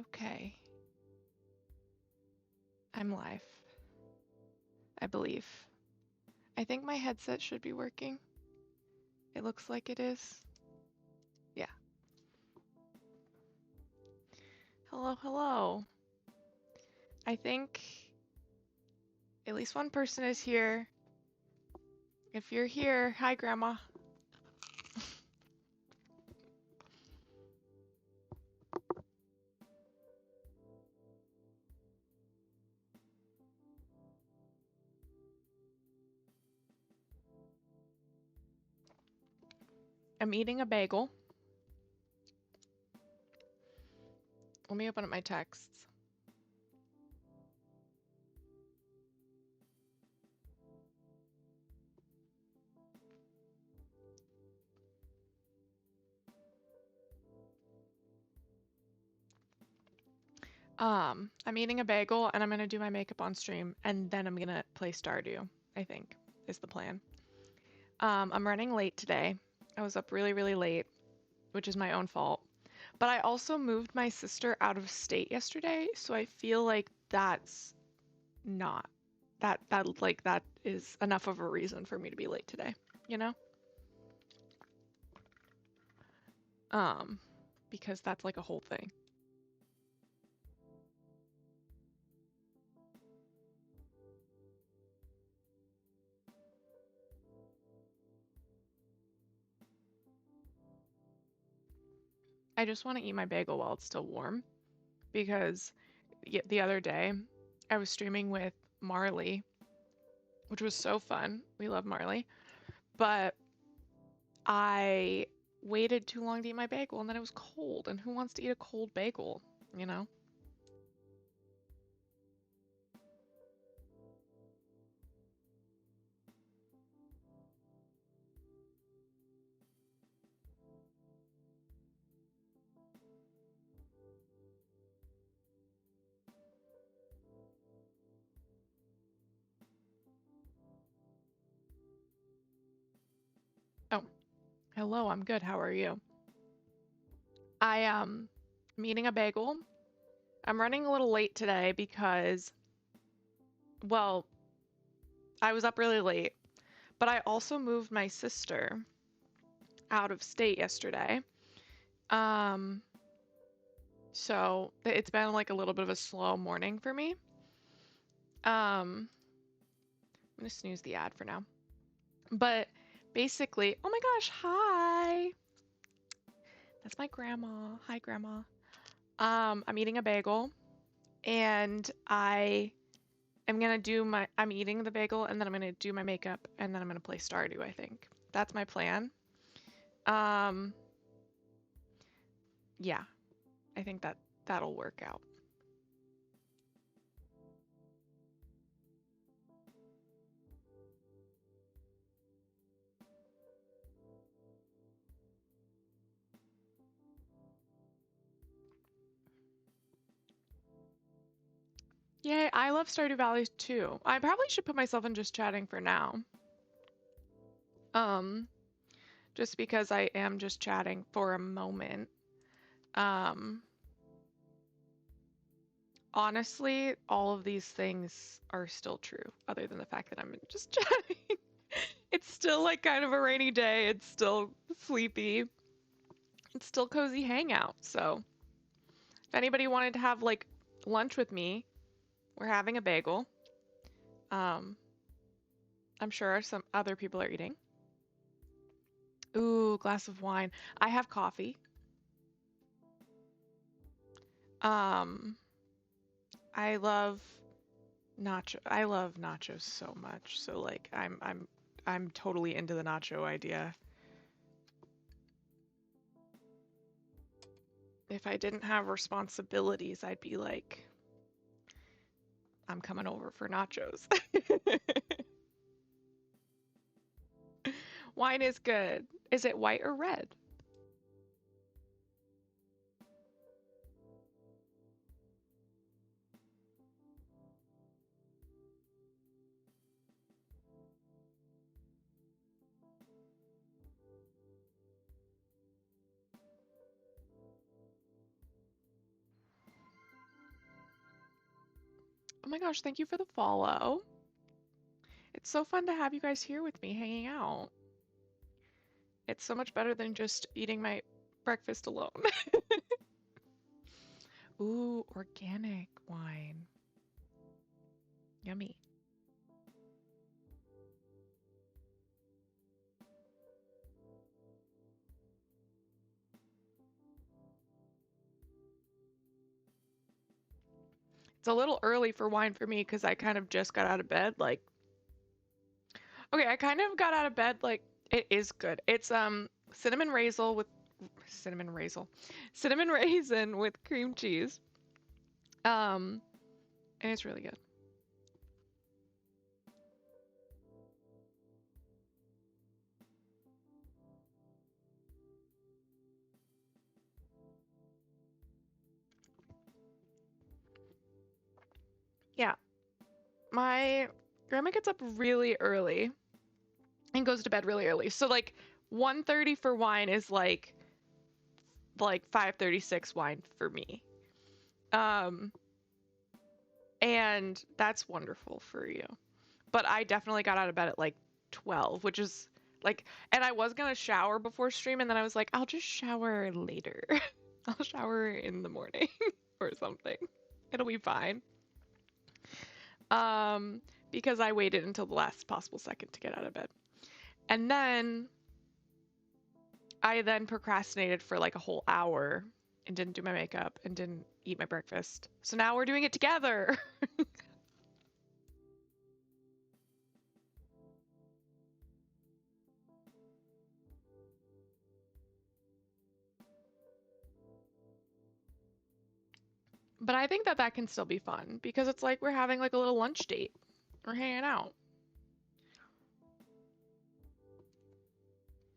Okay. I'm live, I believe. I think my headset should be working. It looks like it is. Yeah. Hello, hello. I think at least one person is here. If you're here, hi, Grandma. I'm eating a bagel. Let me open up my texts. I'm eating a bagel and I'm gonna do my makeup on stream and then I'm gonna play Stardew, I think, is the plan. I'm running late today. I was up really, really late, which is my own fault. But I also moved my sister out of state yesterday, so I feel like that's not that is enough of a reason for me to be late today, you know? Um, because that's like a whole thing. I just want to eat my bagel while it's still warm because the other day I was streaming with Marley, which was so fun. We love Marley, but I waited too long to eat my bagel and then it was cold, and who wants to eat a cold bagel, you know? Oh, hello, I'm good. How are you? I'm eating a bagel. I'm running a little late today because, well, I was up really late, but I also moved my sister out of state yesterday. Um, so it's been like a little bit of a slow morning for me. I'm gonna snooze the ad for now. But basically, oh my gosh, hi. That's my grandma. Hi, grandma. I'm eating a bagel and I'm eating the bagel and then I'm gonna do my makeup and then I'm gonna play Stardew, I think. That's my plan. Um, yeah, I think that'll work out. Yay, I love Stardew Valley too. I probably should put myself in just chatting for now. Um, just because I am just chatting for a moment. Um, honestly, all of these things are still true, other than the fact that I'm just chatting. It's still like kind of a rainy day. It's still sleepy. It's still cozy hangout. So if anybody wanted to have like lunch with me, we're having a bagel. Um, I'm sure some other people are eating. Ooh, glass of wine. I have coffee. Um, I love I love nachos so much. So like I'm totally into the nacho idea. If I didn't have responsibilities, I'd be like, I'm coming over for nachos. Wine is good. Is it white or red? my gosh, thank you for the follow. It's so fun to have you guys here with me hanging out. It's so much better than just eating my breakfast alone. Ooh, organic wine. Yummy. It's a little early for wine for me because I kind of just got out of bed. Like, okay, I kind of got out of bed. Like, it is good. It's cinnamon raisin with cinnamon raisin with cream cheese. And it's really good. Yeah, my grandma gets up really early and goes to bed really early. So like 1:30 for wine is like 5:36 wine for me. Um, and that's wonderful for you. But I definitely got out of bed at like 12, which is like, and I was gonna shower before stream, and then I was like, I'll just shower later. I'll shower in the morning or something. It'll be fine. Um, because I waited until the last possible second to get out of bed. And then I then procrastinated for like a whole hour and didn't do my makeup and didn't eat my breakfast. So now we're doing it together. But I think that that can still be fun because it's like we're having like a little lunch date. We're hanging out.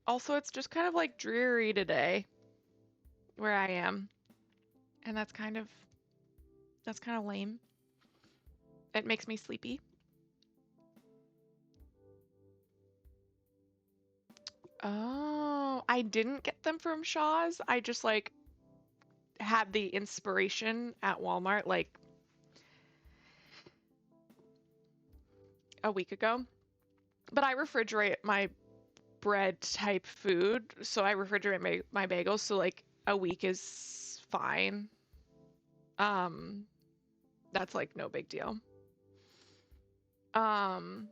Also, it's just kind of like dreary today where I am. And that's kind of lame. It makes me sleepy. Oh, I didn't get them from Shaw's. I just like had the inspiration at Walmart like a week ago. But I refrigerate my bread type food, so I refrigerate my bagels, so like a week is fine. Um, that's like no big deal. Um,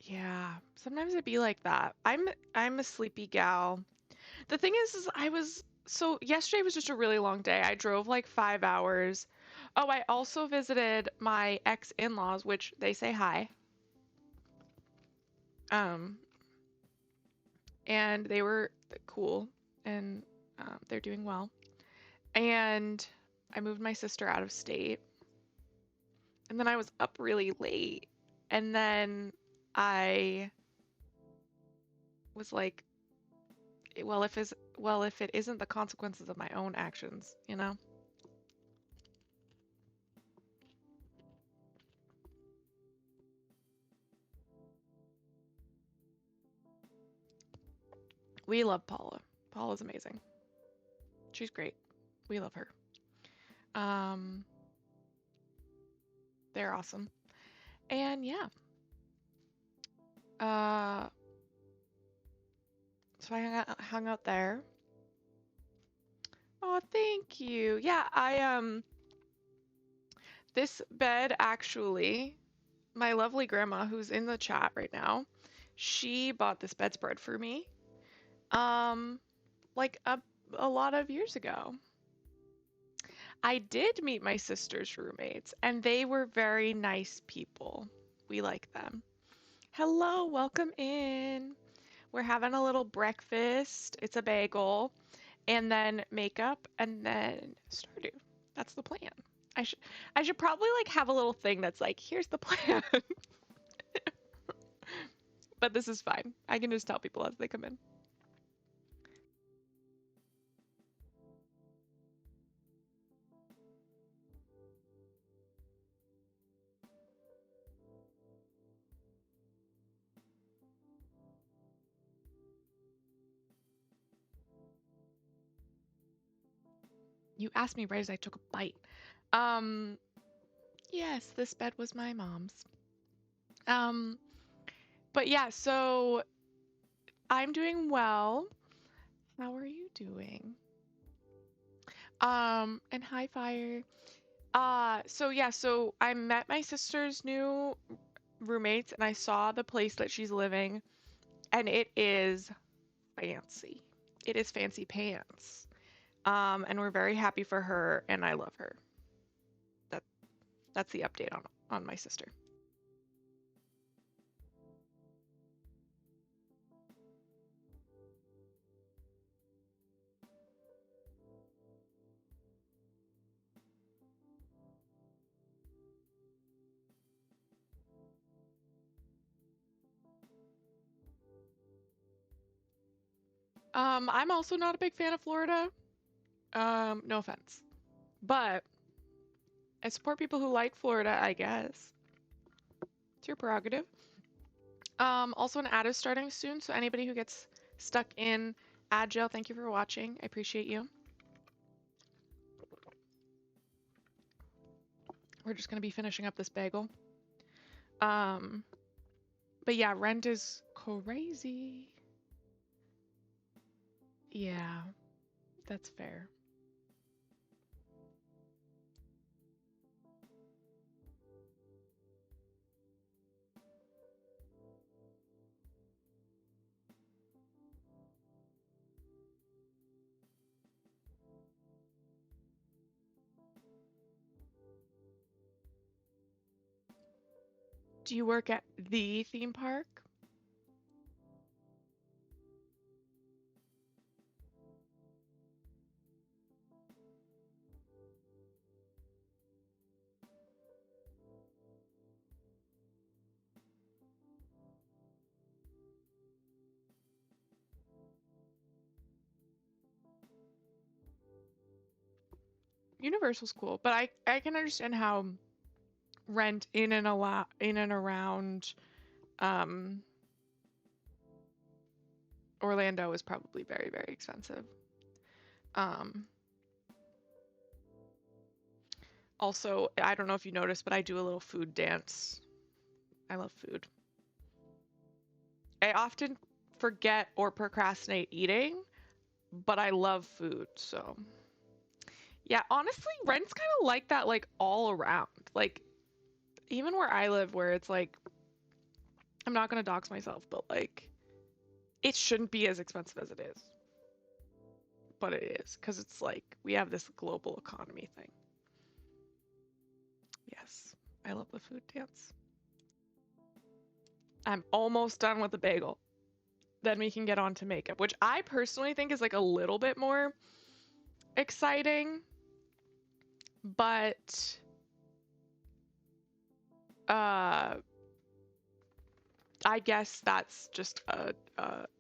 yeah, sometimes it'd be like that. I'm a sleepy gal. The thing is I was so yesterday was just a really long day. I drove like 5 hours. Oh, I also visited my ex-in-laws, which they say hi. Um, and they were cool and they're doing well. And I moved my sister out of state. And then I was up really late. And then I was like, well, if it isn't the consequences of my own actions, you know? We love Paula. Paula's amazing. She's great. We love her. Um, they're awesome. And yeah. Uh, so I hung out there. Oh, thank you. Yeah, this bed actually, my lovely grandma who's in the chat right now, she bought this bedspread for me. Um, like a lot of years ago. I did meet my sister's roommates, and they were very nice people. We like them. Hello, welcome in. We're having a little breakfast. It's a bagel, and then makeup, and then Stardew. That's the plan. I should I should probably like have a little thing that's like, here's the plan. But this is fine. I can just tell people as they come in. You asked me right as I took a bite. Um, yes, this bed was my mom's. Um, but yeah, so I'm doing well. How are you doing? And hi, Fire. So yeah, so I met my sister's new roommates and I saw the place that she's living, and it is fancy. It is fancy pants. And we're very happy for her, and I love her. That that's the update on my sister. I'm also not a big fan of Florida. No offense, but I support people who like Florida, I guess. It's your prerogative. Also an ad is starting soon, so anybody who gets stuck in ad jail, thank you for watching. I appreciate you. We're just gonna be finishing up this bagel. Um, but yeah, rent is crazy. Yeah, that's fair. Do you work at the theme park? Universal's cool, but I can understand how rent in and around um Orlando is probably very, very expensive. Um, Also, I don't know if you noticed, but I do a little food dance. I love food. I often forget or procrastinate eating, but I love food, so. Yeah, honestly, rent's kind of like that, like all around. Like, even where I live, where it's like, I'm not gonna dox myself, but like, it shouldn't be as expensive as it is. But it is, because it's like, we have this global economy thing. Yes, I love the food dance. I'm almost done with the bagel. Then we can get on to makeup, which I personally think is like a little bit more exciting, but uh I guess that's just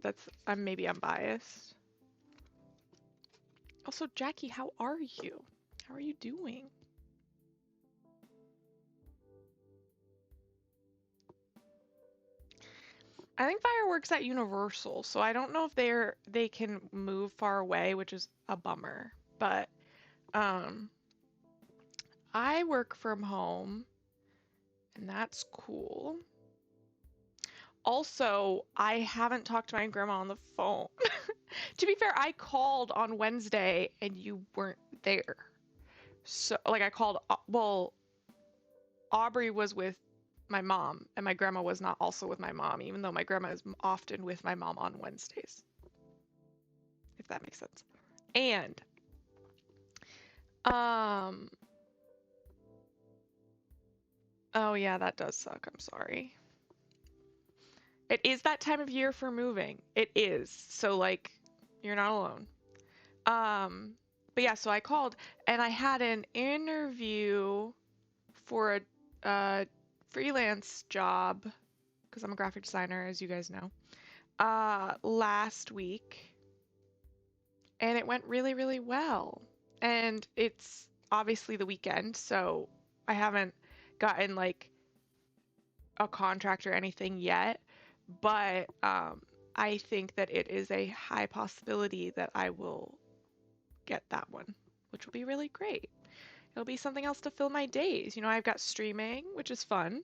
that's maybe I'm biased. Also, Jackie, how are you? How are you doing? I think fireworks at Universal, so I don't know if they can move far away, which is a bummer. But um I work from home, and that's cool. Also, I haven't talked to my grandma on the phone. To be fair, I called on Wednesday and you weren't there. So, like, I called, well, Aubrey was with my mom, and my grandma was not also with my mom, even though my grandma is often with my mom on Wednesdays, if that makes sense. And, um, oh yeah, that does suck. I'm sorry. It is that time of year for moving. It is. So, like, you're not alone. Um, but yeah, so I called and I had an interview for a freelance job because I'm a graphic designer, as you guys know, last week, and it went really, really well. And it's obviously the weekend, so I haven't gotten like a contract or anything yet, but I think that it is a high possibility that I will get that one, which will be really great. It'll be something else to fill my days. You know, I've got streaming, which is fun,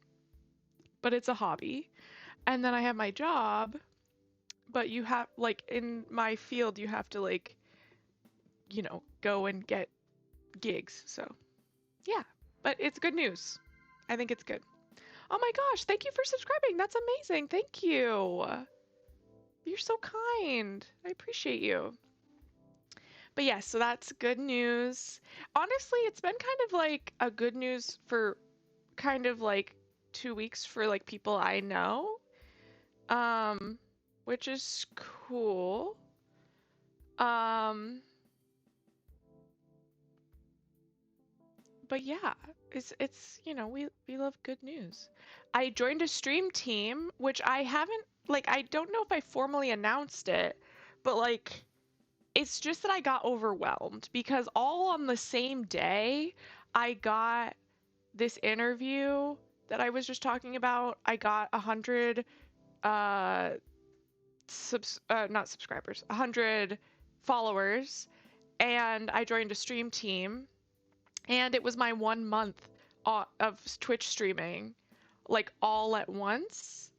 but it's a hobby. And then I have my job, but you have, like, in my field, you have to, like, you know, go and get gigs. So, yeah, but it's good news. I think it's good. Oh my gosh, thank you for subscribing. That's amazing. Thank you. You're so kind. I appreciate you. But yes, so that's good news. Honestly, it's been kind of like a good news for kind of like 2 weeks for like people I know. Um, which is cool. Um, but yeah, it's you know, we love good news. I joined a stream team, which I haven't like I don't know if I formally announced it, but like it's just that I got overwhelmed because all on the same day I got this interview that I was just talking about. I got 100 uh not subscribers, 100 followers, and I joined a stream team, and it was my 1 month of Twitch streaming, like all at once,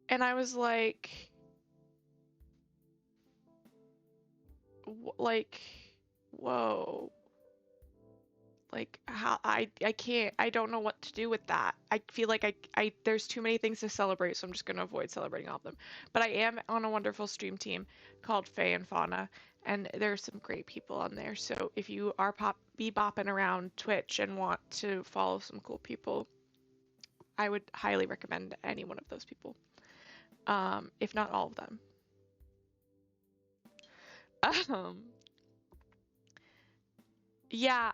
and I was like, like, whoa. Like how I can't I don't know what to do with that. I feel like I there's too many things to celebrate, so I'm just gonna avoid celebrating all of them. But I am on a wonderful stream team called Faye and Fauna, and there's some great people on there. So if you are bebopping around Twitch and want to follow some cool people, I would highly recommend any one of those people. If not all of them. Um, Yeah,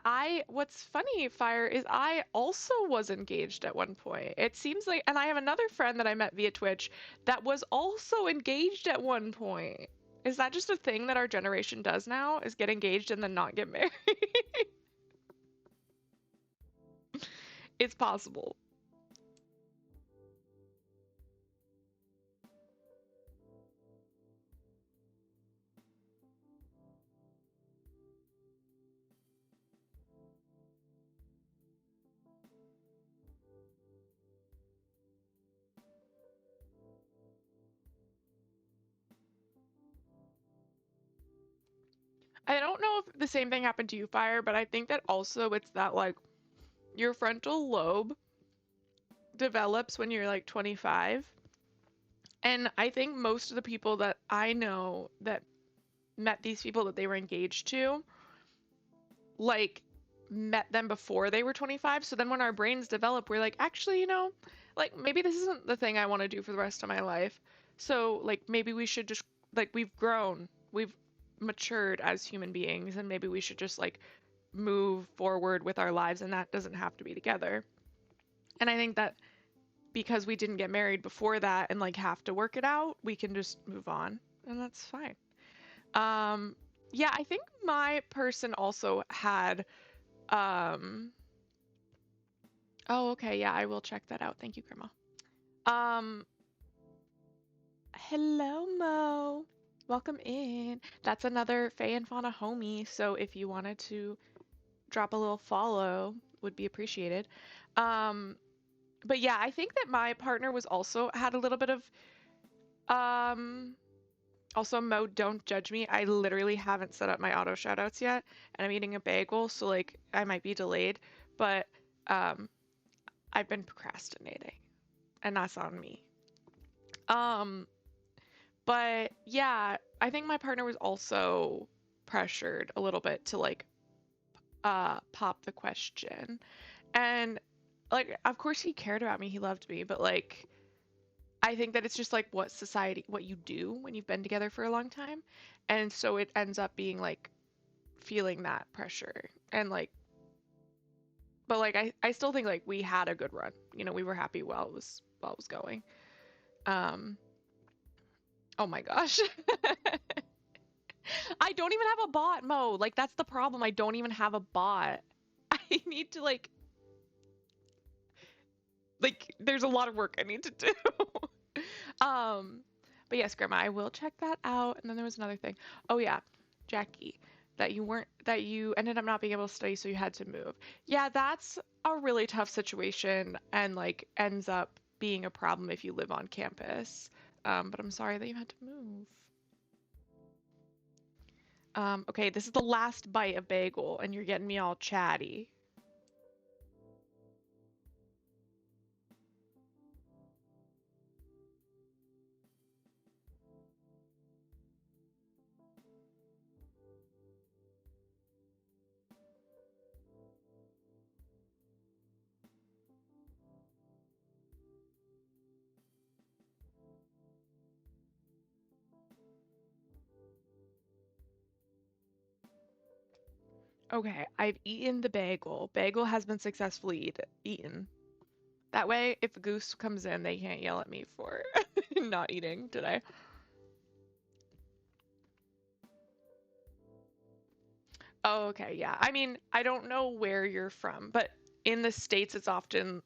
what's funny, Fire, is I also was engaged at one point. It seems like, and I have another friend that I met via Twitch that was also engaged at one point. Is that just a thing that our generation does now, is get engaged and then not get married? It's possible. I don't know if the same thing happened to you, Fire, but I think that also it's that like your frontal lobe develops when you're like 25. And I think most of the people that I know that met these people that they were engaged to, like met them before they were 25. So then when our brains develop, we're like, actually, you know, like maybe this isn't the thing I want to do for the rest of my life. So like maybe we should just like we've grown, we've matured as human beings, and maybe we should just like move forward with our lives, and that doesn't have to be together. And I think that because we didn't get married before that and like have to work it out, we can just move on, and that's fine. Um, yeah, I think my person also had oh, okay, yeah, I will check that out. Thank you, Grandma. Um, hello, Mo. Welcome in. That's another Faye and Fauna homie, so if you wanted to drop a little follow, would be appreciated. Um, but yeah, I think that my partner was also had a little bit of also, Mo, don't judge me. I literally haven't set up my auto shoutouts yet, and I'm eating a bagel, so like I might be delayed, but um I've been procrastinating, and that's on me. Um, but yeah, I think my partner was also pressured a little bit to like pop the question. And like of course he cared about me, he loved me, but like I think that it's just like what you do when you've been together for a long time. And so it ends up being like feeling that pressure and like but like I still think like we had a good run. You know, we were happy while it was going. Um, oh my gosh. I don't even have a bot, Mo. Like that's the problem. I don't even have a bot. I need to like there's a lot of work I need to do. Um, but yes, Grandma, I will check that out. And then there was another thing. Oh yeah, Jackie. that you ended up not being able to study, so you had to move. Yeah, that's a really tough situation and like ends up being a problem if you live on campus. But I'm sorry that you had to move. Okay, this is the last bite of bagel, and you're getting me all chatty. Okay, I've eaten the bagel. Bagel has been successfully eaten. That way, if a goose comes in, they can't yell at me for not eating today. Oh, okay, yeah. I mean, I don't know where you're from, but in the States, it's often,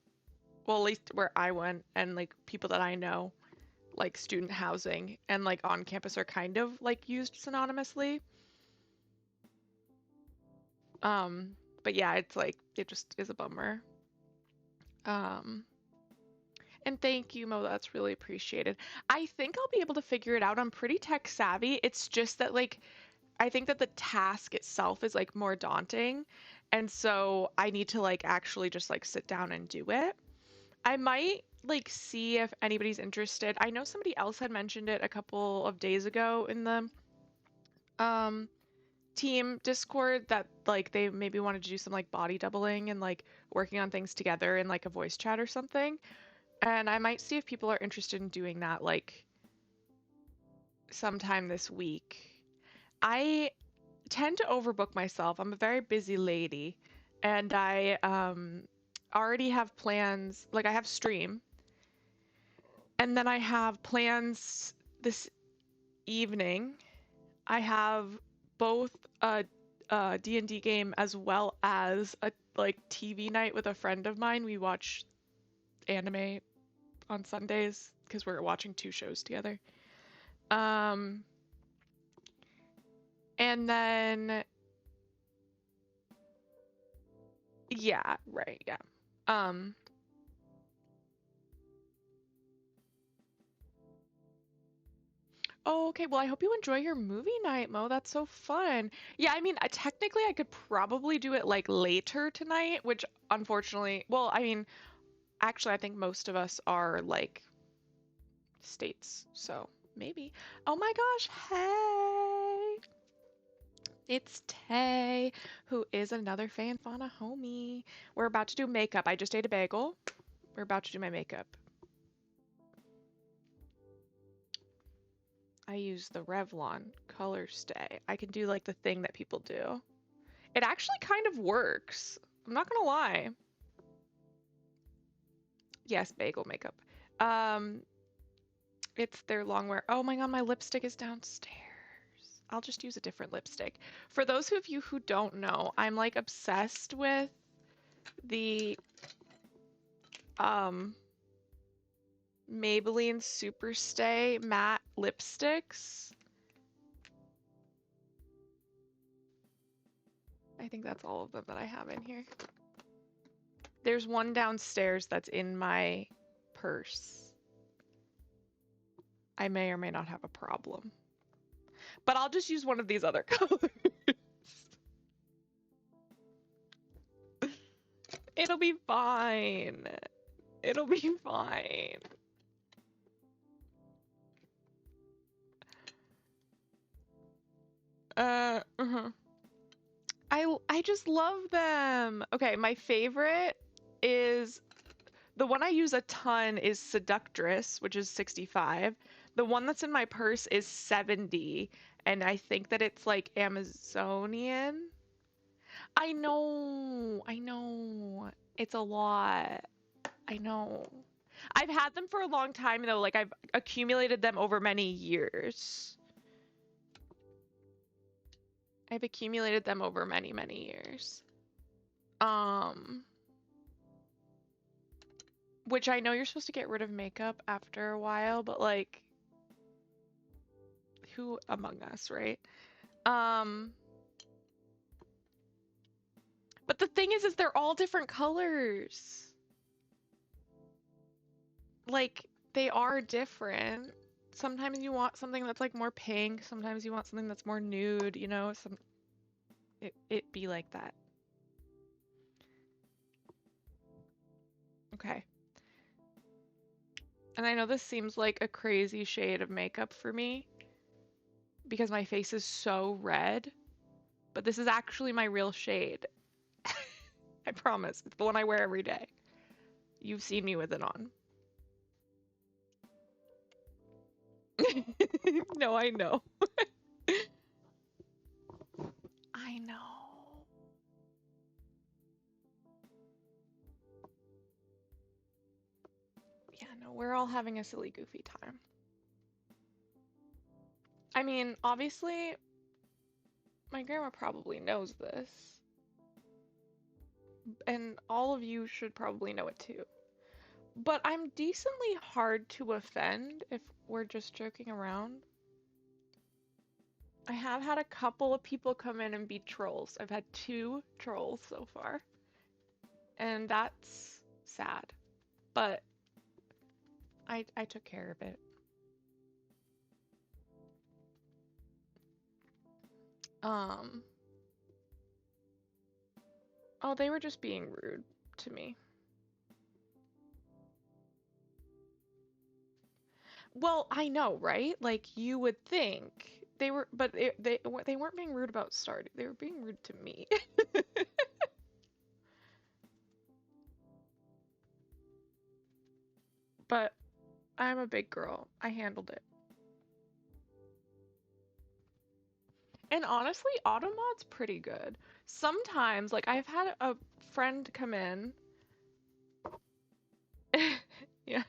well, at least where I went and like people that I know, like student housing and like on campus are kind of like used synonymously. Um, but yeah, it's like it just is a bummer. Um, and thank you, Mo, that's really appreciated. I think I'll be able to figure it out. I'm pretty tech savvy. It's just that like I think that the task itself is like more daunting. And so I need to like actually just like sit down and do it. I might like see if anybody's interested. I know somebody else had mentioned it a couple of days ago in the um team Discord that like they maybe wanted to do some like body doubling and like working on things together in like a voice chat or something. And I might see if people are interested in doing that like sometime this week. I tend to overbook myself. I'm a very busy lady, and I already have plans. Like I have stream, and then I have plans this evening. I have both a D&D game as well as a like TV night with a friend of mine. We watch anime on Sundays because we're watching two shows together. Um, and then yeah, right, yeah. Um, Oh, okay. Well, I hope you enjoy your movie night, Mo. That's so fun. Yeah, I mean, technically, I could probably do it like later tonight, which unfortunately, well, I mean, actually, I think most of us are like states, so maybe. Oh my gosh, hey! It's Tay, who is another fan fauna homie. We're about to do makeup. I just ate a bagel. We're about to do my makeup. I use the Revlon Color Stay. I can do like the thing that people do. It actually kind of works. I'm not gonna lie. Yes, bagel makeup. Um, it's their long wear. Oh my god, my lipstick is downstairs. I'll just use a different lipstick. For those of you who don't know, I'm like obsessed with the um Maybelline Superstay matte lipsticks. I think that's all of them that I have in here. There's one downstairs that's in my purse. I may or may not have a problem. But I'll just use one of these other colors. It'll be fine. It'll be fine. Uh-huh. I just love them. Okay, my favorite is the one I use a ton is Seductress, which is 65. The one that's in my purse is 70, and I think that it's like Amazonian. I know, I know. It's a lot. I know. I've had them for a long time though, like I've accumulated them over many years. I've accumulated them over many, many years. Um, which I know you're supposed to get rid of makeup after a while, but like who among us, right? Um, But the thing is they're all different colors. Like, they are different. Sometimes you want something that's like more pink, sometimes you want something that's more nude, you know, it be like that. Okay. And I know this seems like a crazy shade of makeup for me because my face is so red, but this is actually my real shade. I promise. It's the one I wear every day. You've seen me with it on. No, I know. I know. Yeah, no, we're all having a silly, goofy time. I mean, obviously, my grandma probably knows this, and all of you should probably know it too. But I'm decently hard to offend if we're just joking around. I have had a couple of people come in and be trolls. I've had 2 trolls so far, and that's sad. But I took care of it. Um, oh, they were just being rude to me. Well, I know, right? Like you would think they were, but they weren't being rude about Stardew. They were being rude to me. But I'm a big girl. I handled it. And honestly, Automod's pretty good. Sometimes, like I've had a friend come in. Yeah.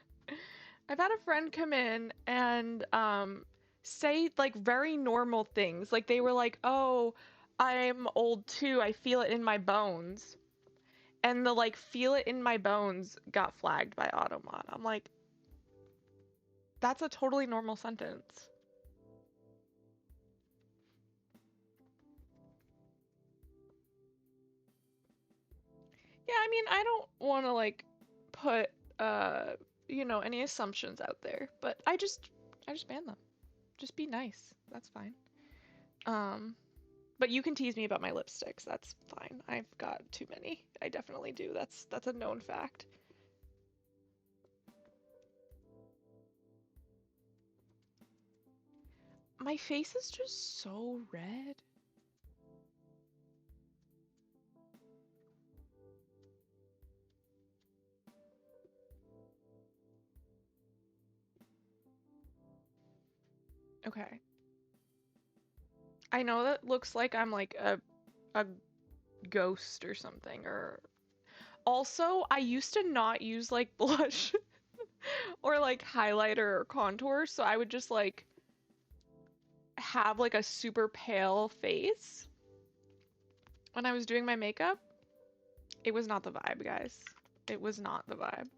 I've had a friend come in and say like very normal things. Like they were like, "Oh, I'm old too. I feel it in my bones." And the like feel it in my bones got flagged by Automod. I'm like, that's a totally normal sentence. Yeah, I mean, I don't want to like put you know, any assumptions out there, but I just ban them. Just be nice. That's fine. Um, but you can tease me about my lipsticks. That's fine. I've got too many. I definitely do. That's a known fact. My face is just so red. Okay. I know that looks like I'm like a ghost or something or also I used to not use like blush or like highlighter or contour, so I would just like have like a super pale face when I was doing my makeup. It was not the vibe, guys. It was not the vibe.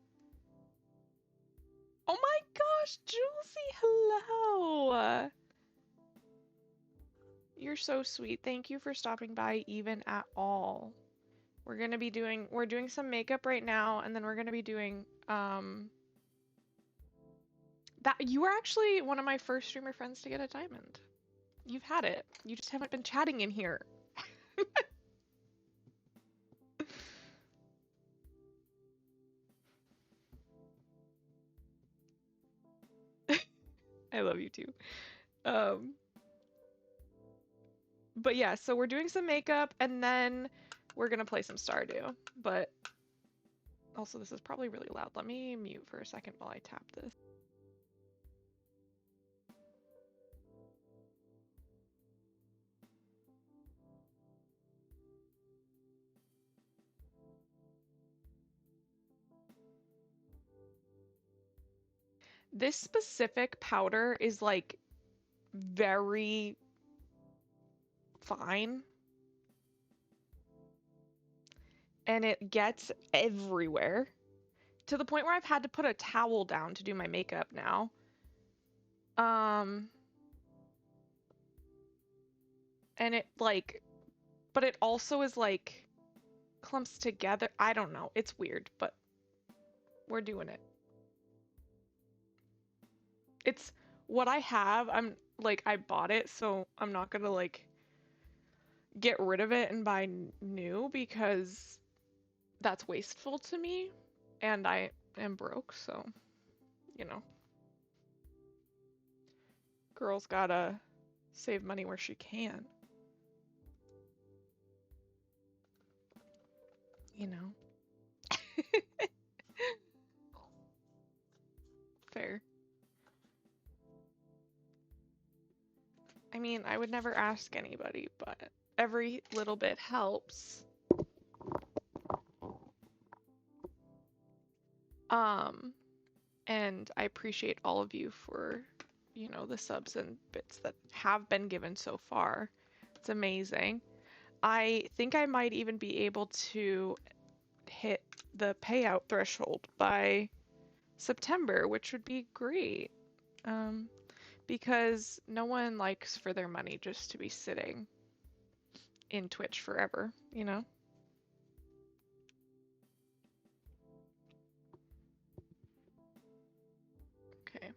Oh my gosh, Julesy, hello. You're so sweet. Thank you for stopping by even at all. We're doing some makeup right now, and then we're gonna be doing that you were actually one of my first streamer friends to get a diamond. You've had it. You just haven't been chatting in here. I love you too. Um, but yeah, so we're doing some makeup and then we're gonna play some Stardew. But also this is probably really loud. Let me mute for a second while I tap this. This specific powder is like very fine and it gets everywhere to the point where I've had to put a towel down to do my makeup now. Um, and it like, but it also is like clumps together. I don't know. It's weird, but we're doing it. It's what I have. I'm like, I bought it, so I'm not gonna like get rid of it and buy new because that's wasteful to me, and I am broke, so, you know, girl's gotta save money where she can, you know. Fair. I mean, I would never ask anybody, but every little bit helps. Um, and I appreciate all of you for, you know, the subs and bits that have been given so far. It's amazing. I think I might even be able to hit the payout threshold by September, which would be great. Because no one likes for their money just to be sitting in Twitch forever, you know? Okay.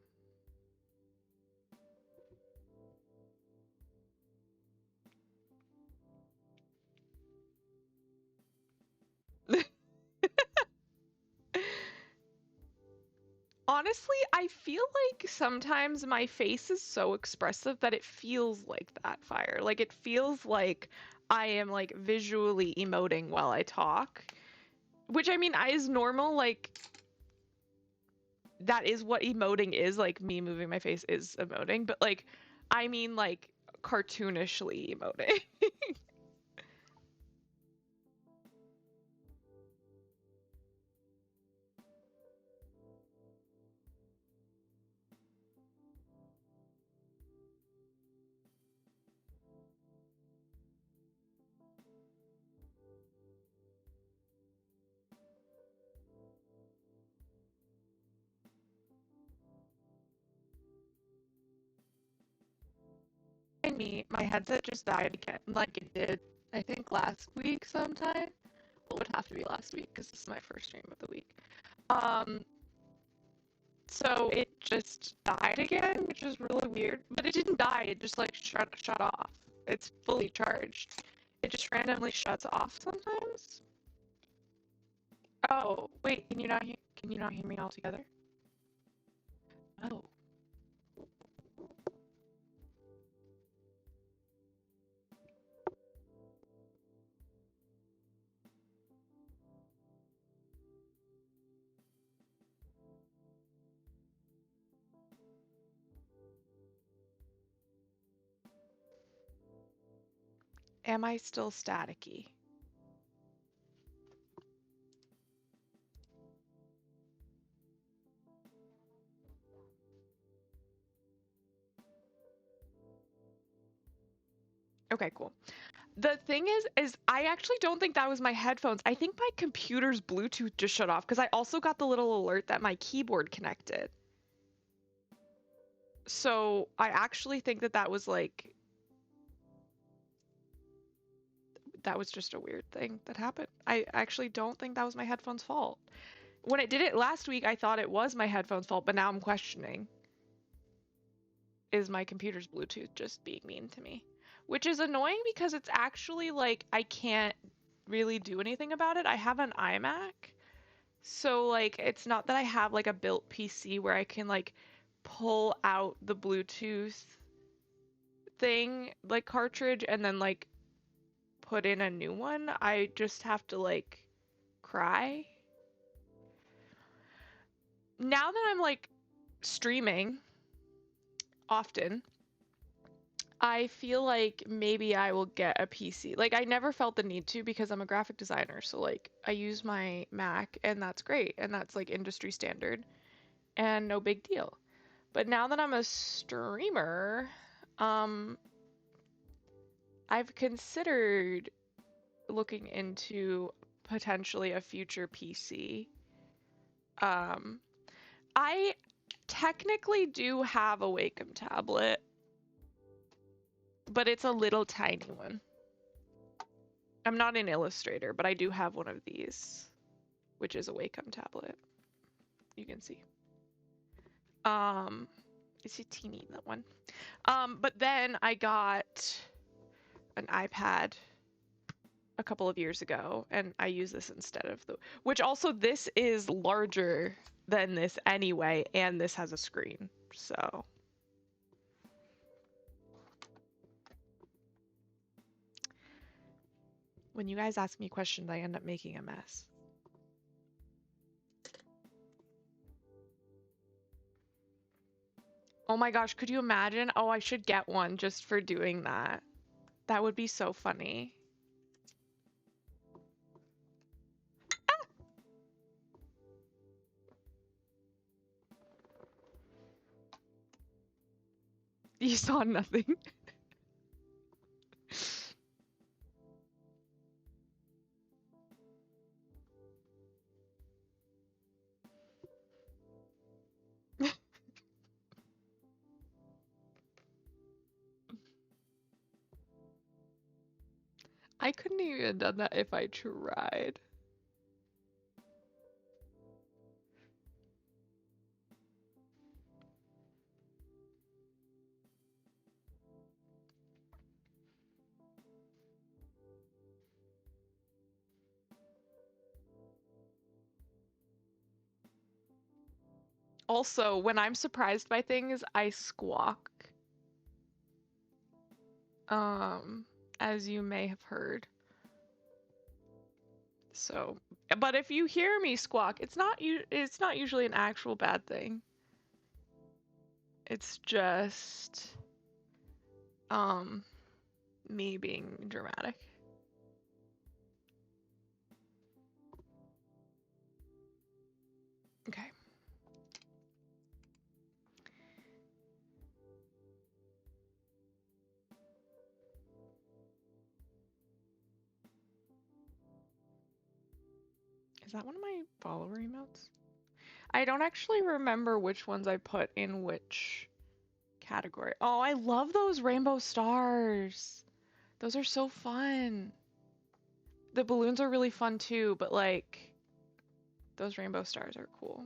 Honestly, I feel like sometimes my face is so expressive that it feels like that fire. Like it feels like I am like visually emoting while I talk, which I mean is normal. Like that is what emoting is. Like me moving my face is emoting, but like I mean like cartoonishly emoting. And me, my headset just died again, like it did, I think last week sometime. Well, it would have to be last week because this is my first stream of the week. Um, so it just died again, which is really weird. But it didn't die, it just like shut off. It's fully charged. It just randomly shuts off sometimes. Oh, wait, can you not hear me altogether? Oh. Am I still staticky? Okay, cool. The thing is I actually don't think that was my headphones. I think my computer's Bluetooth just shut off because I also got the little alert that my keyboard connected. So I actually think that that was like, that was just a weird thing that happened. I actually don't think that was my headphones' fault. When it did it last week, I thought it was my headphones' fault, but now I'm questioning, is my computer's Bluetooth just being mean to me? Which is annoying because it's actually like I can't really do anything about it. I have an iMac. So like it's not that I have like a built PC where I can like pull out the Bluetooth thing like cartridge and then like put in a new one. I just have to like cry. Now that I'm like streaming often, I feel like maybe I will get a PC. Like I never felt the need to because I'm a graphic designer. So like I use my Mac and that's great and that's like industry standard and no big deal. But now that I'm a streamer, um I've considered looking into potentially a future PC. Um I technically do have a Wacom tablet, but it's a little tiny one. I'm not in Illustrator, but I do have one of these, which is a Wacom tablet. You can see. It's a teeny, that one. But then I got an iPad a couple of years ago, and I use this instead of the, which also this is larger than this anyway, and this has a screen, so. When you guys ask me questions, I end up making a mess. Oh my gosh, could you imagine? Oh, I should get one just for doing that. That would be so funny. Ah! You saw nothing. I couldn't even have done that if I tried. Also, when I'm surprised by things, I squawk. As you may have heard. So, but if you hear me squawk, it's not usually an actual bad thing. It's just me being dramatic. Okay. Is that one of my follower emotes? I don't actually remember which ones I put in which category. Oh, I love those rainbow stars. Those are so fun. The balloons are really fun too, but like those rainbow stars are cool.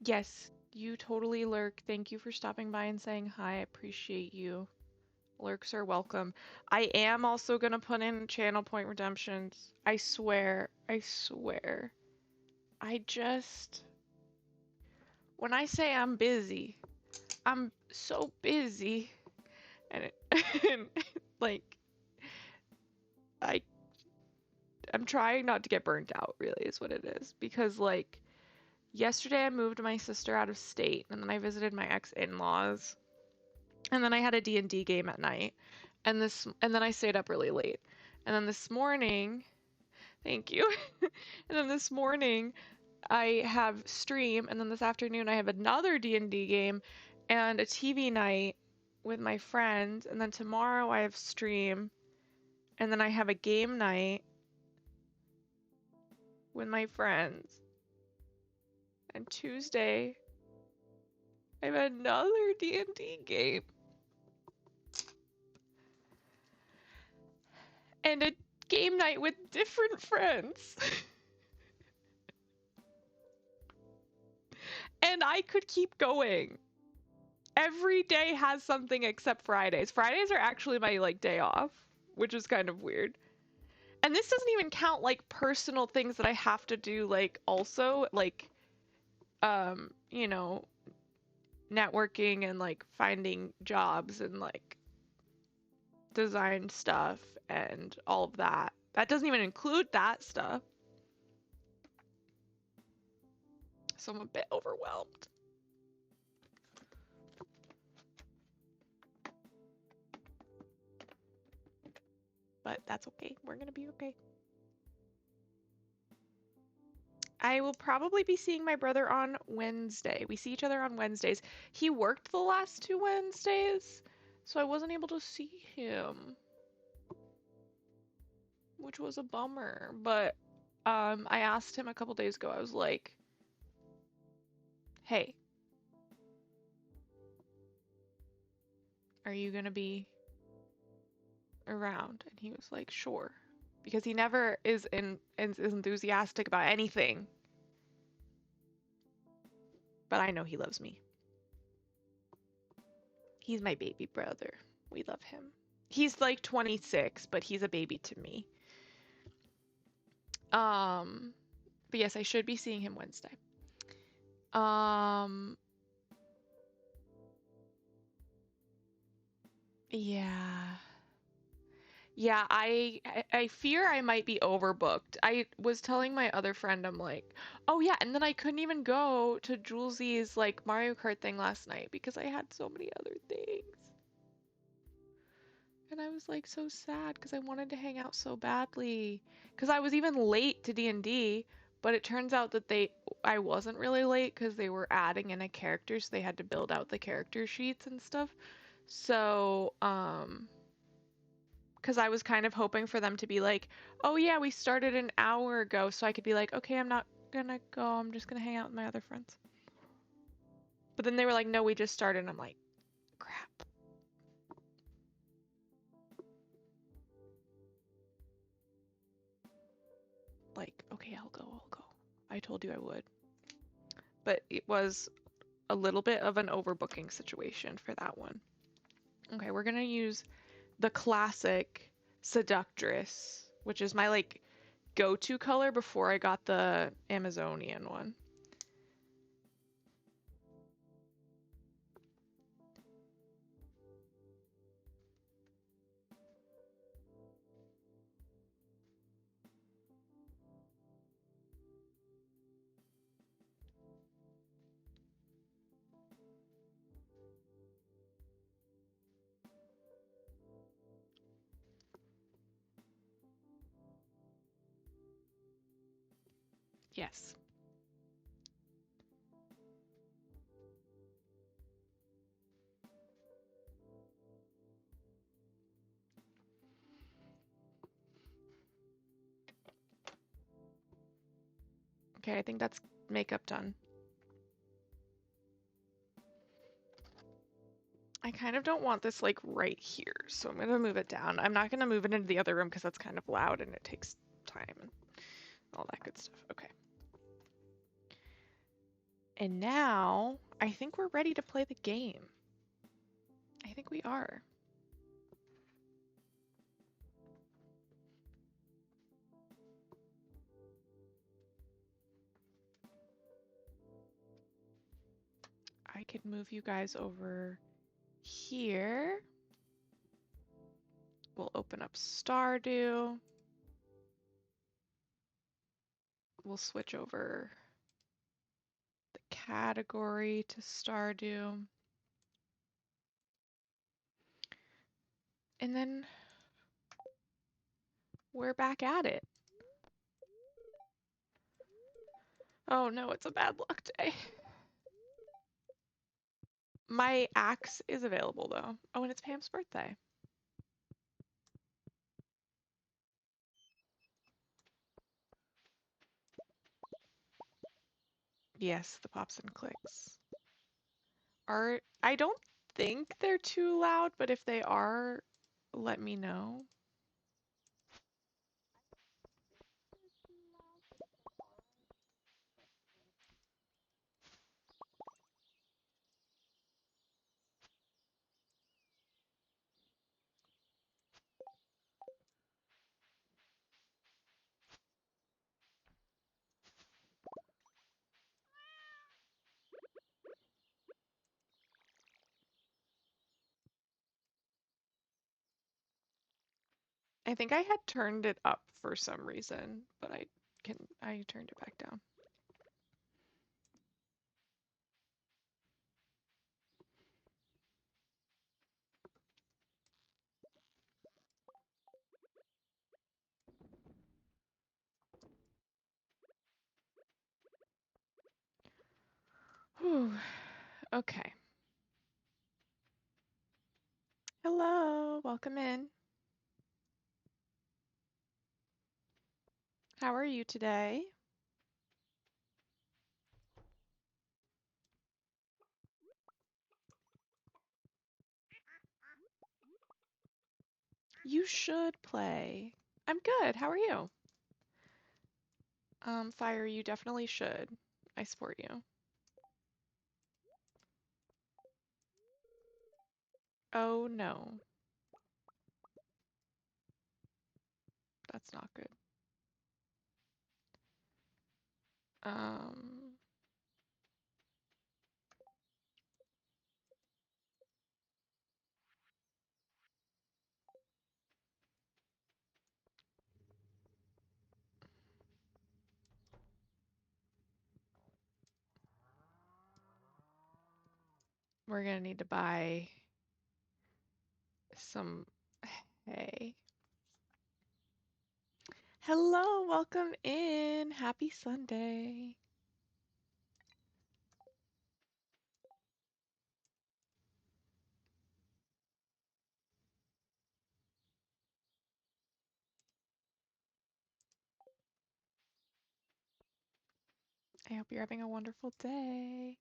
Yes, you totally lurk. Thank you for stopping by and saying hi. I appreciate you. Lurks are welcome. I am also gonna put in channel point redemptions. I swear. I swear. I just... When I say I'm busy, I'm so busy. And, and like, I'm trying not to get burnt out, really, is what it is. Because, like, yesterday I moved my sister out of state, and then I visited my ex-in-laws. And then I had a D&D game at night. And then I stayed up really late. And then this morning, thank you. And then this morning I have stream, and then this afternoon I have another D&D game and a TV night with my friend, and then tomorrow I have stream, and then I have a game night with my friends. And Tuesday I have another D&D game. And a game night with different friends. And I could keep going. Every day has something except Fridays. Fridays are actually my like day off, which is kind of weird. And this doesn't even count like personal things that I have to do, like also like you know, networking and like finding jobs and like design stuff and all of that. That doesn't even include that stuff. So I'm a bit overwhelmed. But that's okay. We're gonna be okay. I will probably be seeing my brother on Wednesday. We see each other on Wednesdays. He worked the last 2 Wednesdays, so I wasn't able to see him, which was a bummer. But I asked him a couple days ago. I was like, Hey, are you gonna be around? And he was like, sure. Because he never is enthusiastic about anything. But I know he loves me. He's my baby brother. We love him. He's like 26, but he's a baby to me. But yes, I should be seeing him Wednesday. Um, yeah. Yeah, I fear I might be overbooked. I was telling my other friend, I'm like, oh yeah, and then I couldn't even go to Jules's like Mario Kart thing last night because I had so many other things. And I was like so sad because I wanted to hang out so badly. Because I was even late to D&D, but it turns out that I wasn't really late because they were adding in a character, so they had to build out the character sheets and stuff. So, because I was kind of hoping for them to be like, oh yeah, we started an hour ago, so I could be like, okay, I'm not gonna go, I'm just gonna hang out with my other friends. But then they were like, no, we just started, and I'm like, crap. Like, okay, I'll go. I told you I would. But it was a little bit of an overbooking situation for that one. Okay, we're gonna use the classic Seductress, which is my like go-to color before I got the Amazonian one. Yes. Okay, I think that's makeup done. I kind of don't want this like right here, so I'm gonna move it down. I'm not gonna move it into the other room because that's kind of loud and it takes time and all that good stuff. Okay. And now I think we're ready to play the game. I think we are. I could move you guys over here. We'll open up Stardew. We'll switch over the category to Stardew. And then we're back at it. Oh no, it's a bad luck day. My axe is available though. Oh, and it's Pam's birthday. Yes, the pops and clicks are, I don't think they're too loud, but if they are, let me know. I think I had turned it up for some reason, but I turned it back down. Whew. Okay. Hello, welcome in. How are you today? You should play. I'm good. How are you? Fire, you definitely should. I support you. Oh no. That's not good. Um, we're gonna need to buy some hay. Hello, welcome in. Happy Sunday. I hope you're having a wonderful day.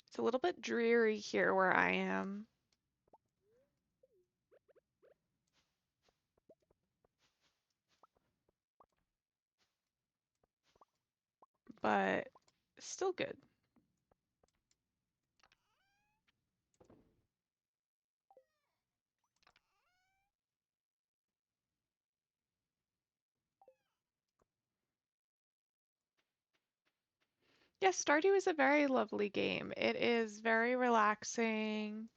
It's a little bit dreary here where I am, but still good. Yes, Stardew is a very lovely game. It is very relaxing,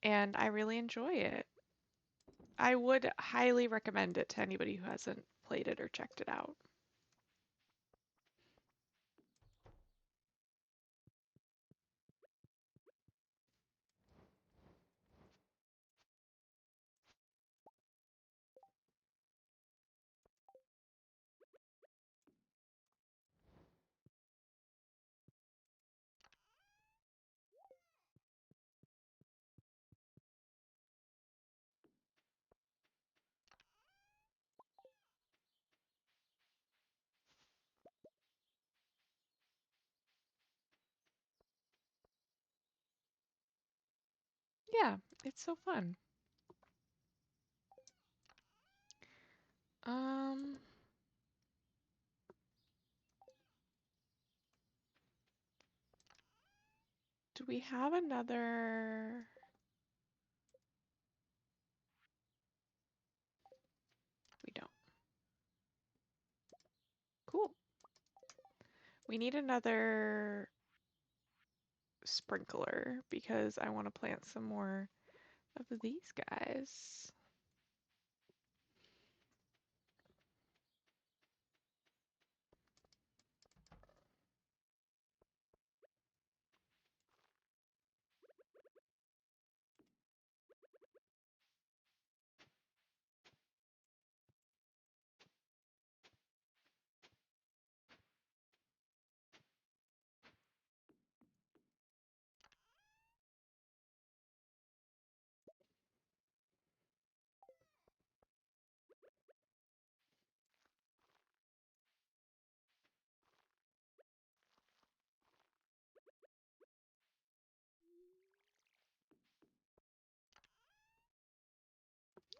and I really enjoy it. I would highly recommend it to anybody who hasn't played it or checked it out. Yeah, it's so fun. Um, do we have another? We don't. Cool. We need another sprinkler because I want to plant some more of these guys.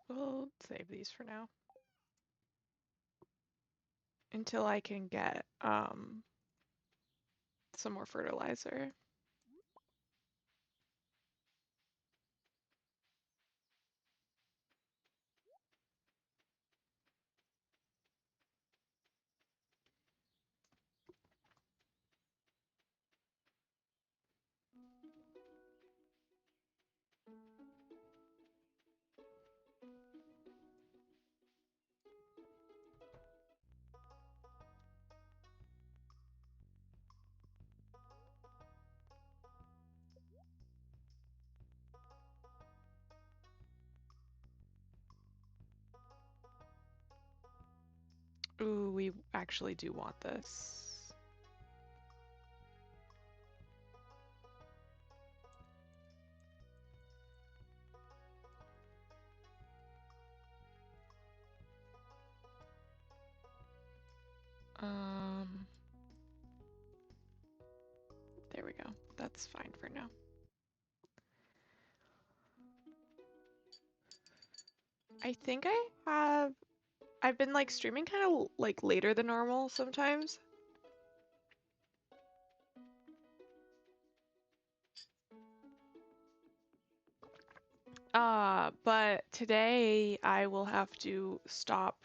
We'll save these for now until I can get some more fertilizer. Ooh, we actually do want this. Um, we go. That's fine for now. I think I've been like streaming kind of like later than normal sometimes. But today I will have to stop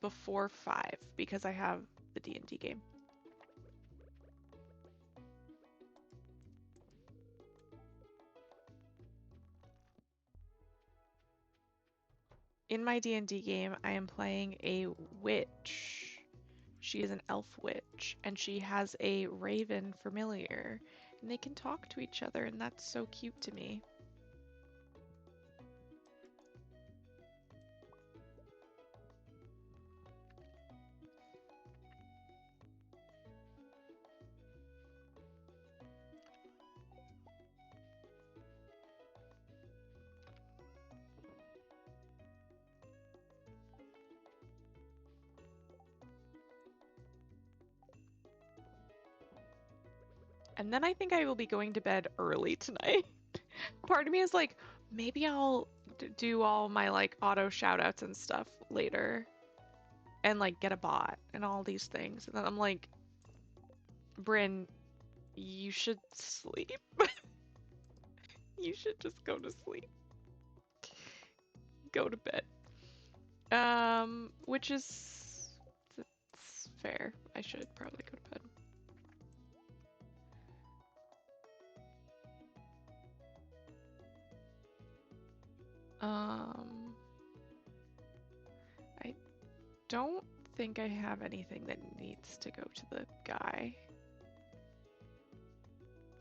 before 5 because I have the D&D game. In my D&D game, I am playing a witch. She is an elf witch, and she has a raven familiar, and they can talk to each other, and that's so cute to me. And then I think I will be going to bed early tonight. Part of me is like, maybe I'll do all my like auto shoutouts and stuff later and like get a bot and all these things. And then I'm like, Bryn, you should sleep. You should just go to sleep. Go to bed. Which is that's fair. I should probably go to bed. I don't think I have anything that needs to go to the guy.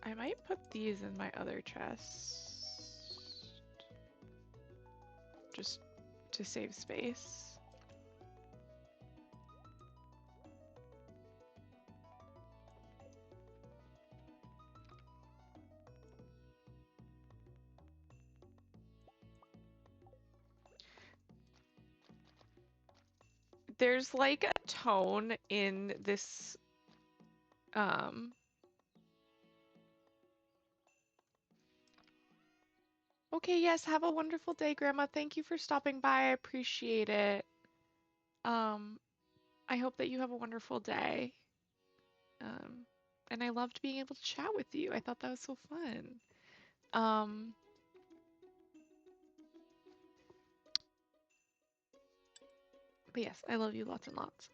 I might put these in my other chest. Just to save space. There's like a tone in this Okay, yes, have a wonderful day, Grandma. Thank you for stopping by. I appreciate it. Um I hope that you have a wonderful day. And I loved being able to chat with you. I thought that was so fun. Um but yes, I love you lots and lots.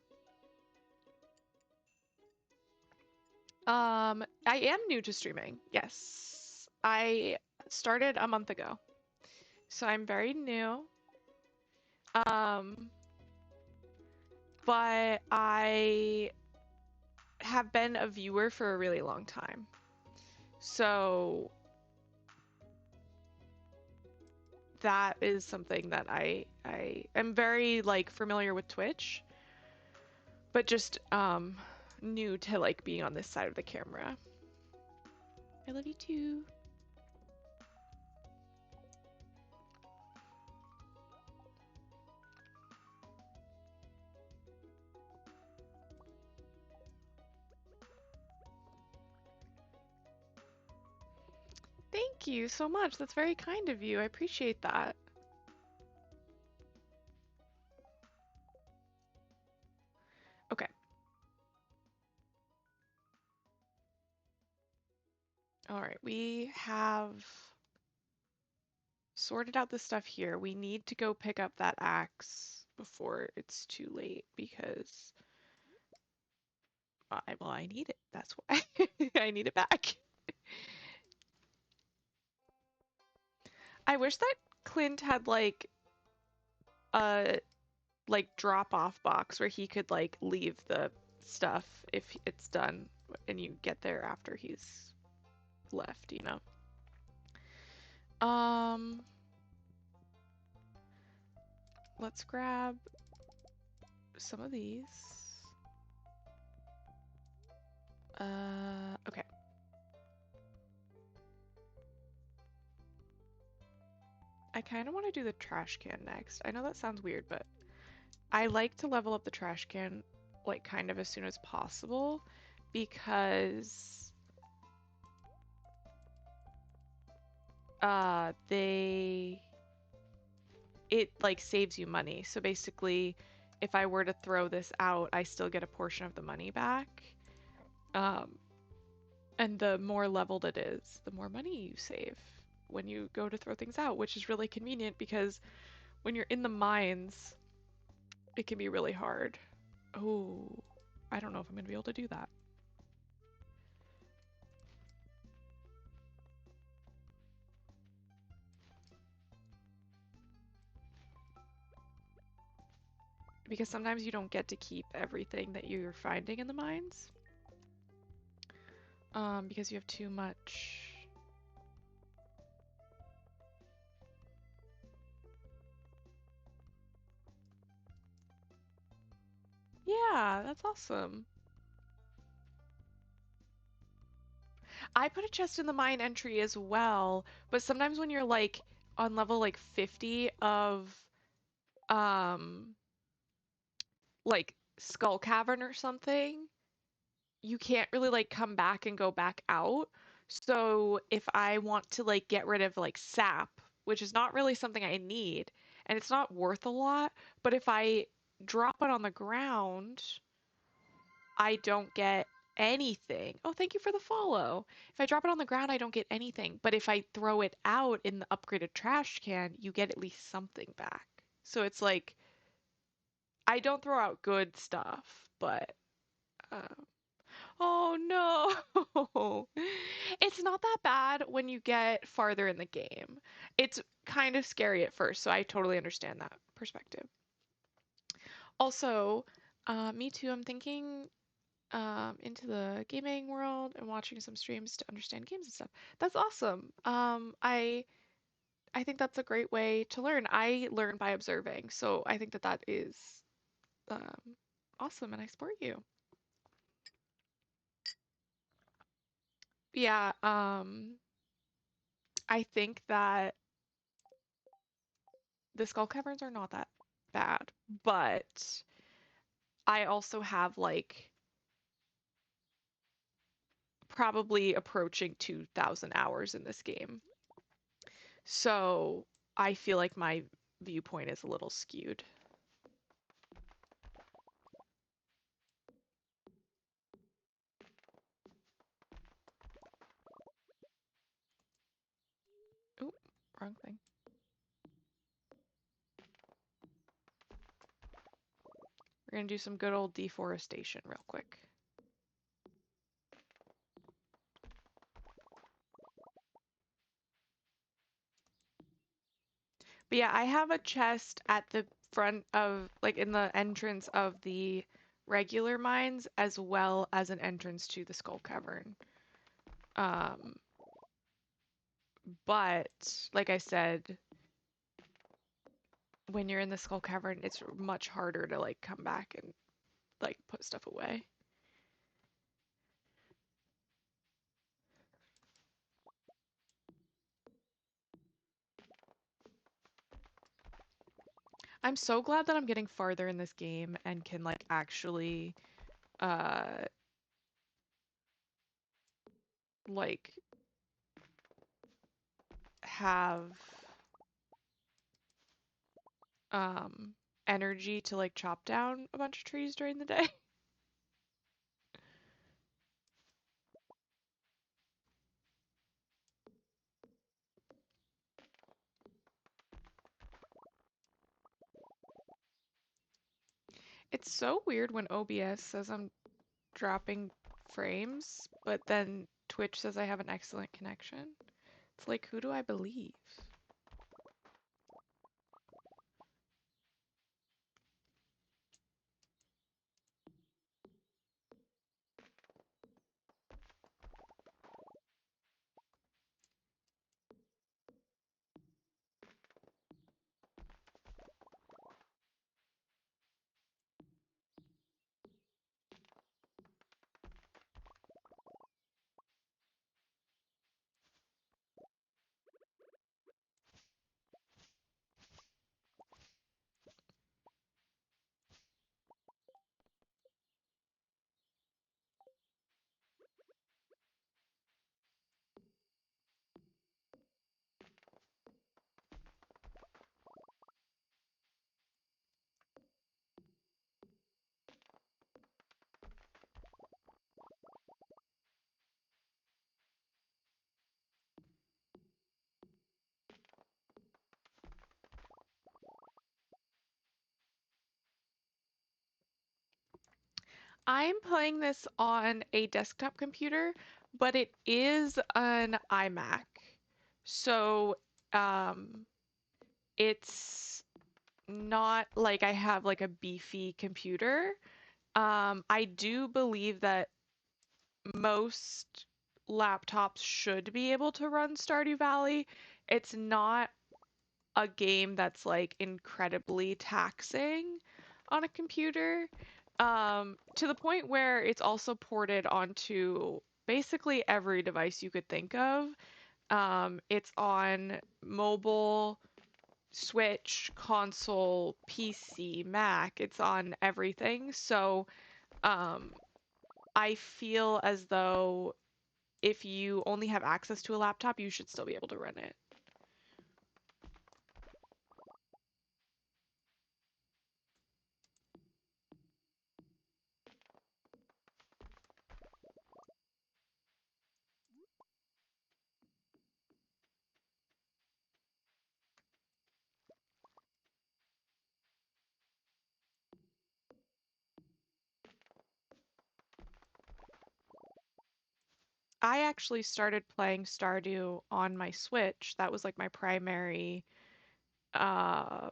I am new to streaming. Yes. I started a month ago. So I'm very new. Um, but I have been a viewer for a really long time. So that is something that I am very like familiar with Twitch, but just new to like being on this side of the camera. I love you too. Thank you so much. That's very kind of you. I appreciate that. Okay. All right, we have sorted out the stuff here. We need to go pick up that axe before it's too late because I need it. That's why I need it back. I wish that Clint had like a like drop off box where he could like leave the stuff if it's done and you get there after he's left, you know. Let's grab some of these. Okay. I kind of want to do the trash can next. I know that sounds weird, but I like to level up the trash can like kind of as soon as possible because they it like saves you money. So basically, if I were to throw this out, I still get a portion of the money back. Um, and the more leveled it is, the more money you save when you go to throw things out, which is really convenient because when you're in the mines, it can be really hard. Oh, I don't know if I'm gonna be able to do that. Because sometimes you don't get to keep everything that you're finding in the mines. Because you have too much. Yeah, that's awesome. I put a chest in the mine entry as well, but sometimes when you're like on level like 50 of um like Skull Cavern or something, you can't really like come back and go back out. So if I want to like get rid of like sap, which is not really something I need, and it's not worth a lot, but if I drop it on the ground, I don't get anything. Oh, thank you for the follow. If I drop it on the ground, I don't get anything. But if I throw it out in the upgraded trash can, you get at least something back. So it's like I don't throw out good stuff, but uh, oh no. It's not that bad when you get farther in the game. It's kind of scary at first, so I totally understand that perspective. Also, me too, I'm thinking into the gaming world and watching some streams to understand games and stuff. That's awesome. I think that's a great way to learn. I learn by observing, so I think that that is um, awesome, and I support you. Yeah, I think that the skull caverns are not that bad, but I also have like probably approaching 2,000 hours in this game. So I feel like my viewpoint is a little skewed. Oop, wrong thing. We're gonna do some good old deforestation real quick. But yeah, I have a chest at the front of, like in the entrance of the regular mines as well as an entrance to the Skull Cavern. Um, but like I said, when you're in the Skull Cavern, it's much harder to like come back and like put stuff away. I'm so glad that I'm getting farther in this game and can like actually uh like have um energy to like chop down a bunch of trees during the day. It's so weird when OBS says I'm dropping frames, but then Twitch says I have an excellent connection. It's like, who do I believe? I'm playing this on a desktop computer, but it is an iMac. So, um, it's not like I have like a beefy computer. I do believe that most laptops should be able to run Stardew Valley. It's not a game that's like incredibly taxing on a computer, to the point where it's also ported onto basically every device you could think of. It's on mobile, Switch, console, PC, Mac. It's on everything. So, um, I feel as though if you only have access to a laptop, you should still be able to run it. I actually started playing Stardew on my Switch. That was like my primary uh,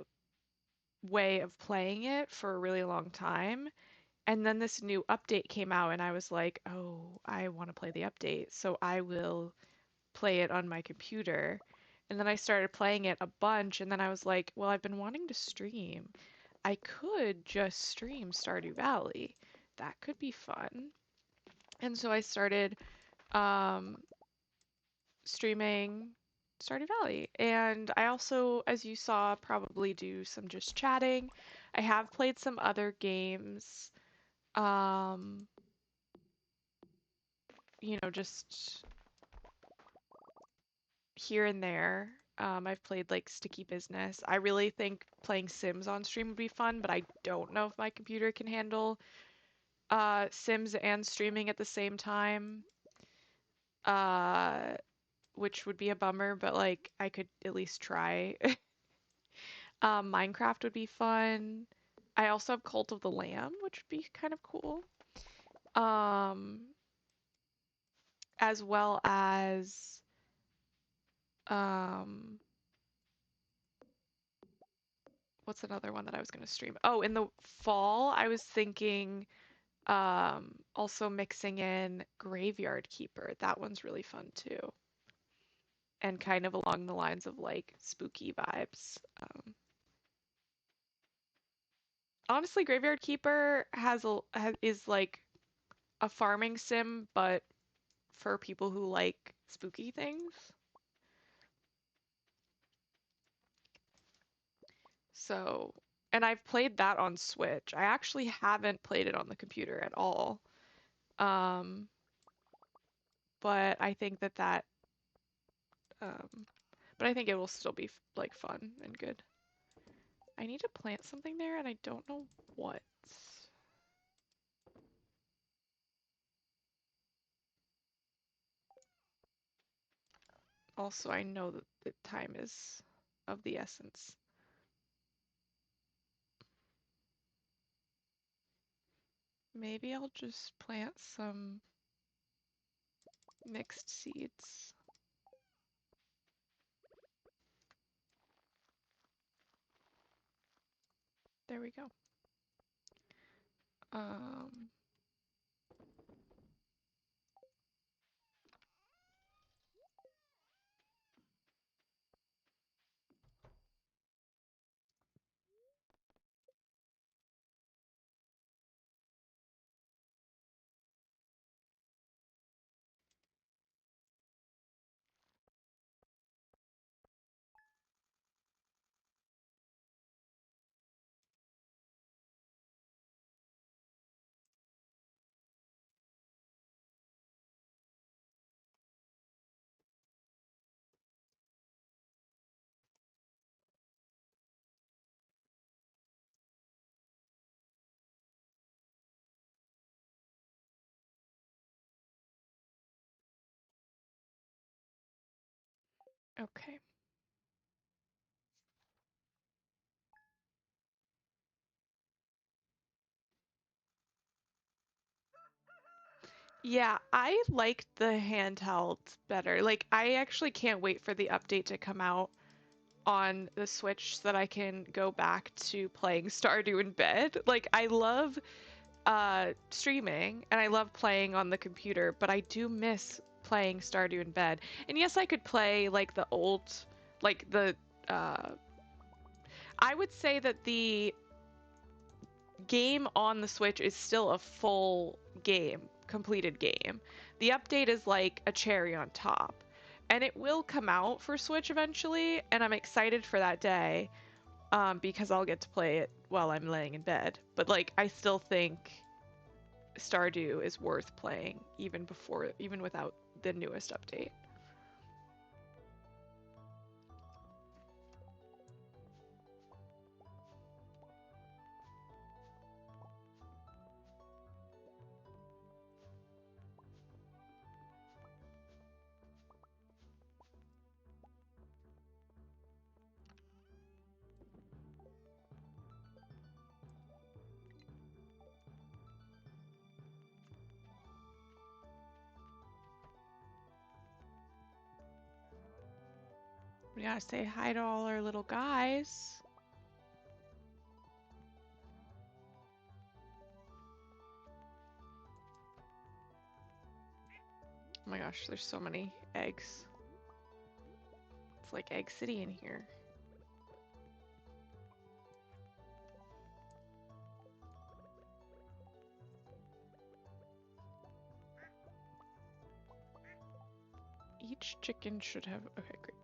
way of playing it for a really long time. And then this new update came out, and I was like, oh, I want to play the update, so I will play it on my computer. And then I started playing it a bunch, and then I was like, well, I've been wanting to stream. I could just stream Stardew Valley. That could be fun. And so I started um, streaming Stardew Valley. And I also, as you saw, probably do some just chatting. I have played some other games, um, just here and there. I've played like Sticky Business. I really think playing Sims on stream would be fun, but I don't know if my computer can handle Sims and streaming at the same time, uh, which would be a bummer, but like I could at least try. Minecraft would be fun. I also have Cult of the Lamb, which would be kind of cool. Um, as well as um, what's another one that I was going to stream? Oh, in the fall, I was thinking also mixing in Graveyard Keeper. That one's really fun too, and kind of along the lines of like spooky vibes. Honestly, Graveyard Keeper is like a farming sim, but for people who like spooky things. So, and I've played that on Switch. I actually haven't played it on the computer at all. Um, but I think um, but I think it will still be like fun and good. I need to plant something there and I don't know what. Also, I know that the time is of the essence. Maybe I'll just plant some mixed seeds. There we go. Um, okay. Yeah, I like the handheld better. Like, I actually can't wait for the update to come out on the Switch so that I can go back to playing Stardew in bed. Like, I love streaming and I love playing on the computer, but I do miss playing Stardew in bed. And yes, I could play like the old, like the, uh, I would say that the game on the Switch is still a full game, completed game. The update is like a cherry on top. And it will come out for Switch eventually, and I'm excited for that day, because I'll get to play it while I'm laying in bed. But like, I still think Stardew is worth playing even without the newest update. We gotta say hi to all our little guys. Oh my gosh, there's so many eggs. It's like Egg City in here. Each chicken should have. Okay, great.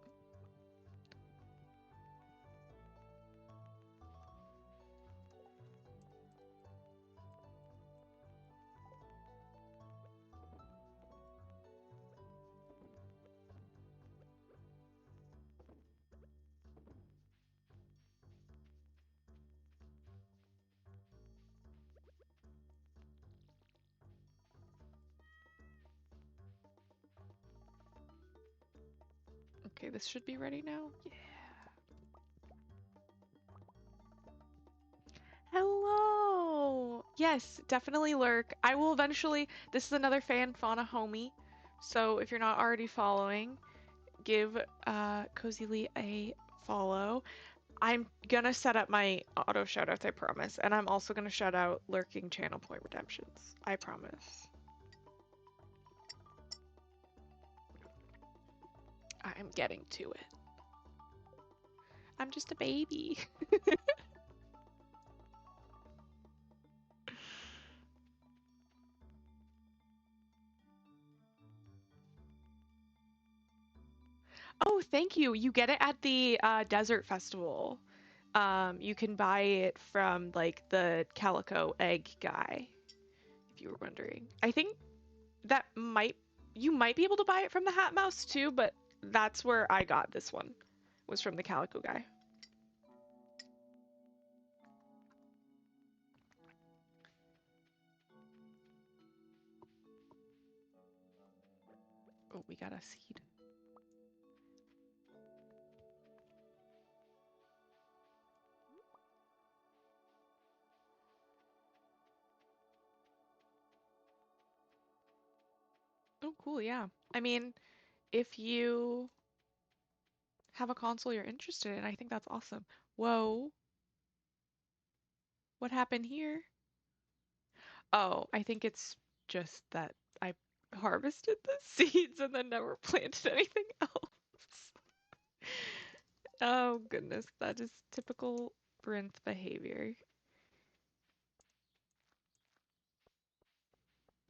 Okay, this should be ready now. Yeah. Hello! Yes, definitely lurk. I will eventually. This is another fan fauna homie. So if you're not already following, give Cozy Lee a follow. I'm gonna set up my auto shoutouts, I promise. And I'm also gonna shout out lurking channel point redemptions. I promise. I'm getting to it. I'm just a baby. Oh, thank you. You get it at the desert festival. You can buy it from like the calico egg guy, if you were wondering. I think that might you might be able to buy it from the Hat Mouse too, but that's where I got this one. Was from the calico guy. Oh, we got a seed. Oh, cool, yeah. I mean, if you have a console you're interested in, I think that's awesome. Whoa, what happened here? Oh, I think it's just that I harvested the seeds and then never planted anything else. Oh goodness, that is typical Brinth behavior.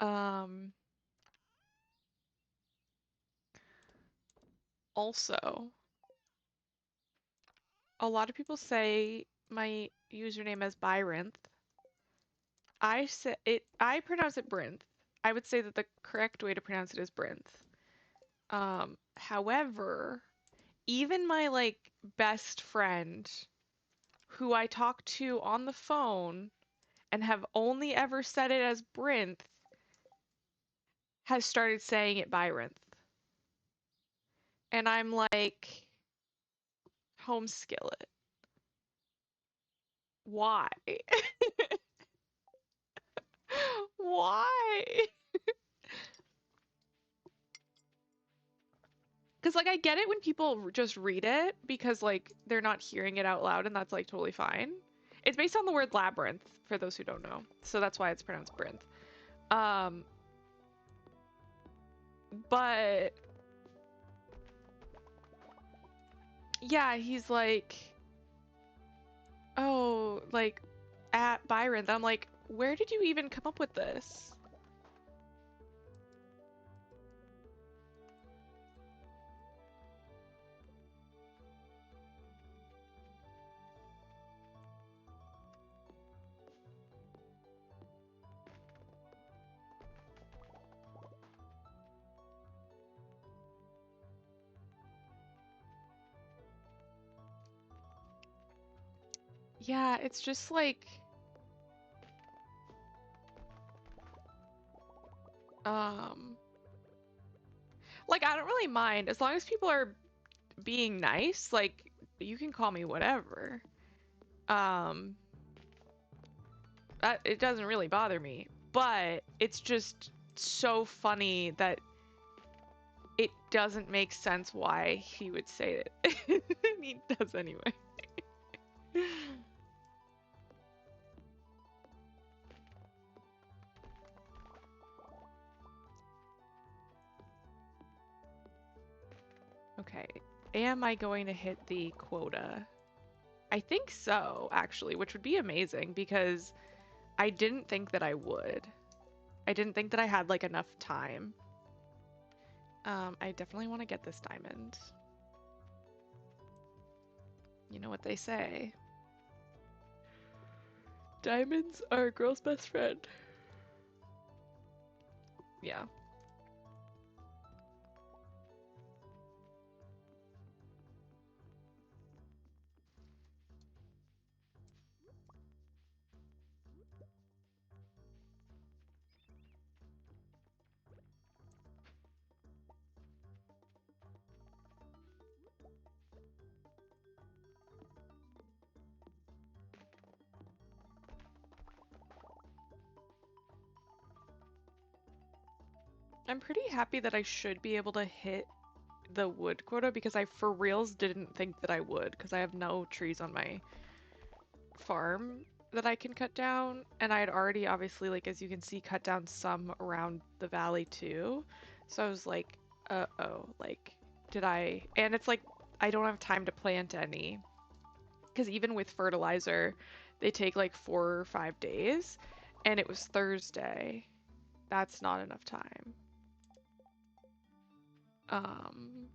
Um, Also, a lot of people say my username as Byronth. I pronounce it Brinth. I would say that the correct way to pronounce it is Brinth. However, even my like best friend who I talk to on the phone and have only ever said it as Brinth has started saying it Byronth. And I'm like, home skillet. Why? Why? Because, like, I get it when people just read it because, like, they're not hearing it out loud, and that's, like, totally fine. It's based on the word labyrinth, for those who don't know. So that's why it's pronounced brinth. Um, but, yeah, he's like, oh, like, at Byron. I'm like, where did you even come up with this? Yeah, it's just um, like, I don't really mind as long as people are being nice. Like, you can call me whatever. Um, that it doesn't really bother me, but it's just so funny that it doesn't make sense why he would say it. He does anyway. Okay, am I going to hit the quota? I think so, actually, which would be amazing because I didn't think that I would. I didn't think that I had like enough time. I definitely want to get this diamond. You know what they say. Diamonds are a girl's best friend. Yeah. I'm pretty happy that I should be able to hit the wood quota because I for reals didn't think that I would because I have no trees on my farm that I can cut down, and I had already obviously, like, as you can see, cut down some around the valley too. So I was like, uh-oh, like, did I? And it's like I don't have time to plant any because even with fertilizer, they take like 4 or 5 days, and it was Thursday. That's not enough time. Um,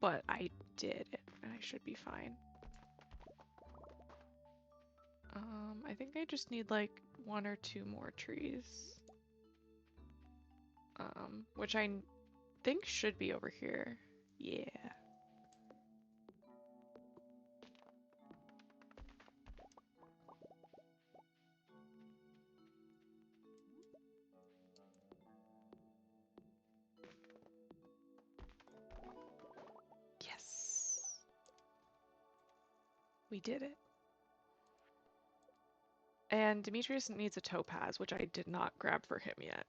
but I did it, and I should be fine. I think I just need like 1 or 2 more trees. Which I think should be over here. Yeah. Yes. We did it. And Demetrius needs a topaz, which I did not grab for him yet.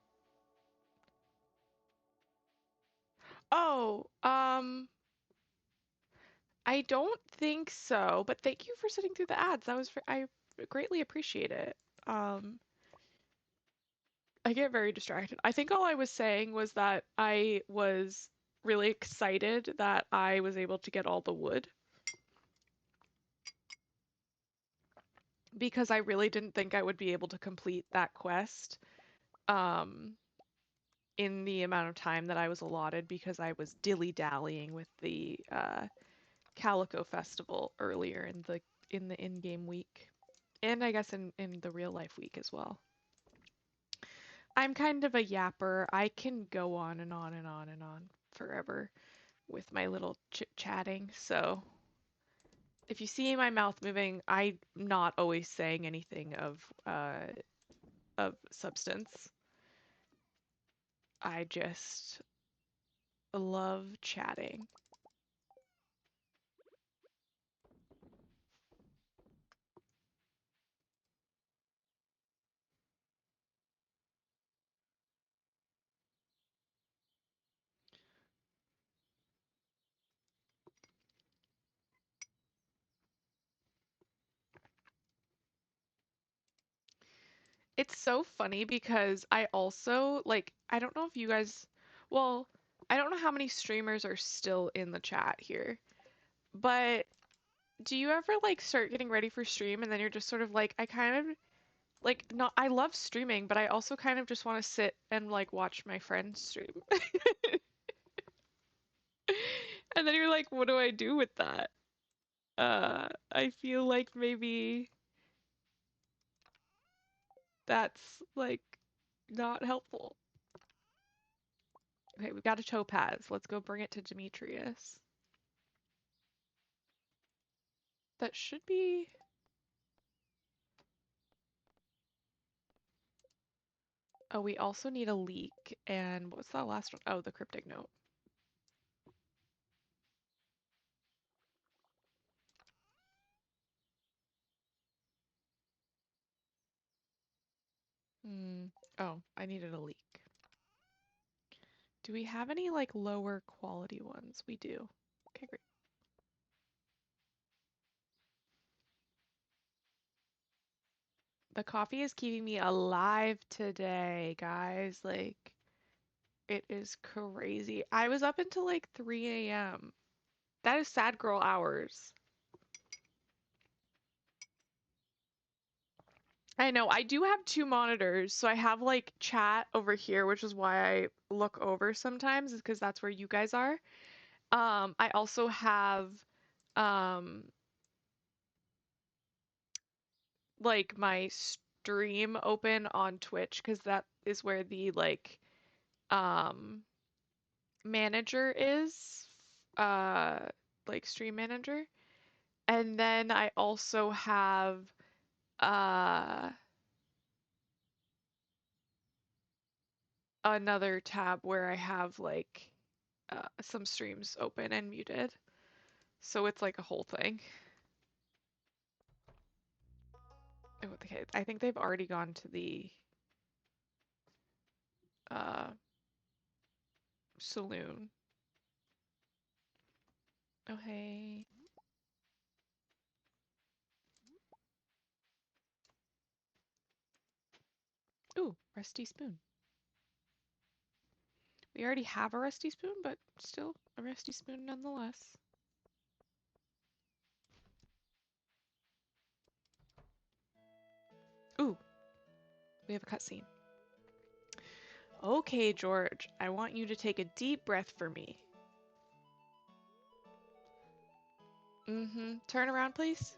Oh, I don't think so, but thank you for sitting through the ads. I greatly appreciate it. Um, I get very distracted. I think all I was saying was that I was really excited that I was able to get all the wood because I really didn't think I would be able to complete that quest um, in the amount of time that I was allotted because I was dilly-dallying with the Calico Festival earlier in the in-game week, and I guess in the real life week as well. I'm kind of a yapper. I can go on and on and on and on forever with my little chit-chatting. So if you see my mouth moving, I'm not always saying anything of substance. I just love chatting. It's so funny because I also like I don't know if you guys well, I don't know how many streamers are still in the chat here, but do you ever like start getting ready for stream and then you're just sort of like I kind of like not I love streaming, but I also kind of just want to sit and like watch my friends stream. And then you're like, what do I do with that? I feel like maybe that's like not helpful. Okay, we've got a topaz. Let's go bring it to Demetrius. That should be. Oh, we also need a leek. And what's that last one? Oh, the cryptic note. Hmm. Oh, I needed a leek. Do we have any like lower quality ones? We do. Okay, great. The coffee is keeping me alive today, guys. Like, it is crazy. I was up until like 3 a.m. That is sad girl hours. I know. I do have two monitors, so I have like chat over here, which is why I look over sometimes, is because that's where you guys are. I also have um like my stream open on Twitch because that is where the like um manager is, uh like stream manager. And then I also have uh another tab where I have like some streams open and muted. So it's like a whole thing. Oh, okay. I think they've already gone to the uh saloon. Oh, hey. Ooh, rusty spoon. We already have a rusty spoon, but still a rusty spoon nonetheless. Ooh, we have a cutscene. Okay, George, I want you to take a deep breath for me. Mm-hmm. Turn around, please.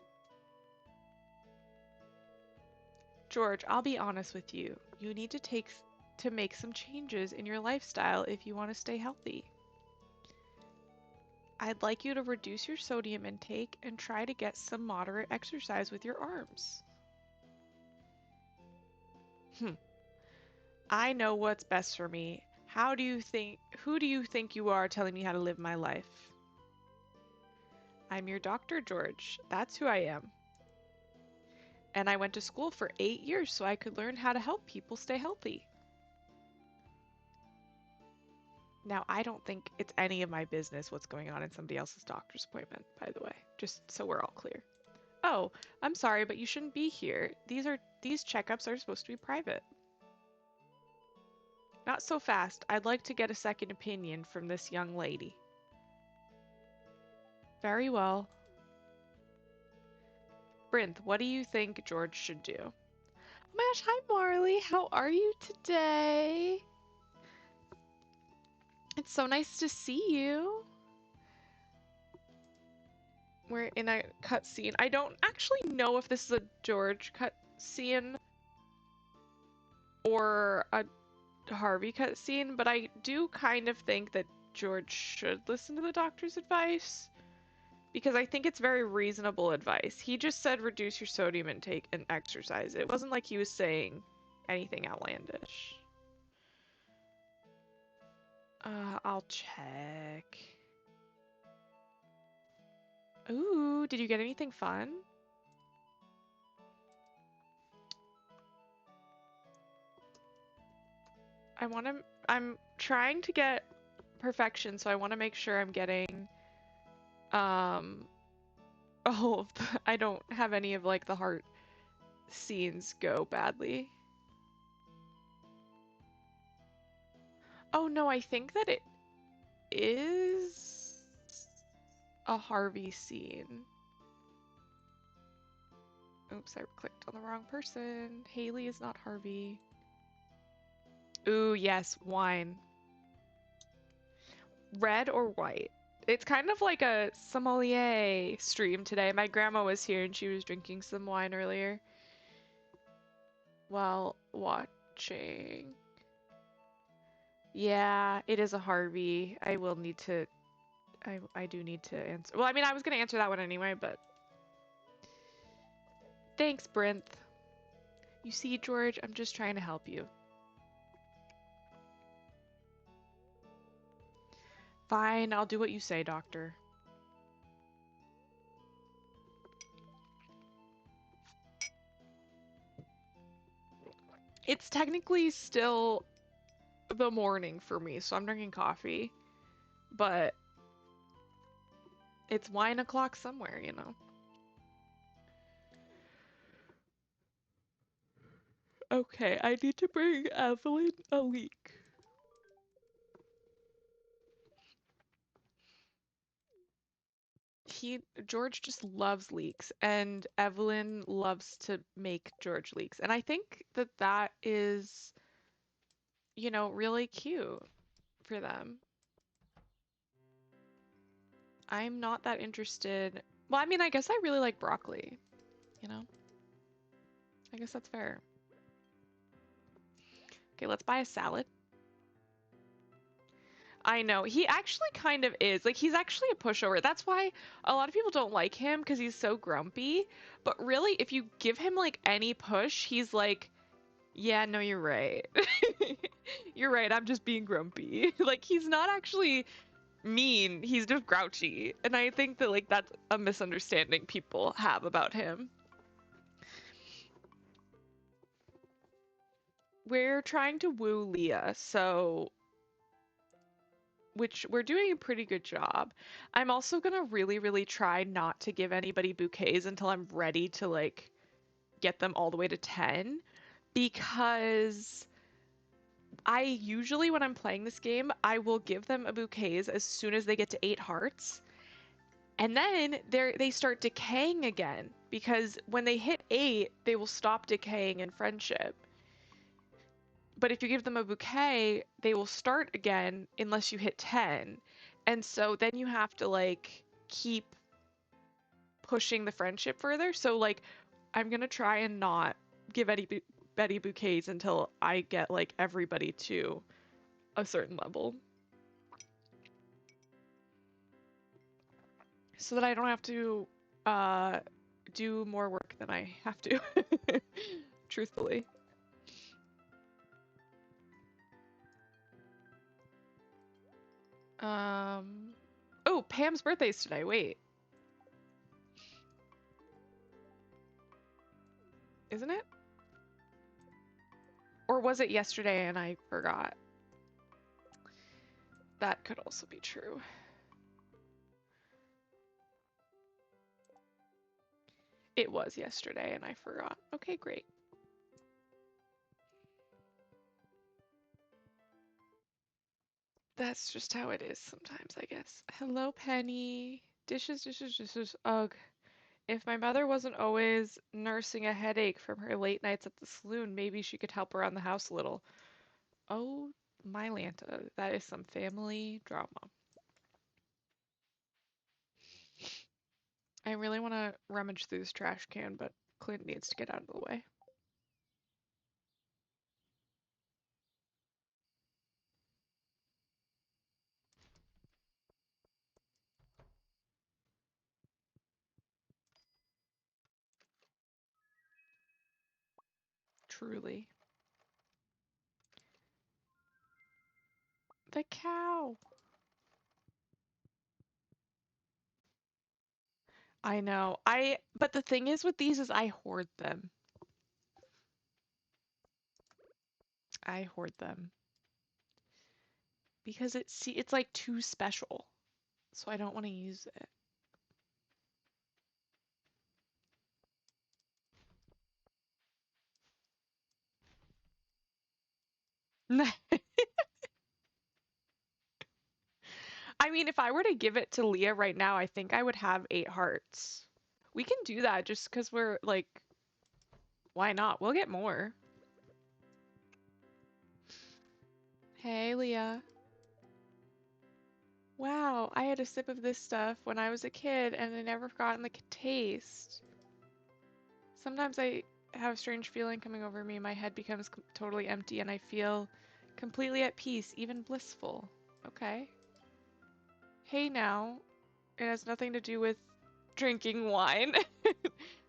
George, I'll be honest with you. You need to make some changes in your lifestyle if you want to stay healthy. I'd like you to reduce your sodium intake and try to get some moderate exercise with your arms. Hmm. I know what's best for me. Who do you think you are telling me how to live my life? I'm your doctor, George. That's who I am. And I went to school for 8 years so I could learn how to help people stay healthy. Now, I don't think it's any of my business what's going on in somebody else's doctor's appointment, by the way, just so we're all clear. Oh, I'm sorry, but you shouldn't be here. These checkups are supposed to be private. Not so fast. I'd like to get a second opinion from this young lady. Very well. Brinth, what do you think George should do? Oh my gosh, hi Marley. How are you today? It's so nice to see you. We're in a cutscene. I don't actually know if this is a George cutscene or a Harvey cutscene, but I do kind of think that George should listen to the doctor's advice because I think it's very reasonable advice. He just said reduce your sodium intake and exercise. It wasn't like he was saying anything outlandish. I'll check. Ooh, did you get anything fun? I'm trying to get perfection, so I want to make sure I'm getting, um, all of the, I don't have any of like the heart scenes go badly. Oh no, I think that it is a Harvey scene. Oops, I clicked on the wrong person. Haley is not Harvey. Ooh, yes, wine. Red or white? It's kind of like a sommelier stream today. My grandma was here and she was drinking some wine earlier while watching. Yeah, it is a Harvey. I will need to I do need to answer. Well, I mean, I was gonna answer that one anyway, but thanks, Brinth. You see, George, I'm just trying to help you. Fine, I'll do what you say, Doctor. It's technically still the morning for me, so I'm drinking coffee, but it's wine o'clock somewhere, you know. Okay, I need to bring Evelyn a leek. George just loves leeks, and Evelyn loves to make George leeks. And I think that that is, you know, really cute for them. I'm not that interested. Well, I mean, I guess I really like broccoli, you know? I guess that's fair. Okay, let's buy a salad. I know. He actually kind of is. Like, he's actually a pushover. That's why a lot of people don't like him because he's so grumpy. But really, if you give him, like, any push, he's like, yeah, no, you're right. You're right, I'm just being grumpy. Like, he's not actually mean, he's just grouchy. And I think that, like, that's a misunderstanding people have about him. We're trying to woo Leah, so which we're doing a pretty good job. I'm also gonna really, really try not to give anybody bouquets until I'm ready to like get them all the way to 10 because I usually when I'm playing this game, I will give them a bouquets as soon as they get to 8 hearts. And then they start decaying again because when they hit 8, they will stop decaying in friendship. But if you give them a bouquet, they will start again unless you hit 10. And so then you have to like keep pushing the friendship further. So like I'm going to try and not give any Betty bouquets until I get like everybody to a certain level. So that I don't have to uh do more work than I have to. Truthfully. Oh, Pam's birthday's today. Wait. Isn't it? Or was it yesterday and I forgot? That could also be true. It was yesterday and I forgot. Okay, great. That's just how it is sometimes, I guess. Hello, Penny. Dishes, dishes, dishes. Ugh. If my mother wasn't always nursing a headache from her late nights at the saloon, maybe she could help around the house a little. Oh, my Lanta. That is some family drama. I really want to rummage through this trash can, but Clint needs to get out of the way. Truly. The cow. I know. But the thing is with these is I hoard them. I hoard them because it's like too special. So I don't want to use it. I mean, if I were to give it to Leah right now, I think I would have 8 hearts. We can do that just because we're like, why not? We'll get more. Hey, Leah. Wow, I had a sip of this stuff when I was a kid and I never forgotten the taste. Sometimes I have a strange feeling coming over me. My head becomes totally empty and I feel completely at peace, even blissful. Okay. Hey now, it has nothing to do with drinking wine.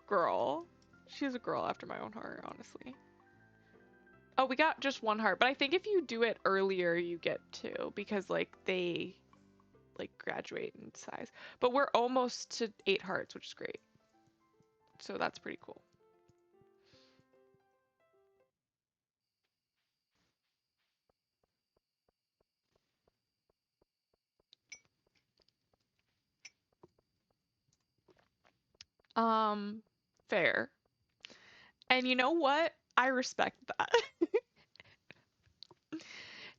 Girl. She's a girl after my own heart, honestly. Oh, we got just 1 heart, but I think if you do it earlier, you get 2 because like they like graduate in size. But we're almost to 8 hearts, which is great. So that's pretty cool. Um, fair. And you know what? I respect that.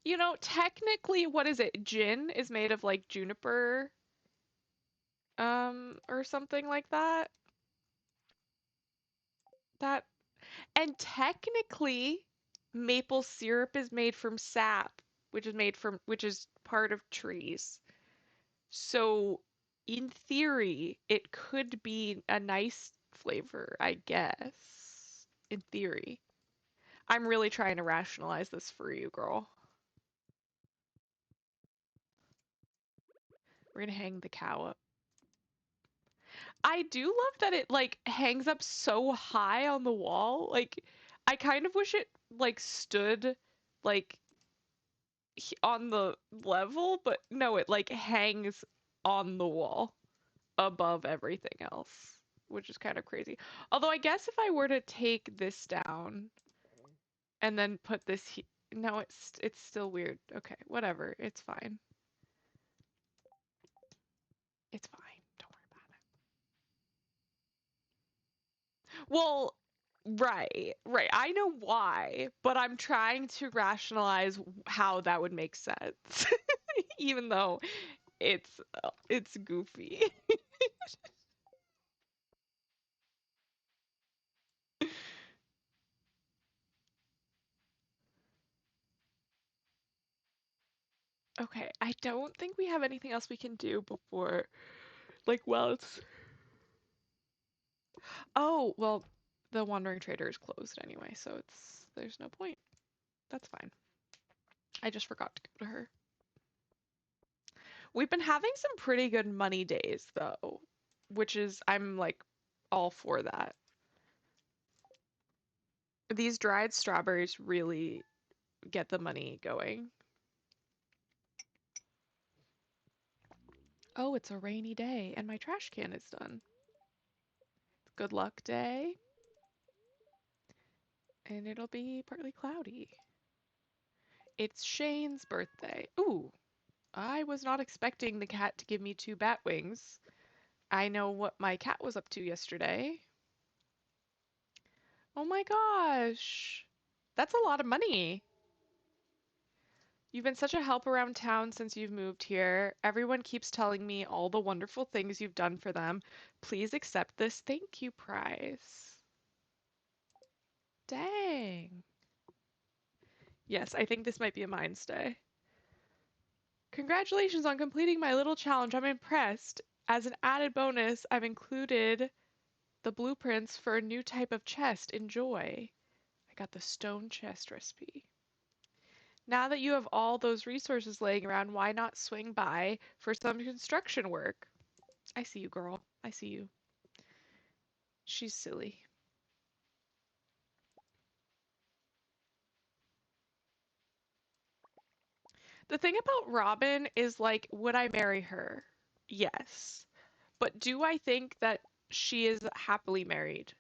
You know, technically, what is it? Gin is made of like juniper, or something like that. That, and technically, maple syrup is made from sap, which is part of trees. So, in theory, it could be a nice flavor, I guess. In theory. I'm really trying to rationalize this for you, girl. We're gonna hang the cow up. I do love that it like hangs up so high on the wall. Like, I kind of wish it like stood like on the level, but no, it like hangs on the wall above everything else, which is kind of crazy. Although I guess if I were to take this down and then put this no, it's still weird. Okay, whatever. It's fine. It's fine. Don't worry about it. Well, right. I know why, but I'm trying to rationalize how that would make sense, even though it's goofy. Okay, I don't think we have anything else we can do before, like, well, it's. Oh, well, the Wandering Trader is closed anyway, so there's no point. That's fine. I just forgot to go to her. We've been having some pretty good money days though, which is I'm like all for that. These dried strawberries really get the money going. Oh, it's a rainy day and my trash can is done. Good luck day. And it'll be partly cloudy. It's Shane's birthday. Ooh, I was not expecting the cat to give me 2 bat wings. I know what my cat was up to yesterday. Oh my gosh. That's a lot of money. You've been such a help around town since you've moved here. Everyone keeps telling me all the wonderful things you've done for them. Please accept this thank you prize. Dang. Yes, I think this might be a mine stay. Congratulations on completing my little challenge. I'm impressed. As an added bonus, I've included the blueprints for a new type of chest. Enjoy. I got the stone chest recipe. Now that you have all those resources laying around, why not swing by for some construction work? I see you, girl. I see you. She's silly. The thing about Robin is like, would I marry her? Yes. But do I think that she is happily married?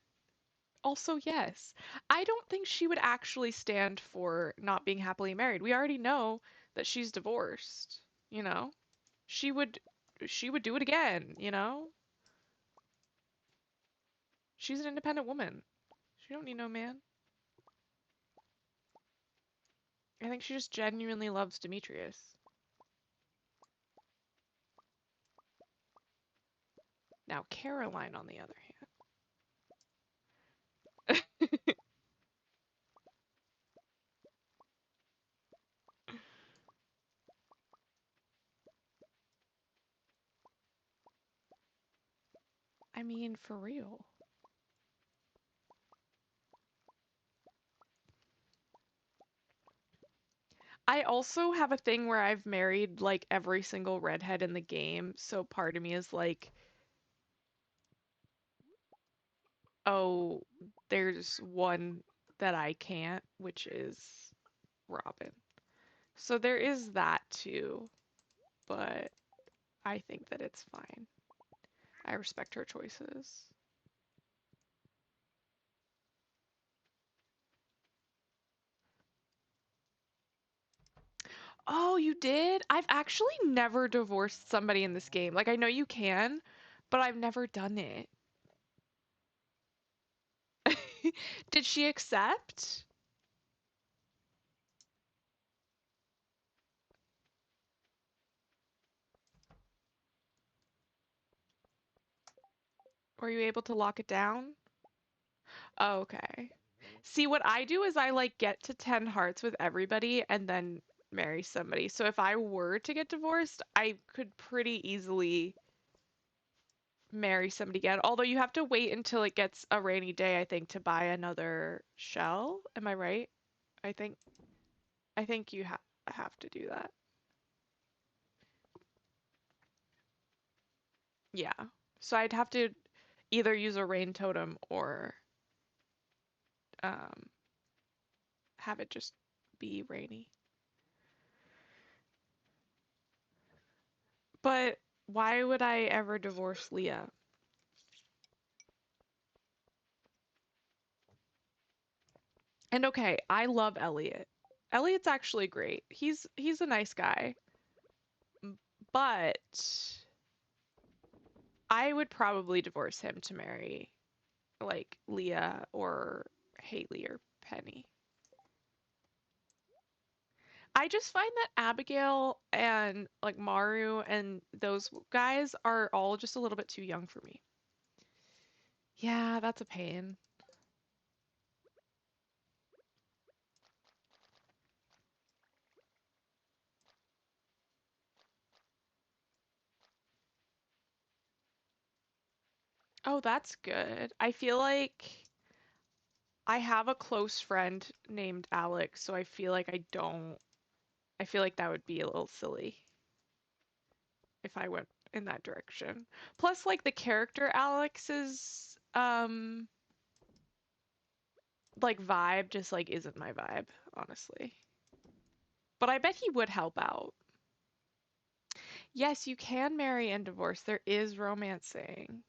Also, yes. I don't think she would actually stand for not being happily married. We already know that she's divorced, you know? She would she would do it again, you know? She's an independent woman. She don't need no man. I think she just genuinely loves Demetrius. Now, Caroline, on the other hand. I mean, for real. I also have a thing where I've married like every single redhead in the game, so part of me is like, oh, there's one that I can't, which is Robin. So there is that too, but I think that it's fine. I respect her choices. Oh, you did? I've actually never divorced somebody in this game. Like, I know you can, but I've never done it. Did she accept? Were you able to lock it down? Oh, okay. See, what I do is I like get to 10 hearts with everybody and then marry somebody. So if I were to get divorced, I could pretty easily marry somebody again. Although you have to wait until it gets a rainy day, I think, to buy another shell. Am I right? I think I think you have to do that. Yeah. So I'd have to either use a rain totem or um have it just be rainy. But why would I ever divorce Leah? And okay, I love Elliot. Elliot's actually great. He's a nice guy. But I would probably divorce him to marry like Leah or Haley or Penny. I just find that Abigail and like Maru and those guys are all just a little bit too young for me. Yeah, that's a pain. Oh, that's good. I feel like I have a close friend named Alex, so I feel like I don't. I feel like that would be a little silly if I went in that direction. Plus, like the character Alex's like vibe just like isn't my vibe, honestly. But I bet he would help out. Yes, you can marry and divorce. There is romancing.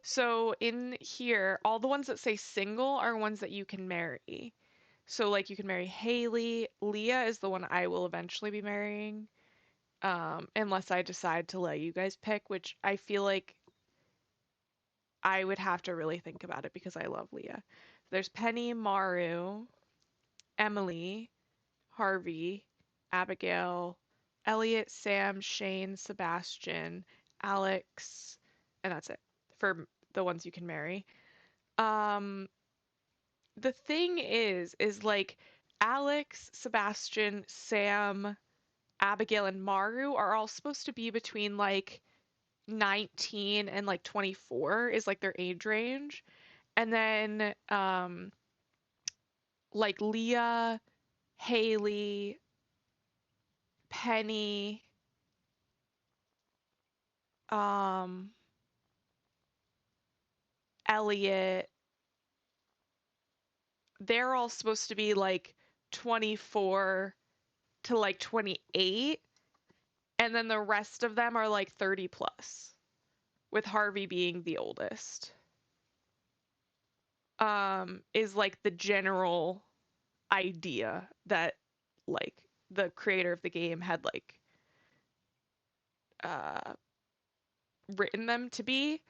So in here, all the ones that say single are ones that you can marry. So like you can marry Haley. Leah is the one I will eventually be marrying. Unless I decide to let you guys pick, which I feel like I would have to really think about it because I love Leah. There's Penny, Maru, Emily, Harvey, Abigail, Elliot, Sam, Shane, Sebastian, Alex, and that's it for the ones you can marry. Um, the thing is like Alex, Sebastian, Sam, Abigail, and Maru are all supposed to be between like 19 and like 24 is like their age range. And then like Leah, Haley, Penny, um, Elliot, they're all supposed to be like 24 to like 28, and then the rest of them are like 30 plus, with Harvey being the oldest. Is like the general idea that like the creator of the game had like uh written them to be.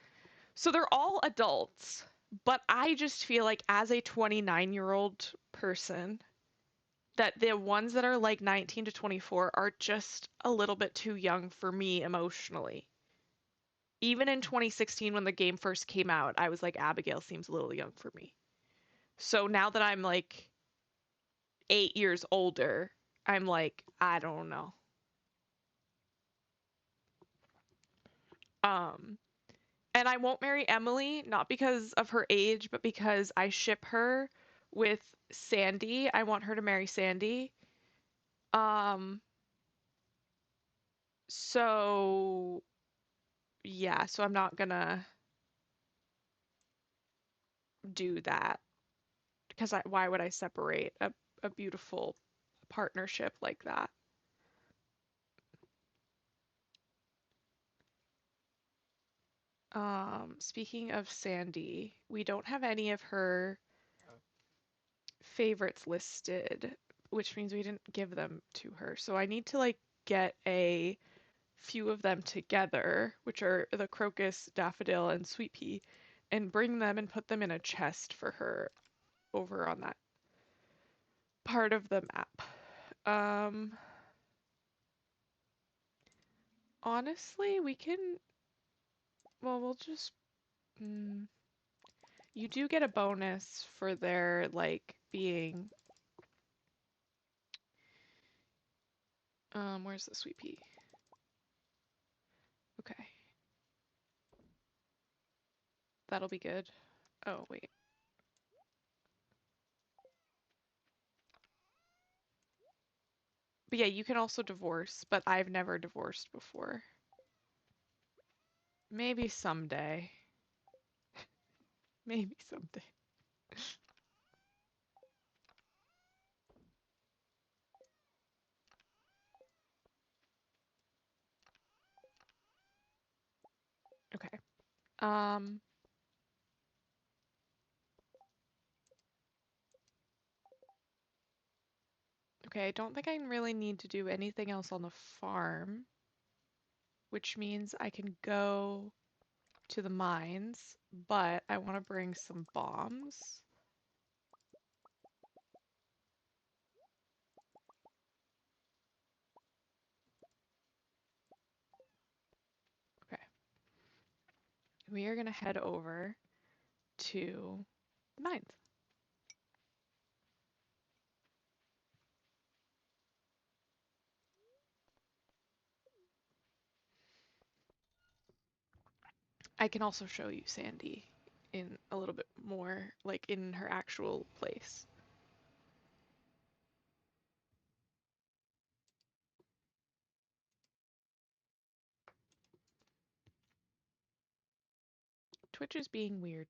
So they're all adults, but I just feel like as a 29-year-old person that the ones that are like 19 to 24 are just a little bit too young for me emotionally. Even in 2016 when the game first came out, I was like, Abigail seems a little young for me. So now that I'm like 8 years older, I'm like, I don't know. Um, and I won't marry Emily, not because of her age, but because I ship her with Sandy. I want her to marry Sandy. Um, so yeah, so I'm not gonna do that because why would I separate a beautiful partnership like that? Speaking of Sandy, we don't have any of her favorites listed, which means we didn't give them to her. So I need to like get a few of them together, which are the crocus, daffodil, and sweet pea, and bring them and put them in a chest for her over on that part of the map. Um, Honestly, we can, well, we'll just, mm, you do get a bonus for their like being, where's the sweet pea? Okay, that'll be good. Oh, wait. But yeah, you can also divorce, but I've never divorced before. Maybe someday. Maybe someday. Okay. Um, okay, I don't think I really need to do anything else on the farm, which means I can go to the mines, but I want to bring some bombs. Okay. We are going to head over to the mines. I can also show you Sandy in a little bit more, like in her actual place. Twitch is being weird.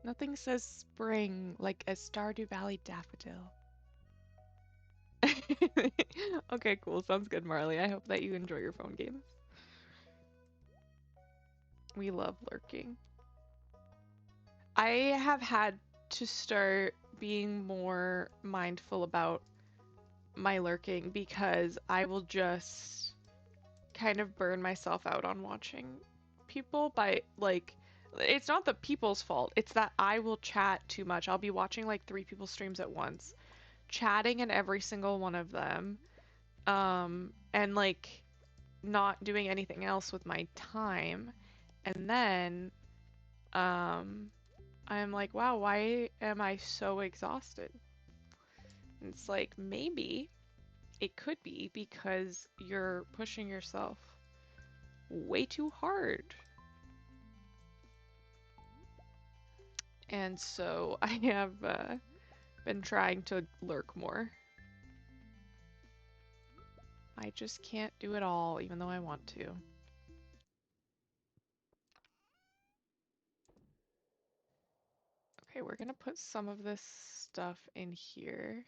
Nothing says spring like a Stardew Valley daffodil. Okay, cool. Sounds good, Marley. I hope that you enjoy your phone games. We love lurking. I have had to start being more mindful about my lurking because I will just kind of burn myself out on watching people by like it's not the people's fault. It's that I will chat too much. I'll be watching like 3 people's streams at once, chatting in every single one of them. And like not doing anything else with my time. And then I'm like, wow, why am I so exhausted? And it's like maybe it could be because you're pushing yourself way too hard. And so I have been trying to lurk more. I just can't do it all, even though I want to. Okay, we're gonna put some of this stuff in here.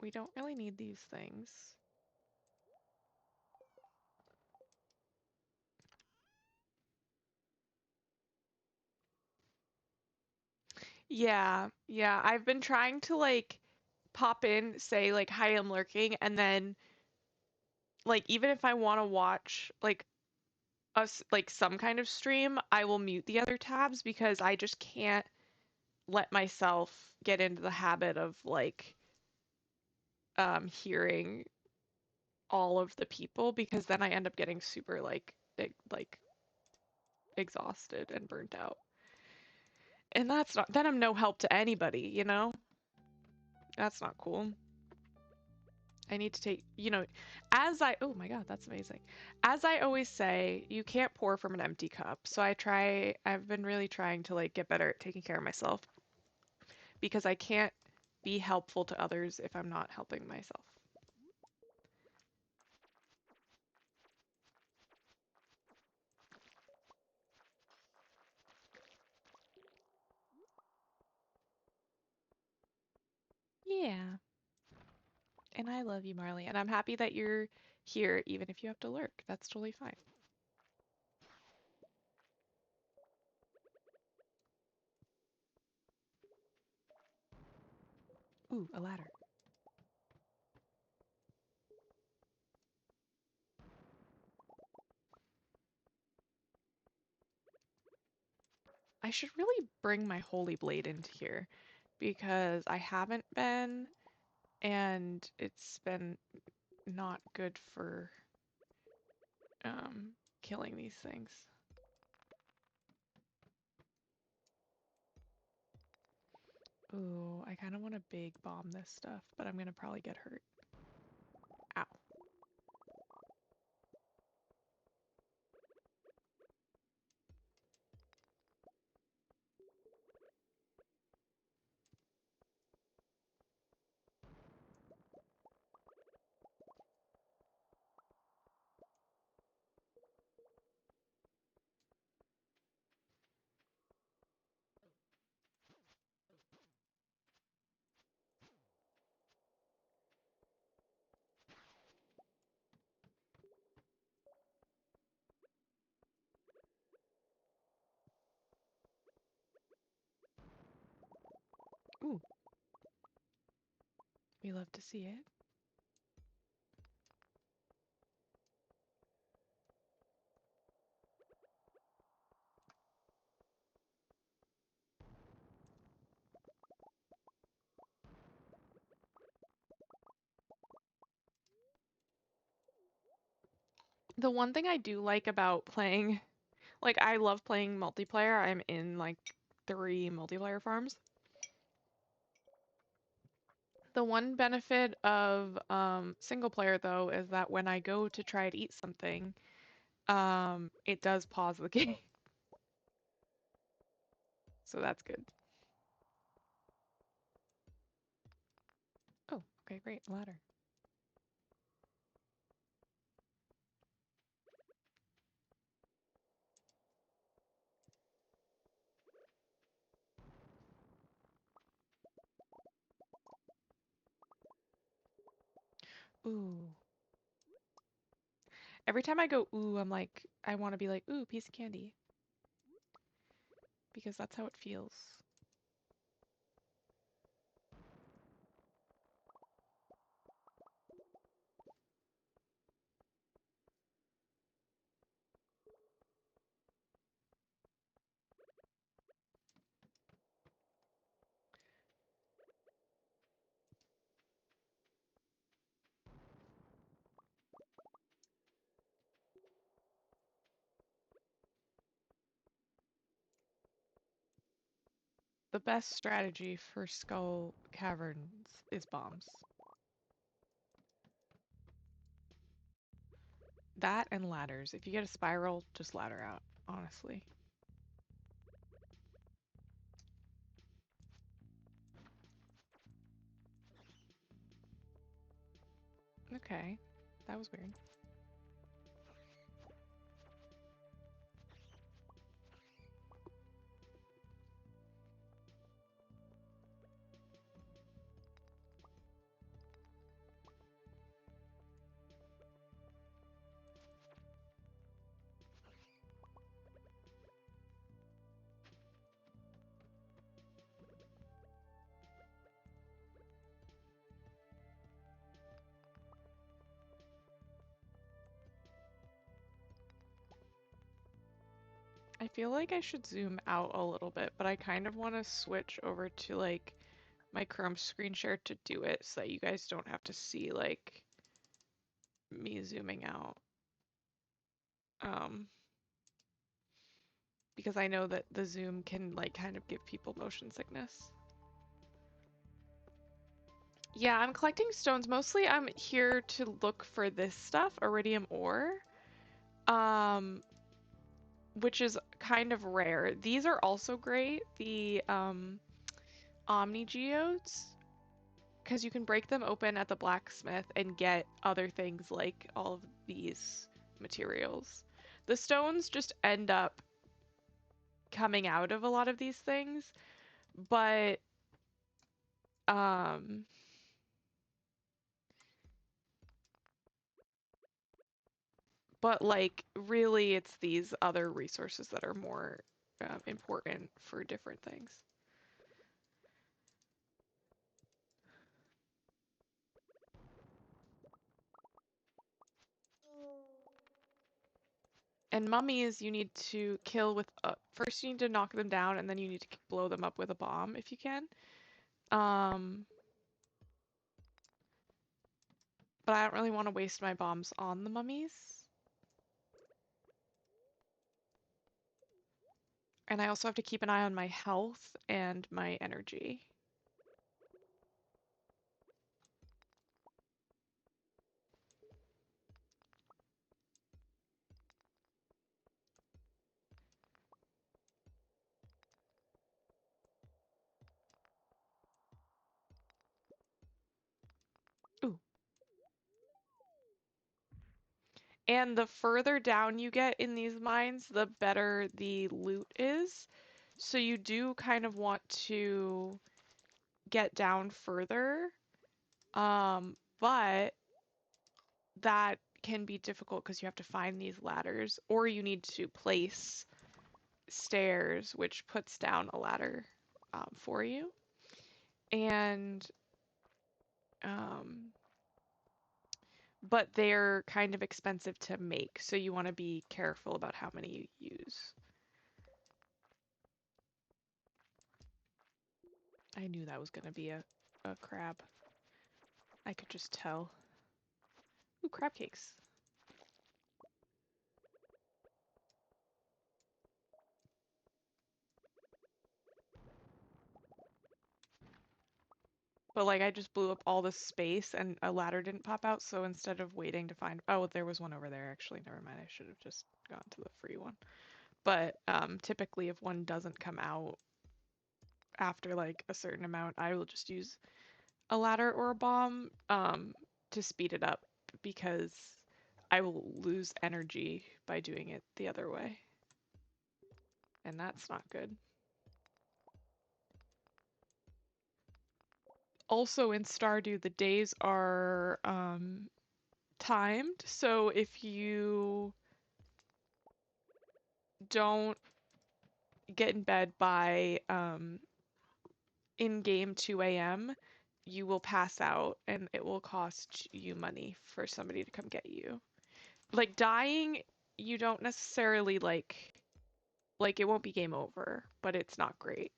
We don't really need these things. Yeah, yeah. I've been trying to like pop in, say like, "Hi, I'm lurking," and then like even if I want to watch like us like some kind of stream, I will mute the other tabs because I just can't let myself get into the habit of like hearing all of the people because then I end up getting super like exhausted and burnt out. And that's not then I'm no help to anybody, you know? That's not cool. I need to take, oh my God, that's amazing. As I always say, you can't pour from an empty cup. So I've been really trying to like get better at taking care of myself because I can't be helpful to others if I'm not helping myself. Yeah. And I love you, Marley. And I'm happy that you're here, even if you have to lurk. That's totally fine. Ooh, a ladder. I should really bring my holy blade into here because I haven't been, and it's been not good for killing these things. Ooh, I kind of want to big bomb this stuff, but I'm gonna probably get hurt. Ow. Ooh, we love to see it. The one thing I do like about playing, like I love playing multiplayer. I'm in like 3 multiplayer farms. The one benefit of single player though is that when I go to try to eat something, it does pause the game. So that's good. Oh, okay, great. Ladder. Ooh. Every time I go ooh, I'm like I want to be like ooh, piece of candy because that's how it feels. The best strategy for Skull Caverns is bombs. That and ladders. If you get a spiral, just ladder out, honestly. Okay. That was weird. feel like I should zoom out a little bit, but I kind of want to switch over to like my Chrome screen share to do it so that you guys don't have to see like me zooming out. Because I know that the zoom can like kind of give people motion sickness. Yeah, I'm collecting stones. Mostly I'm here to look for this stuff, iridium ore, which is kind of rare. These are also great, the Omni Geodes, because you can break them open at the blacksmith and get other things like all of these materials. The stones just end up coming out of a lot of these things, but um like really it's these other resources that are more important for different things. And mummies you need to kill with first you need to knock them down and then you need to blow them up with a bomb if you can. But I don't really want to waste my bombs on the mummies. And I also have to keep an eye on my health and my energy. Ooh. And the further down you get in these mines, the better the loot is. So you do kind of want to get down further. But that can be difficult because you have to find these ladders, or you need to place stairs, which puts down a ladder for you. And but they're kind of expensive to make, so you want to be careful about how many you use. I knew that was going to be a crab. I could just tell. Ooh, crab cakes. But like I just blew up all this space and a ladder didn't pop out, so instead of waiting to find, oh, there was one over there actually. Never mind. I should have just gone to the free one. But typically if one doesn't come out after like a certain amount, I will just use a ladder or a bomb to speed it up because I will lose energy by doing it the other way. And that's not good. Also in Stardew, the days are timed, so if you don't get in bed by in-game 2 a.m., you will pass out and it will cost you money for somebody to come get you. Like dying, you don't necessarily like it won't be game over, but it's not great.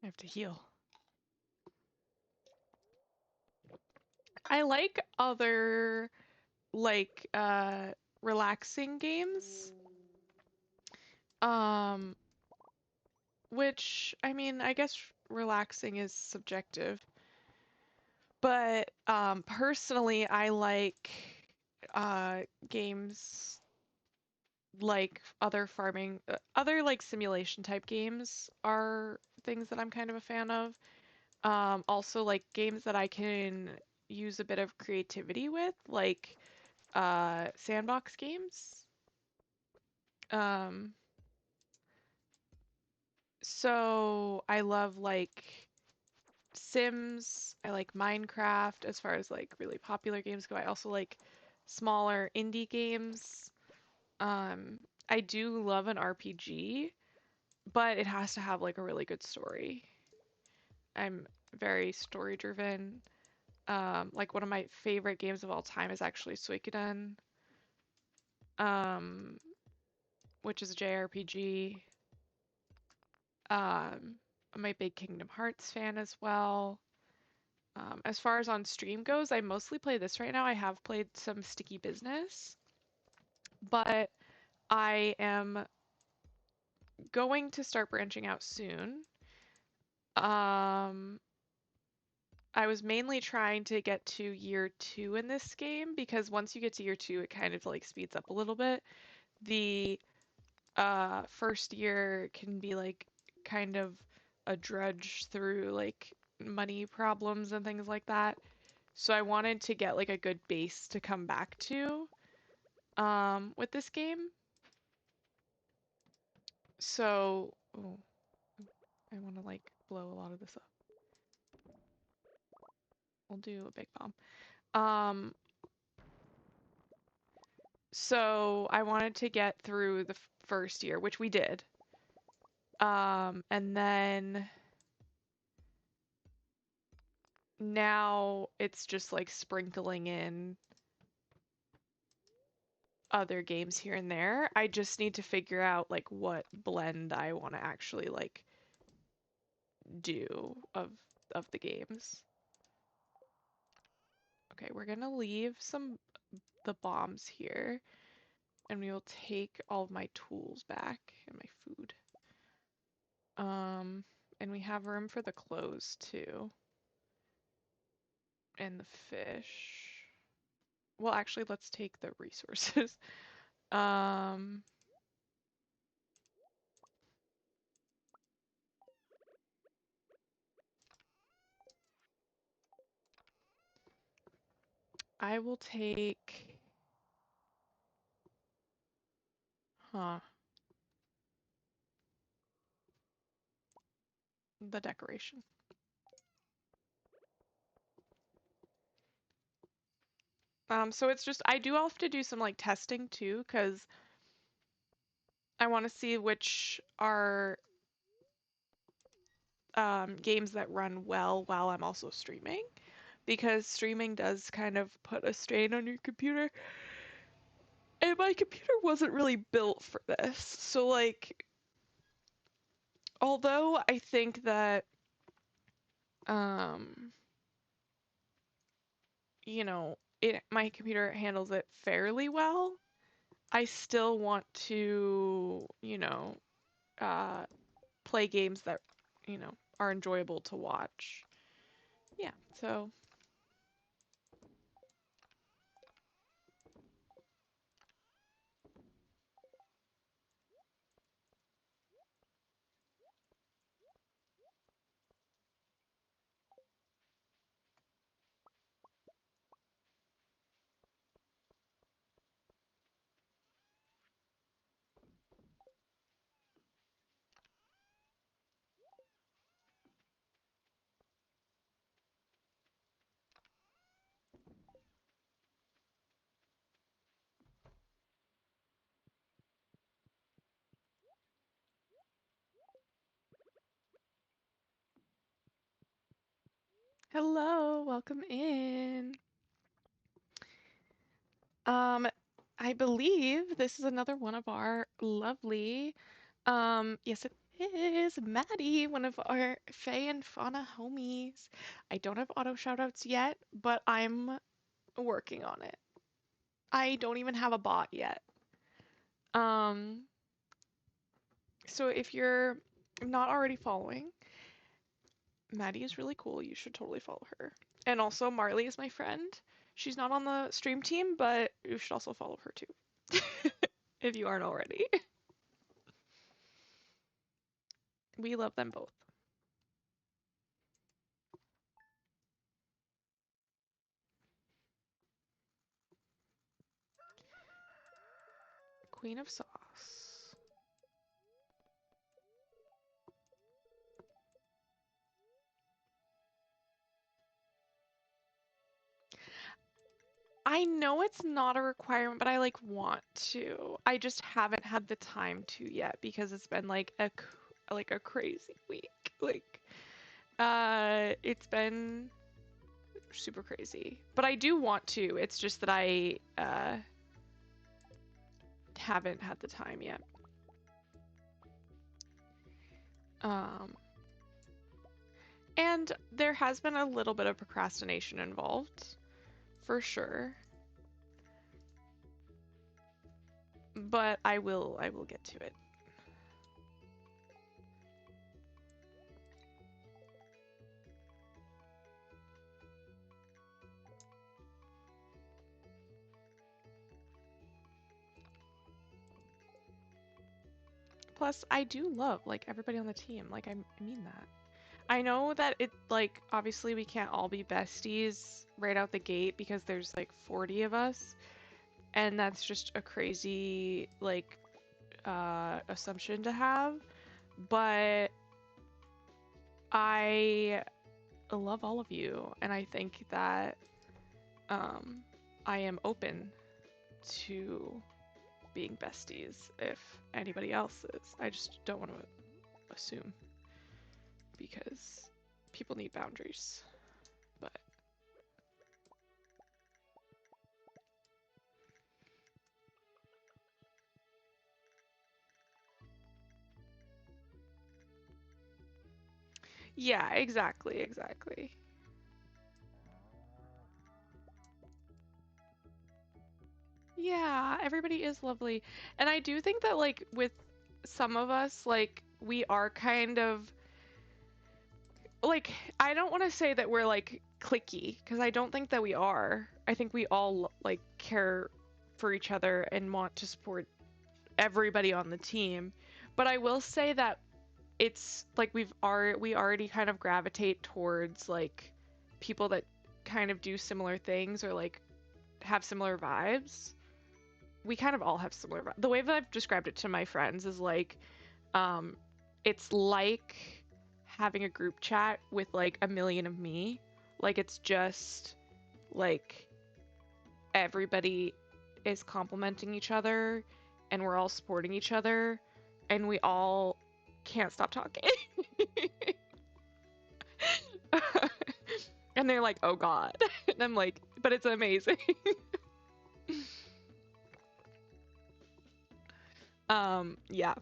I have to heal. I like other like relaxing games. Um, which I mean, I guess relaxing is subjective, but personally I like games like other farming, other like simulation type games are things that I'm kind of a fan of. Also like games that I can use a bit of creativity with, like sandbox games. Um, so I love like Sims, I like Minecraft as far as like really popular games go. I also like smaller indie games. Um, I do love an RPG, but it has to have like a really good story. I'm very story driven. Like one of my favorite games of all time is actually Suikoden, um, which is a JRPG. I'm a big Kingdom Hearts fan as well. As far as on stream goes, I mostly play this right now. I have played some Sticky Business, but I am going to start branching out soon. Um, I was mainly trying to get to year two in this game because once you get to year two, it kind of like speeds up a little bit. The first year can be like kind of a drudge through like money problems and things like that. So I wanted to get like a good base to come back to with this game. So, oh, I want to like blow a lot of this up. We'll do a big bomb. Um, so I wanted to get through the first year, which we did. And then now it's just like sprinkling in other games here and there. I just need to figure out like what blend I want to actually like do of the games. Okay, we're gonna leave the bombs here and we will take all of my tools back and my food. And we have room for the clothes too and the fish. Well, actually, let's take the resources. Um, I will take, huh, the decoration. So it's just, I do have to do some like testing too, because I want to see which are games that run well while I'm also streaming, because streaming does kind of put a strain on your computer. And my computer wasn't really built for this. So like, although I think that, um, my computer handles it fairly well, I still want to, uh, play games that, are enjoyable to watch. Yeah, so hello, welcome in. Um, I believe this is another one of our lovely, yes, it is Maddie, one of our Fae and Fauna homies. I don't have auto shoutouts yet, but I'm working on it. I don't even have a bot yet. Um, so if you're not already following, Maddie is really cool. You should totally follow her. And also, Marley is my friend. She's not on the stream team, but you should also follow her too, if you aren't already. We love them both. Queen of Sauce. I know it's not a requirement, but I like want to. I just haven't had the time to yet because it's been like a crazy week. Like it's been super crazy. But I do want to. It's just that I haven't had the time yet. Um and there has been a little bit of procrastination involved, for sure. But I will get to it. Plus, I do love like everybody on the team. Like I mean that. I know that it like obviously we can't all be besties right out the gate because there's like 40 of us, and that's just a crazy like assumption to have. But I love all of you, and I think that um, I am open to being besties if anybody else is. I just don't want to assume because people need boundaries. But yeah, exactly, exactly. Yeah, everybody is lovely. And I do think that like with some of us, like we are kind of like I don't want to say that we're like cliquey because I don't think that we are. I think we all like care for each other and want to support everybody on the team. But I will say that it's like we already kind of gravitate towards like people that kind of do similar things or like have similar vibes. We kind of all have similar vibes. The way that I've described it to my friends is like um it's like having a group chat with like a million of me. Like it's just like everybody is complimenting each other and we're all supporting each other and we all can't stop talking. And they're like, "Oh God." And I'm like, "But it's amazing." Yeah.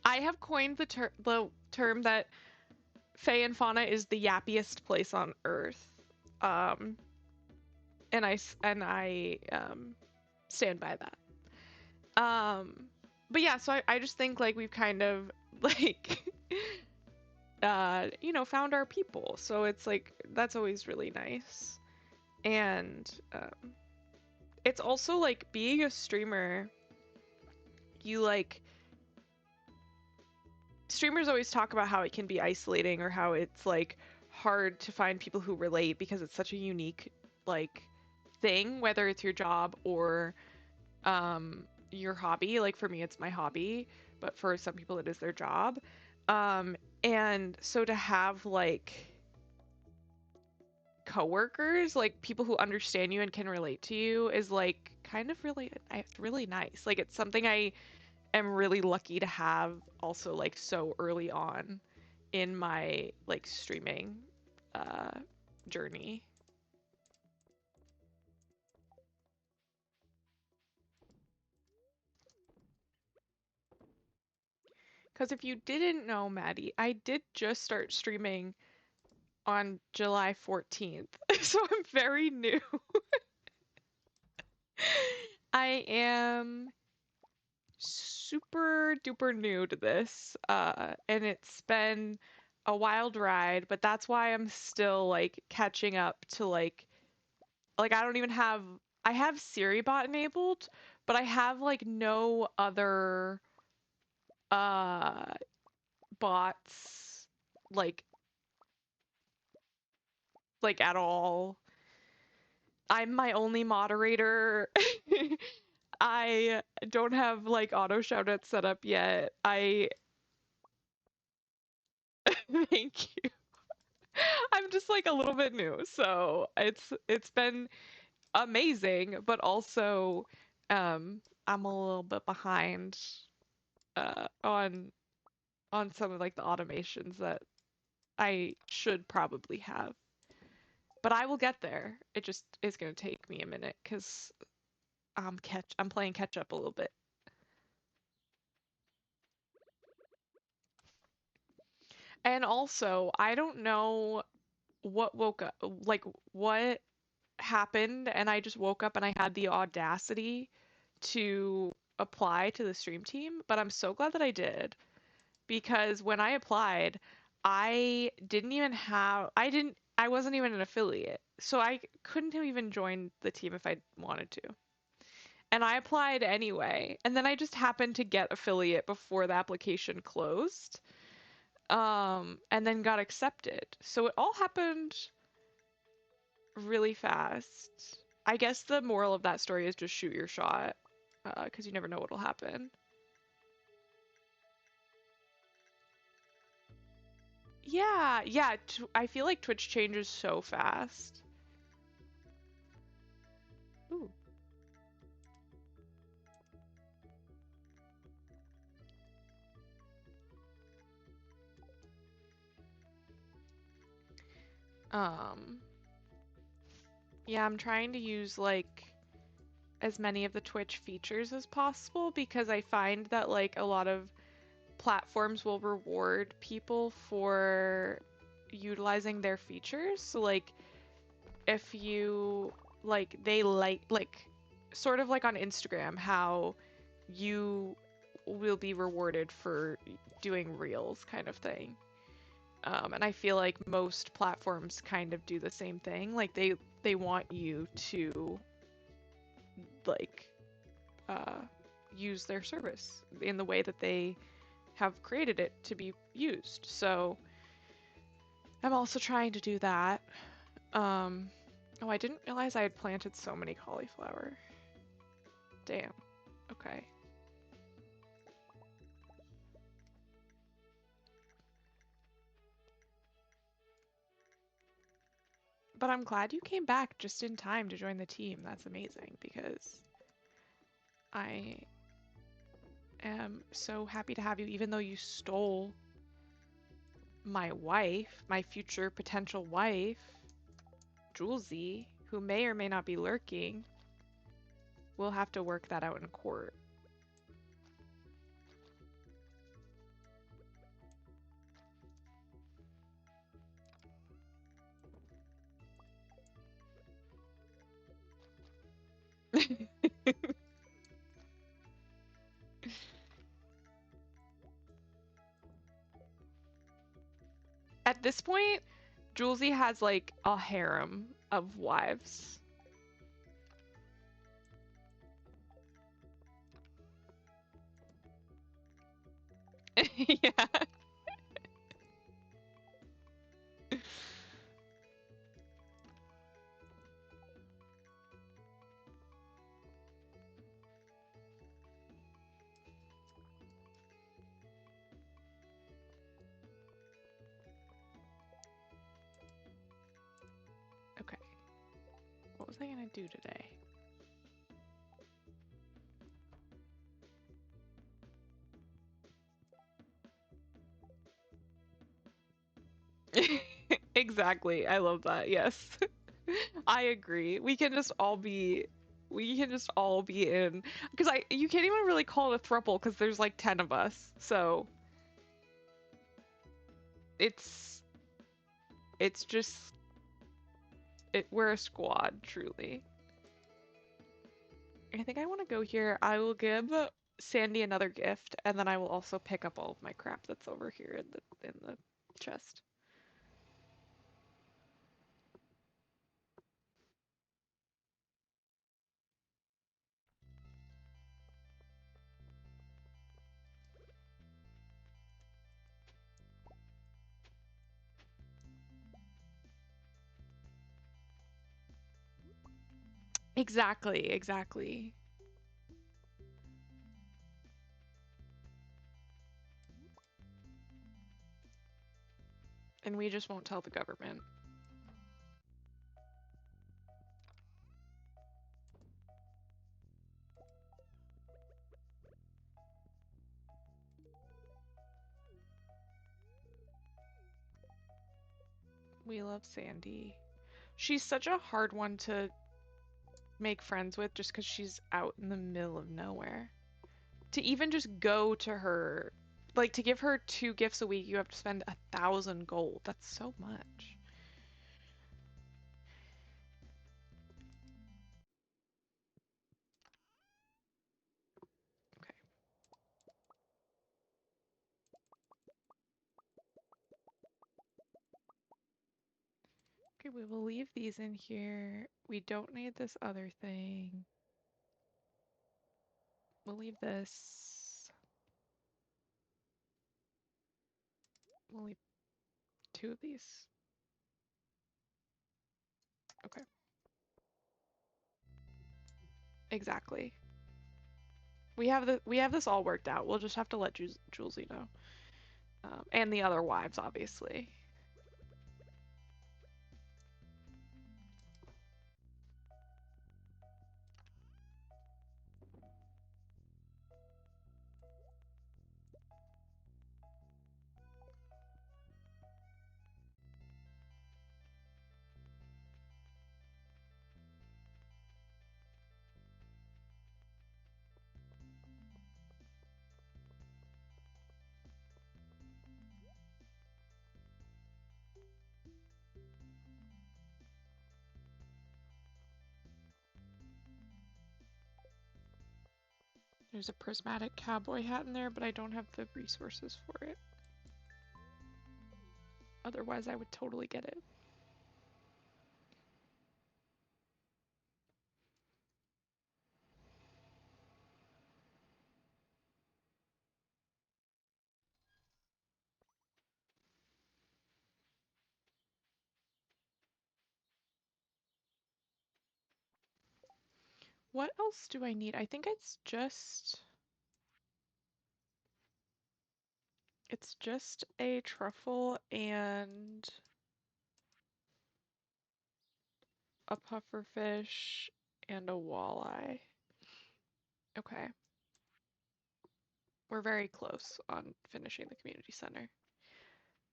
I have coined the term that Fae and Fauna is the yappiest place on Earth. Um, and I stand by that. But yeah, so I just think like we've kind of like found our people. So it's like that's always really nice. And it's also like being a streamer, you like streamers always talk about how it can be isolating or how it's like hard to find people who relate because it's such a unique like thing, whether it's your job or your hobby. Like for me, it's my hobby, but for some people, it is their job. Um, and so to have like coworkers, like people who understand you and can relate to you, is like kind of really nice. Like it's something I am really lucky to have also like so early on in my like streaming uh journey. Because if you didn't know, Maddie, I did just start streaming on July 14th, so I'm very new. I am super duper new to this, and it's been a wild ride, but that's why I'm still like catching up to like I don't even have I have Siri bot enabled, but I have like no other uh bots like at all. I'm my only moderator. I don't have like auto shoutouts set up yet. I thank you. I'm just like a little bit new, so it's been amazing, but also I'm a little bit behind on some of like the automations that I should probably have. But I will get there. It just is going to take me a minute because I'm playing catch up a little bit. And also, I don't know what woke up, like what happened, and I just woke up and I had the audacity to apply to the stream team, but I'm so glad that I did because when I applied, I wasn't even an affiliate. So I couldn't have even joined the team if I wanted to. And I applied anyway, and then I just happened to get affiliate before the application closed. And then got accepted. So it all happened really fast. I guess the moral of that story is just shoot your shot, because you never know what'll happen. Yeah, yeah. I feel like Twitch changes so fast. Ooh. Um, yeah, I'm trying to use like as many of the Twitch features as possible because I find that like a lot of platforms will reward people for utilizing their features. So like if you like sort of like on Instagram how you will be rewarded for doing reels kind of thing. And I feel like most platforms kind of do the same thing. Like they want you to like uh, use their service in the way that they have created it to be used. So I'm also trying to do that. Oh, I didn't realize I had planted so many cauliflower. Damn. Okay. But I'm glad you came back just in time to join the team. That's amazing because I am so happy to have you, even though you stole my wife, my future potential wife, Julesy, who may or may not be lurking. We'll have to work that out in court. At this point, Julesy has like a harem of wives. Yeah. Okay. What was I gonna do today? Exactly. I love that. Yes. I agree. We can just all be in because I you can't even really call it a throuple because there's like 10 of us. So It's just we're a squad, truly. I think I want to go here. I will give Sandy another gift, and then I will also pick up all of my crap that's over here in the chest. Exactly, exactly. And we just won't tell the government. We love Sandy. She's such a hard one to make friends with just because she's out in the middle of nowhere. To even just go to her, like to give her 2 gifts a week, you have to spend 1,000 gold. That's so much. Okay. Okay, we will leave these in here. We don't need this other thing. We'll leave this. We'll leave 2 of these. Okay. Exactly. We have this all worked out. We'll just have to let Julesy know. And the other wives, obviously. There's a prismatic cowboy hat in there, but I don't have the resources for it. Otherwise, I would totally get it. What else do I need? I think it's just a truffle and a pufferfish and a walleye. Okay. We're very close on finishing the community center.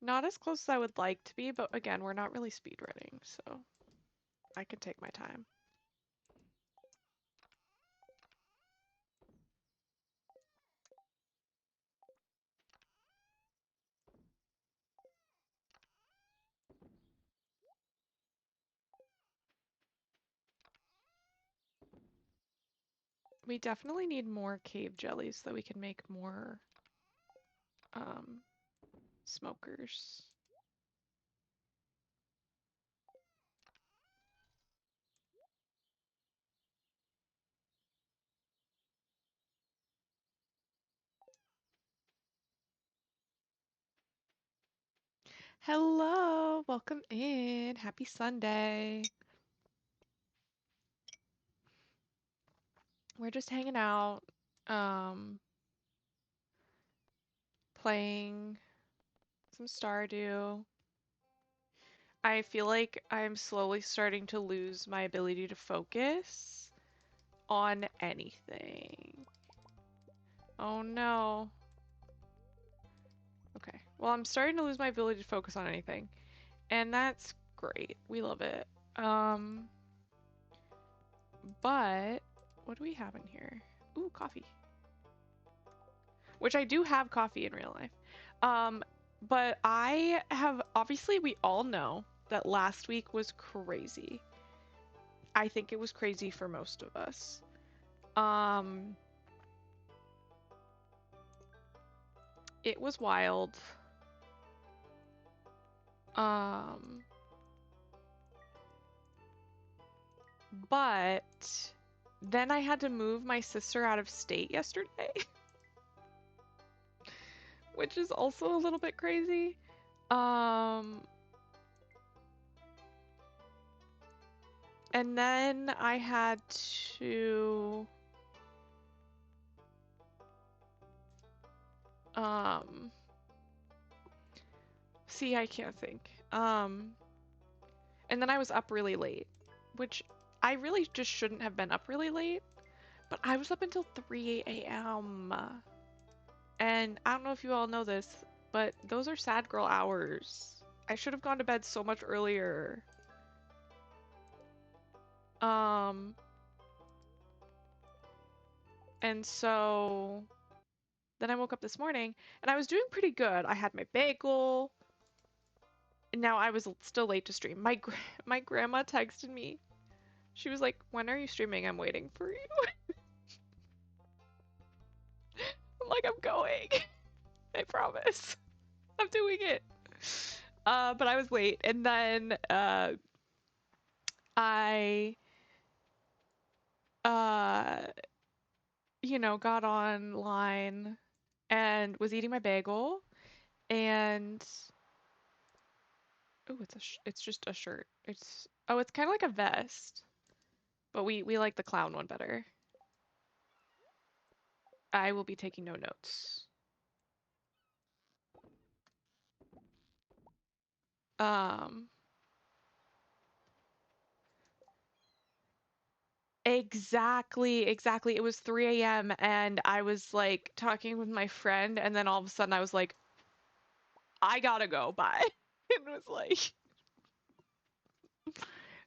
Not as close as I would like to be, but again, we're not really speedrunning, so I can take my time. We definitely need more cave jellies so that we can make more um, smokers. Hello, welcome in. Happy Sunday. We're just hanging out, playing some Stardew. I feel like I'm slowly starting to lose my ability to focus on anything. Oh no. Okay. Well, I'm starting to lose my ability to focus on anything. And that's great. We love it. But what do we have in here? Ooh, coffee. Which I do have coffee in real life. But I have, obviously, we all know that last week was crazy. I think it was crazy for most of us. Um, it was wild. Um, but then I had to move my sister out of state yesterday, which is also a little bit crazy. Um, and then I had to, um, see, I can't think. And then I was up really late, which I really just shouldn't have been up really late, but I was up until 3 a.m. And I don't know if you all know this, but those are sad girl hours. I should have gone to bed so much earlier. Um, and so then I woke up this morning and I was doing pretty good. I had my bagel. And now I was still late to stream. My grandma texted me. She was like, "When are you streaming? I'm waiting for you." I'm like, "I'm going. I promise. I'm doing it." But I was late, and then I uh got online and was eating my bagel, and oh, it's just a shirt. It's kind of like a vest, but we like the clown one better. I will be taking no notes. Um, exactly, exactly. It was 3 a.m. and I was like talking with my friend, and then all of a sudden I was like, I gotta go, bye. It was like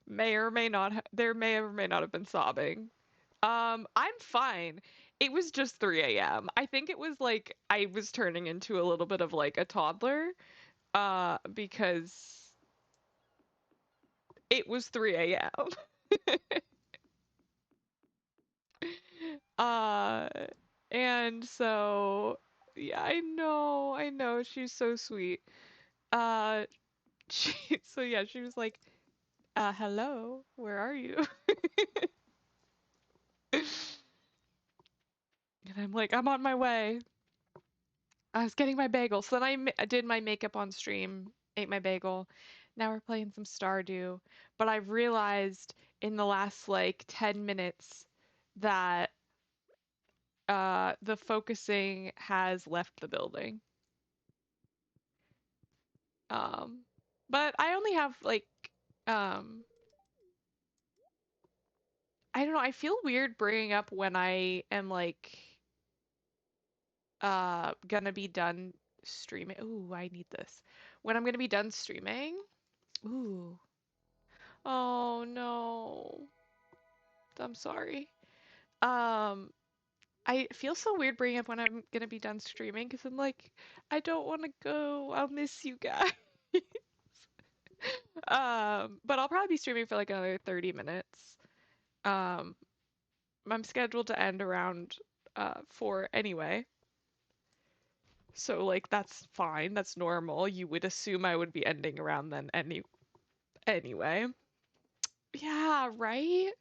may or may not there may or may not have been sobbing. I'm fine. It was just 3 a.m. I think it was like I was turning into a little bit of like a toddler, because it was 3 a.m. Uh, and so yeah, I know, she's so sweet. Uh, so yeah, she was like, hello, where are you? And I'm like, I'm on my way. I was getting my bagel. So then I did my makeup on stream, ate my bagel. Now we're playing some Stardew. But I've realized in the last like 10 minutes that the focusing has left the building. Um, but I only have like um I don't know, I feel weird bringing up when I am like gonna be done streaming. Ooh, I need this. When I'm gonna be done streaming. Ooh. Oh no. I'm sorry. Um, I feel so weird bringing up when I'm gonna be done streaming because I'm like, I don't want to go. I'll miss you guys. But I'll probably be streaming for like another 30 minutes. Um, I'm scheduled to end around 4 anyway. So like that's fine. That's normal. You would assume I would be ending around then anyway. Yeah, right?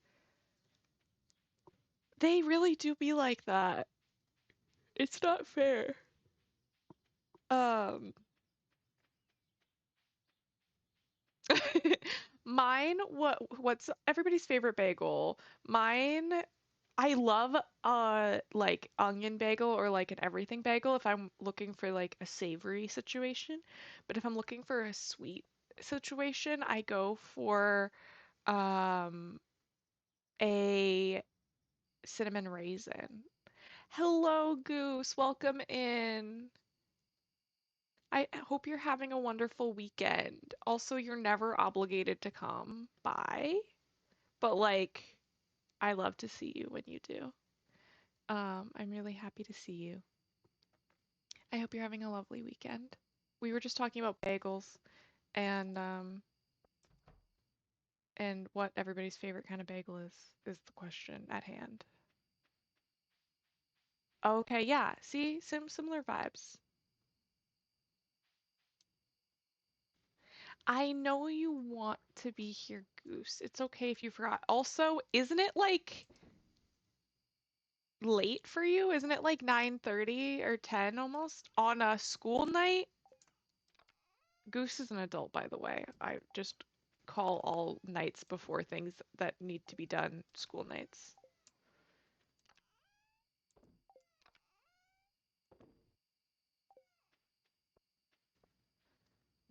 They really do be like that. It's not fair. Um, Mine, what's everybody's favorite bagel? Mine, I love like onion bagel or like an everything bagel if I'm looking for like a savory situation. But if I'm looking for a sweet situation, I go for um a cinnamon raisin. Hello, Goose. Welcome in. I hope you're having a wonderful weekend. Also, you're never obligated to come by, but like, I love to see you when you do. I'm really happy to see you. I hope you're having a lovely weekend. We were just talking about bagels and um and what everybody's favorite kind of bagel is the question at hand. Okay, yeah. See, similar vibes. I know you want to be here, Goose. It's okay if you forgot. Also, isn't it like late for you? Isn't it like 9:30 or 10 almost on a school night? Goose is an adult, by the way. I just call all nights before things that need to be done school nights.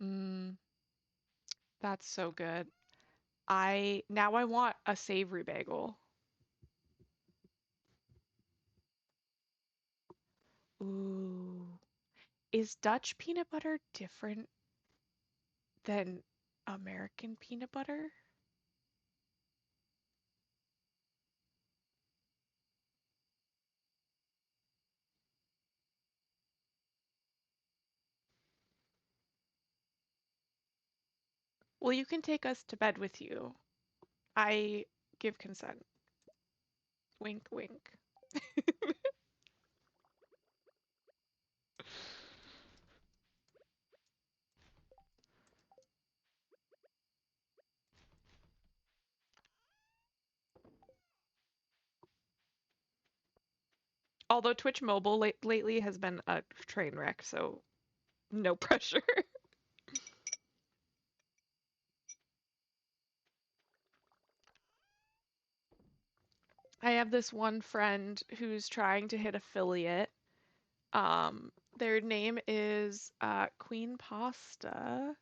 Mm, that's so good. I now I want a savory bagel. Ooh. Is Dutch peanut butter different than American peanut butter? Well, you can take us to bed with you. I give consent. Wink, wink. Although Twitch Mobile lately has been a train wreck, so no pressure. I have this one friend who's trying to hit affiliate. Their name is Queen Pasta.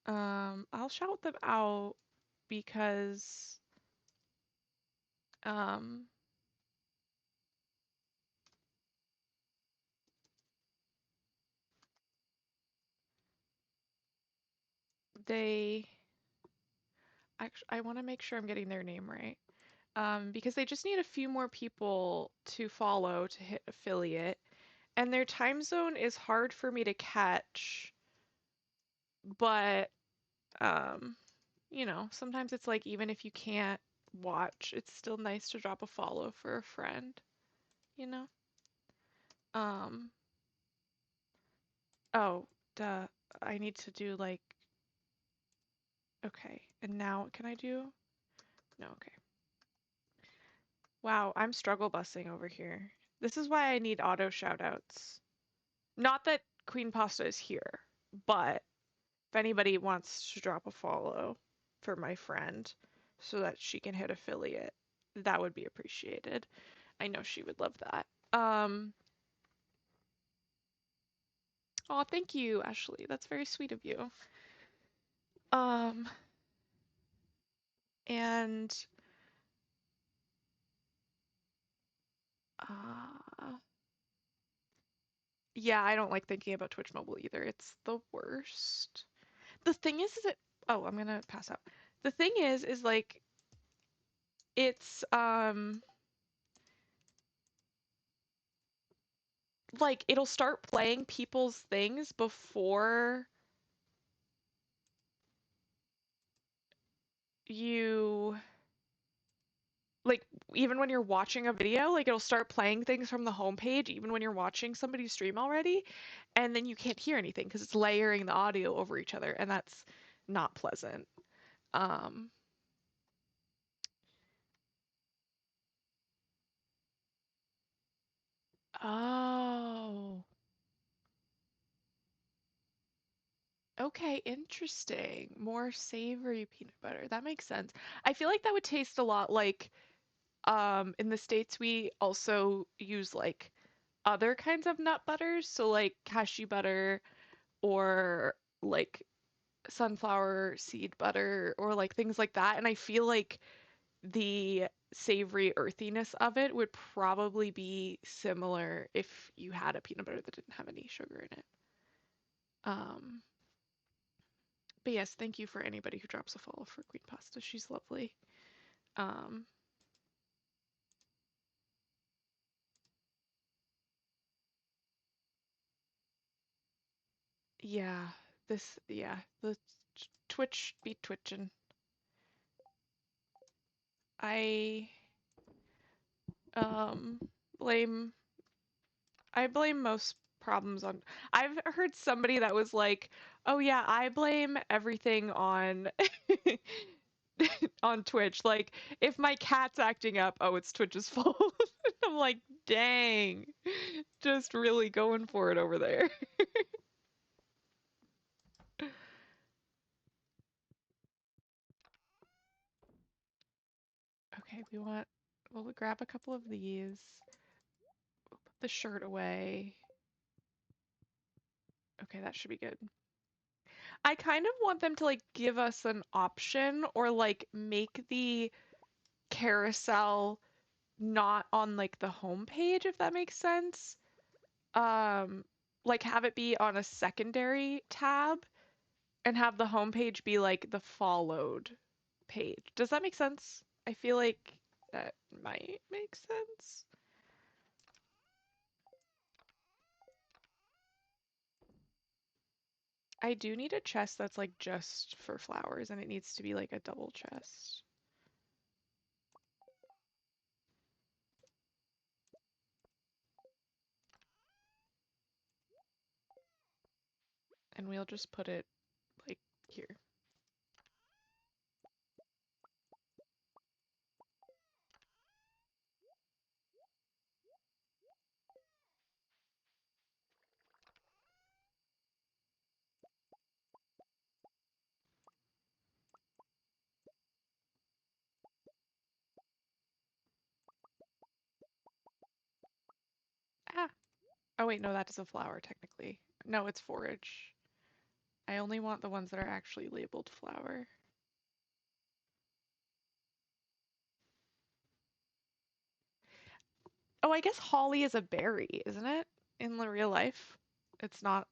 I'll shout them out because um, they actually I want to make sure I'm getting their name right. Because they just need a few more people to follow to hit affiliate, and their time zone is hard for me to catch, but um, sometimes it's like even if you can't watch, it's still nice to drop a follow for a friend, you know? Um, oh, duh. I need to do like, okay. And now can I do? No, okay. Wow, I'm struggle busing over here. This is why I need auto shoutouts. Not that Queen Pasta is here, but if anybody wants to drop a follow for my friend so that she can hit affiliate, that would be appreciated. I know she would love that. Oh, thank you, Ashley. That's very sweet of you. Um, and uh, yeah, I don't like thinking about Twitch Mobile either. It's the worst. The thing is that oh, I'm gonna pass out. The thing is like it's like it'll start playing people's things before you like even when you're watching a video, like it'll start playing things from the homepage even when you're watching somebody stream already, and then you can't hear anything because it's layering the audio over each other, and that's not pleasant. Um, oh, okay, interesting. More savory peanut butter. That makes sense. I feel like that would taste a lot like in the States we also use like other kinds of nut butters, so like cashew butter or like sunflower seed butter or like things like that. And I feel like the savory earthiness of it would probably be similar if you had a peanut butter that didn't have any sugar in it. Um, but yes, thank you for anybody who drops a follow for Queen Pasta. She's lovely. Um, Yeah, the Twitch be twitching. I um blame I blame most problems on. I've heard somebody that was like, "Oh yeah, I blame everything on on Twitch. Like if my cat's acting up, oh, it's Twitch's fault." I'm like, "Dang. Just really going for it over there." Okay, we'll grab a couple of these. Put the shirt away. Okay, that should be good. I kind of want them to like give us an option or like make the carousel not on like the home page, if that makes sense. Um, like have it be on a secondary tab and have the home page be like the followed page. Does that make sense? I feel like that might make sense. I do need a chest that's like just for flowers and it needs to be like a double chest. And we'll just put it like here. Ah. Oh wait, no, that is a flower technically. No, it's forage. I only want the ones that are actually labeled flower. Oh, I guess holly is a berry, isn't it? In the real life. It's not.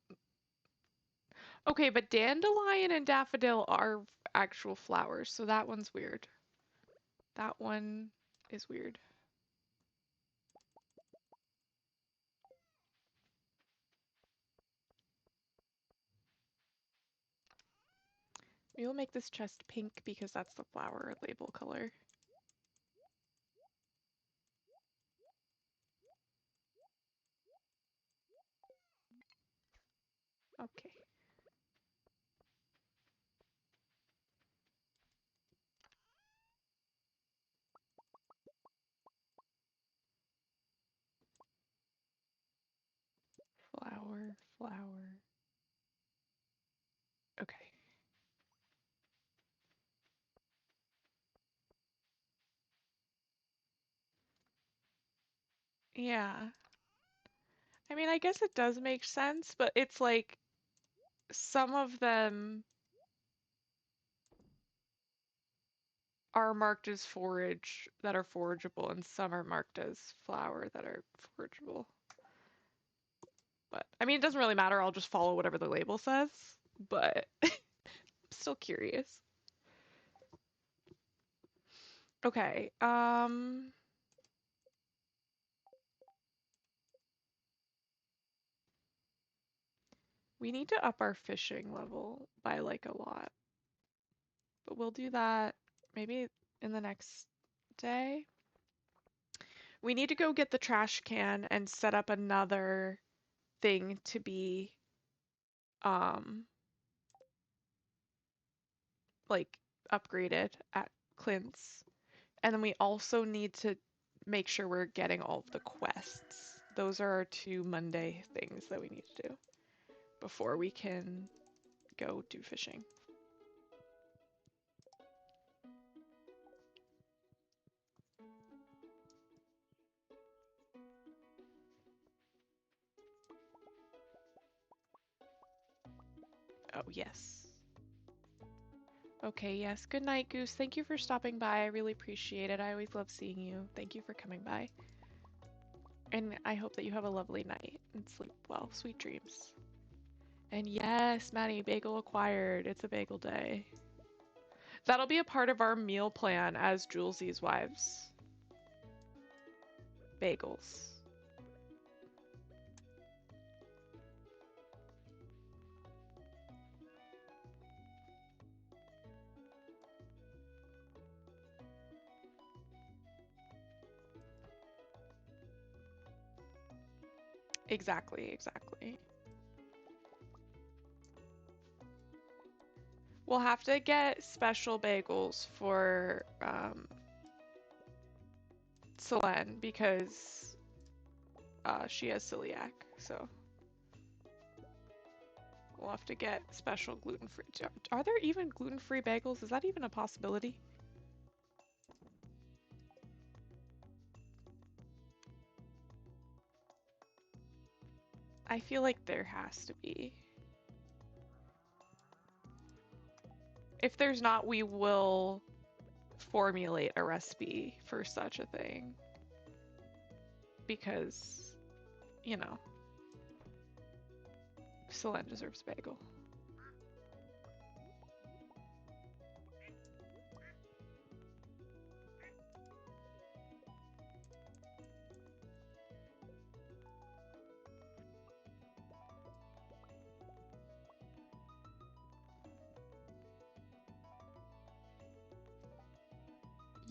Okay, but dandelion and daffodil are actual flowers, so that one's weird. That one is weird. We will make this chest pink because that's the flower label color. Okay. Flower, flower. Okay. Yeah. I mean, I guess it does make sense, but it's like some of them are marked as forage that are forageable, and some are marked as flower that are forageable. But I mean, it doesn't really matter. I'll just follow whatever the label says. But I'm still curious. Okay. We need to up our fishing level by like a lot. But we'll do that maybe in the next day. We need to go get the trash can and set up another thing to be um like upgraded at Clint's. And then we also need to make sure we're getting all of the quests. Those are our 2 Monday things that we need to do before we can go do fishing. Oh, yes. Okay, yes. Good night, Goose. Thank you for stopping by. I really appreciate it. I always love seeing you. Thank you for coming by. And I hope that you have a lovely night and sleep well. Sweet dreams. And yes, Maddie, bagel acquired. It's a bagel day. That'll be a part of our meal plan as Julesie's wives. Bagels. Exactly, exactly. We'll have to get special bagels for Selene because she has celiac, so we'll have to get special gluten-free. Are there even gluten-free bagels? Is that even a possibility? I feel like there has to be. If there's not, we will formulate a recipe for such a thing. Because, you know, Selene deserves a bagel.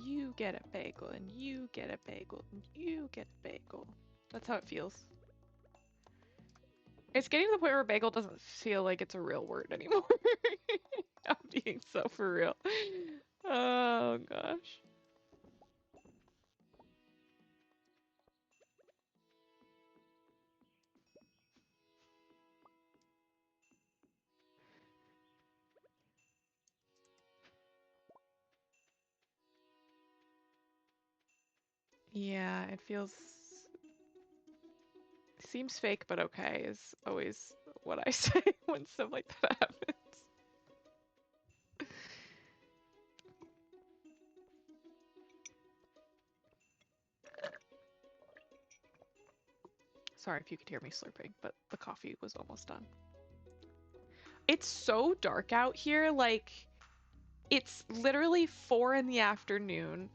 You get a bagel, and you get a bagel, and you get a bagel. That's how it feels. It's getting to the point where bagel doesn't feel like it's a real word anymore. I'm being so for real. Oh gosh. Yeah, it feels seems fake but okay is always what I say when stuff like that happens. Sorry if you could hear me slurping, but the coffee was almost done. It's so dark out here, like it's literally 4 in the afternoon.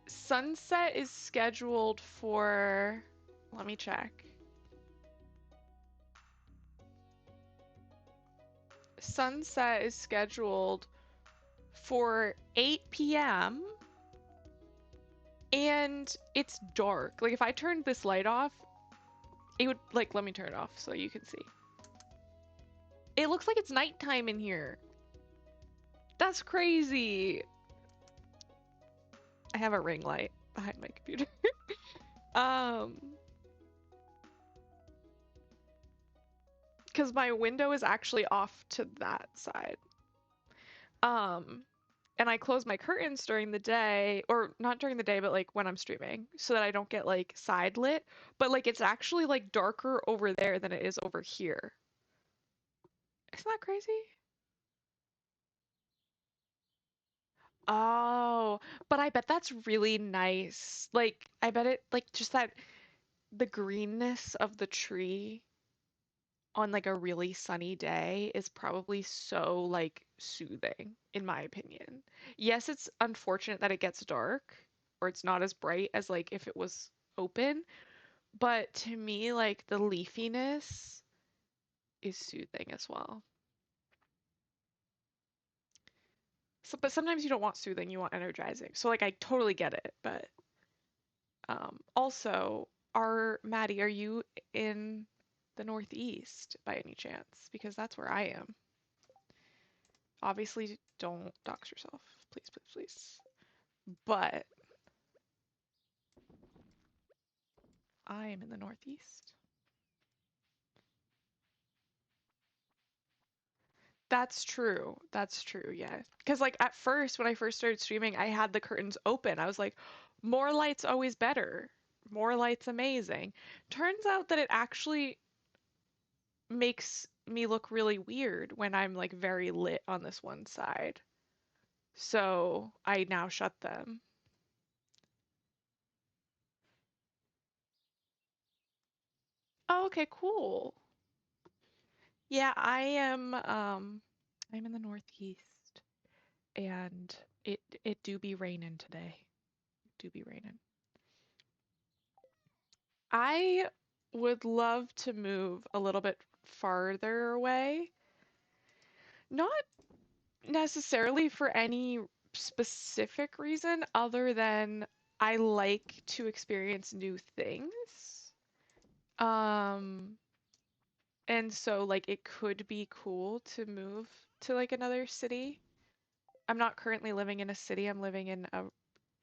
Sunset is scheduled for, let me check. Sunset is scheduled for 8 p.m. and it's dark. Like if I turned this light off, it would like let me turn it off so you can see. It looks like it's nighttime in here. That's crazy. I have a ring light behind my computer. um because my window is actually off to that side. Um and I close my curtains during the day, or not during the day, but like when I'm streaming, so that I don't get like side lit. But like it's actually like darker over there than it is over here. Isn't that crazy? Oh, but I bet that's really nice. Like, I bet it, like, just that the greenness of the tree on like a really sunny day is probably so like soothing, in my opinion. Yes, it's unfortunate that it gets dark or it's not as bright as like if it was open, but to me, like the leafiness is soothing as well. So, but sometimes you don't want soothing, you want energizing. So like I totally get it, but also, Maddie, are you in the Northeast by any chance? Because that's where I am. Obviously, don't dox yourself, please, please, please. But I am in the Northeast. That's true. That's true, yeah. Because like at first, when I first started streaming, I had the curtains open. I was like, more light's always better. More light's amazing. Turns out that it actually makes me look really weird when I'm like very lit on this one side. So I now shut them. Oh, okay, cool. Yeah, I'm in the Northeast and it do be raining today. Do be raining. I would love to move a little bit farther away. Not necessarily for any specific reason other than I like to experience new things. Um, and so like it could be cool to move to like another city. I'm not currently living in a city. I'm living in a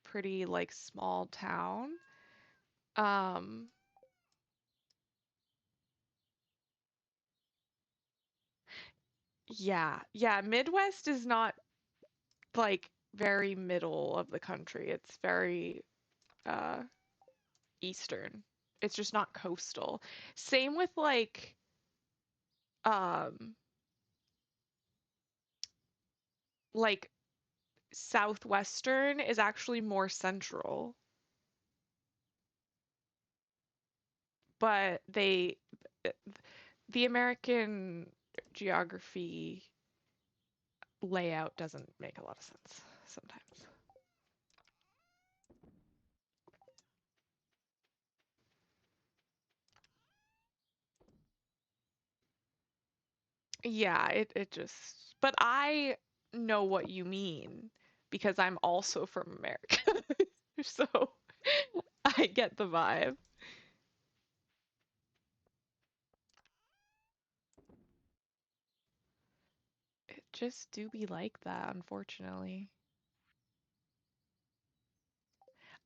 pretty like small town. Um, yeah. Yeah, Midwest is not like very middle of the country. It's very uh eastern. It's just not coastal. Same with um like southwestern is actually more central, but the American geography layout doesn't make a lot of sense sometimes. Yeah, it just, but I know what you mean because I'm also from America. So I get the vibe. It just do be like that, unfortunately.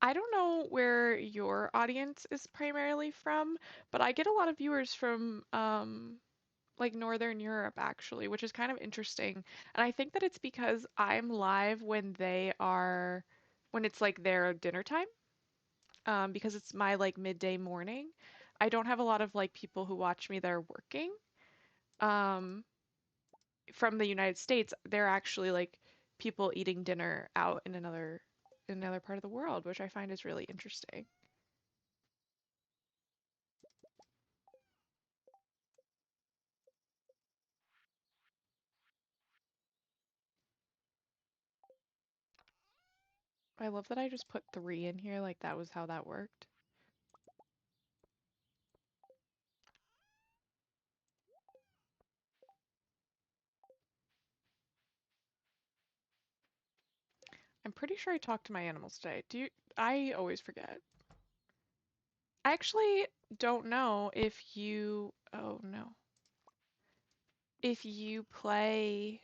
I don't know where your audience is primarily from, but I get a lot of viewers from like Northern Europe actually, which is kind of interesting. And I think that it's because I'm live when when it's like their dinner time, because it's my like midday morning. I don't have a lot of like people who watch me that are working. Um, from the United States, they're actually like people eating dinner out in another part of the world, which I find is really interesting. I love that I just put three in here, like that was how that worked. I'm pretty sure I talked to my animals today. I always forget. I actually don't know if oh no, if you play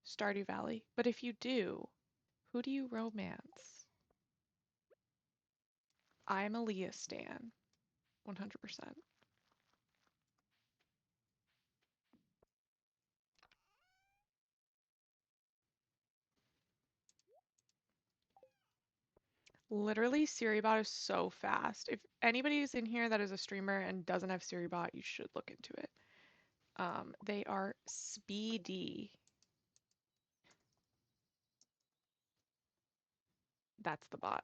Stardew Valley, but if you do, who do you romance? I'm a Leah stan, 100%. Literally, Siribot is so fast. If anybody's in here that is a streamer and doesn't have Siribot, you should look into it. They are speedy. That's the bot.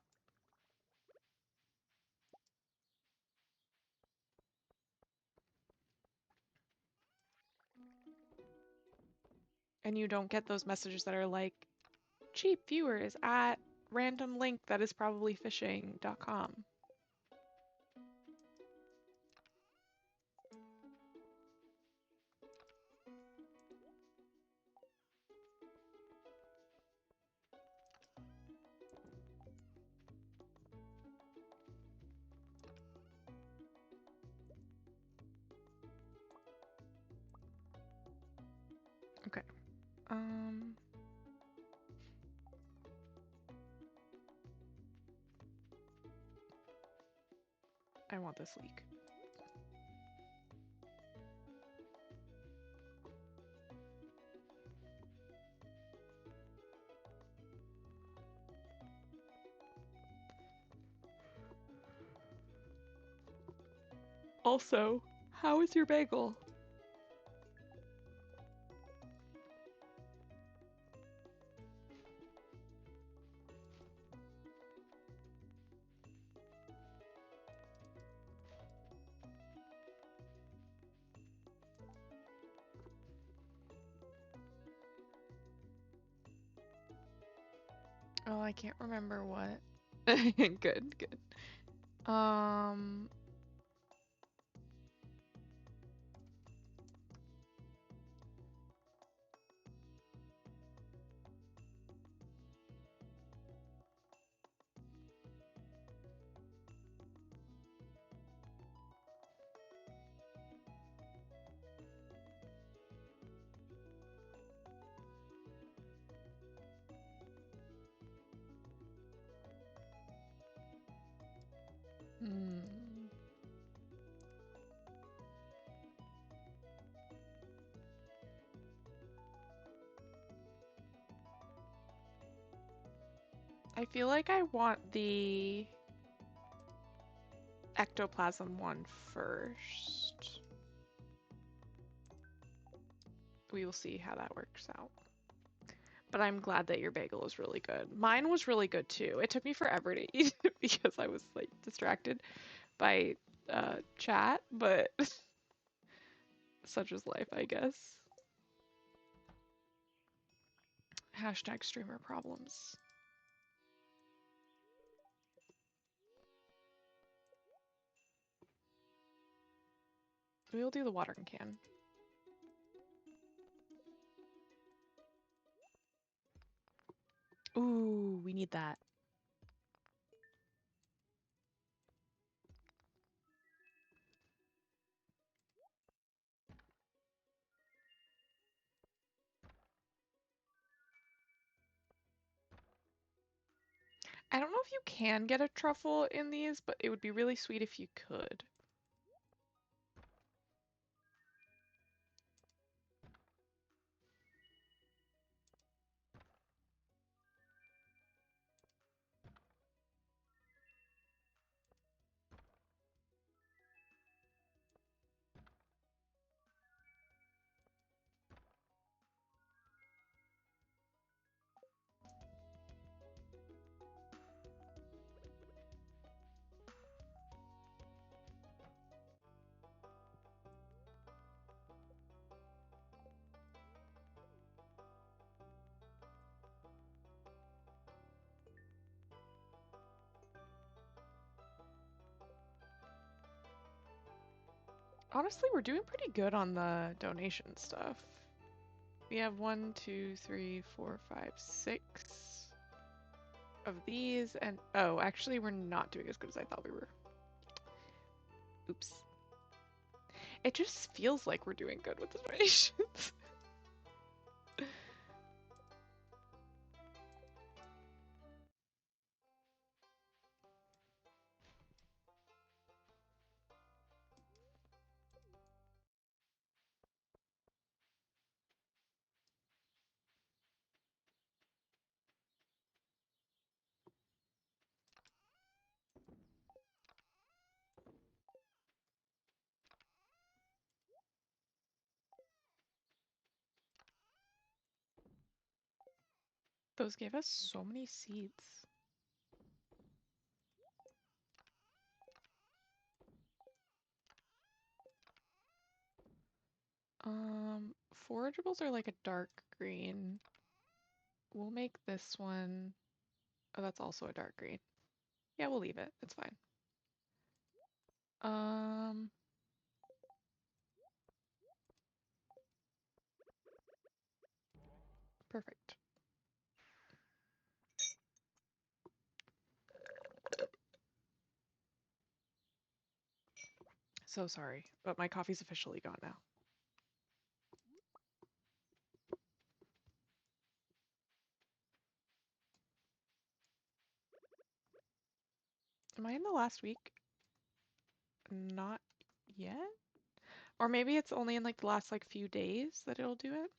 And you don't get those messages that are like, cheap viewers at random link that is probably phishing.com. Okay. Um, I want this leak. Also, how is your bagel? Oh, I can't remember what. Good, good. Um, I feel like I want the ectoplasm one first. We will see how that works out. But I'm glad that your bagel is really good. Mine was really good too. It took me forever to eat it because I was like distracted by chat, but such is life, I guess. Hashtag streamer problems. We'll do the watering can. Ooh, we need that. I don't know if you can get a truffle in these, but it would be really sweet if you could. Honestly, we're doing pretty good on the donation stuff. We have 1, 2, 3, 4, 5, 6 of these, and oh, actually, we're not doing as good as I thought we were. Oops. It just feels like we're doing good with the donations. Those gave us so many seeds. Forageables are like a dark green. We'll make this one. Oh, that's also a dark green. Yeah, we'll leave it. It's fine. Perfect. So sorry, but my coffee's officially gone now. Am I in the last week? Not yet? Or maybe it's only in like the last like few days that it'll do it?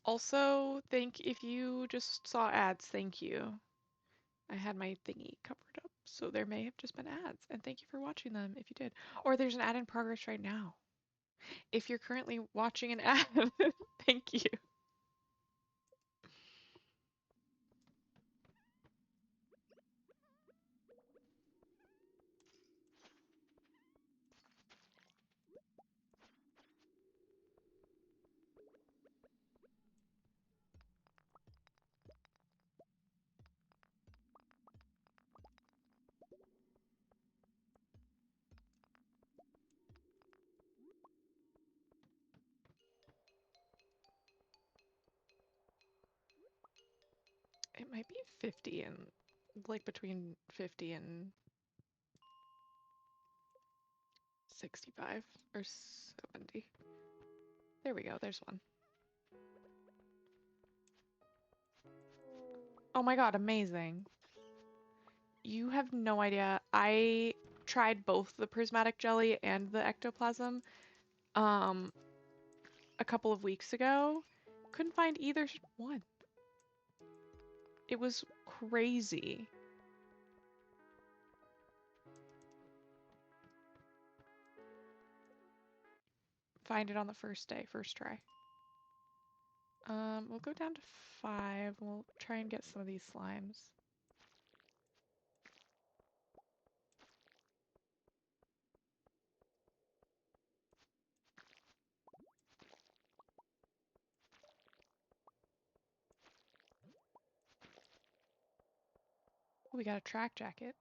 Also, if you just saw ads, thank you. I had my thingy covered up, so there may have just been ads, and thank you for watching them if you did. Or there's an ad in progress right now. If you're currently watching an ad, thank you. It might be 50 and like between 50 and 65 or 70. There we go, there's one. Oh my god, amazing. You have no idea. I tried both the prismatic jelly and the ectoplasm a couple of weeks ago. couldn't find either one. It was crazy. Find it on the first day, first try. We'll go down to 5. We'll try and get some of these slimes. We got a track jacket,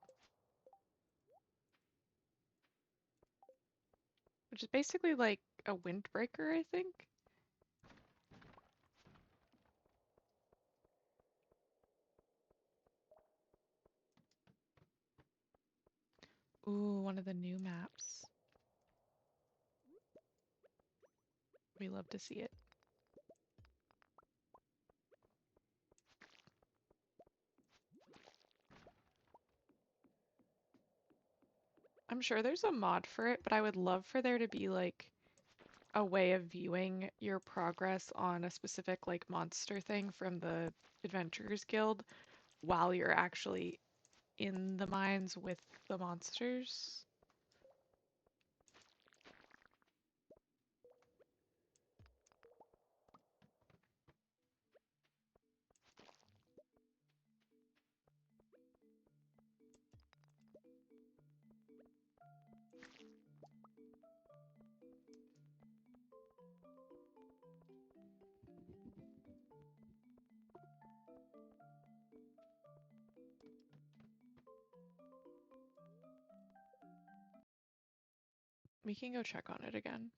which is basically like a windbreaker, I think. Ooh, one of the new maps. We love to see it. I'm sure there's a mod for it, but I would love for there to be like a way of viewing your progress on a specific like monster thing from the Adventurers Guild while you're actually in the mines with the monsters. We can go check on it again.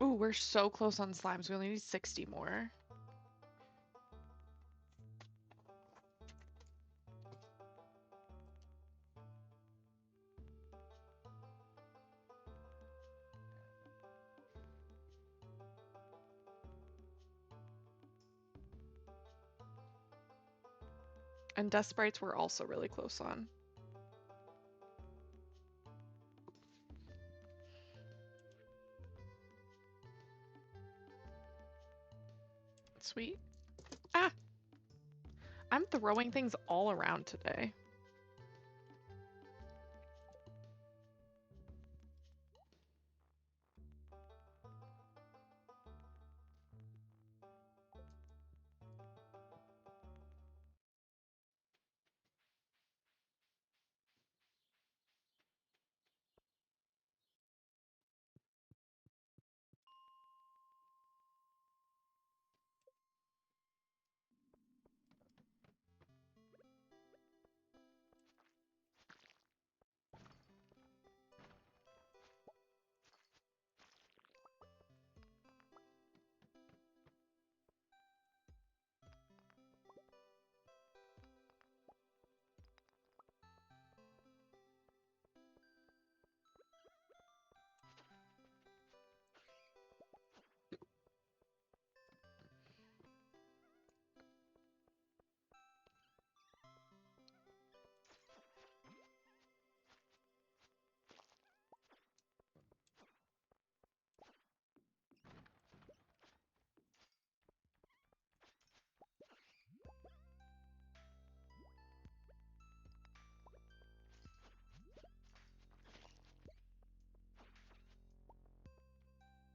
Ooh, we're so close on slimes. We only need 60 more. And Dust Sprites we're also really close on. Sweet. Ah! I'm throwing things all around today.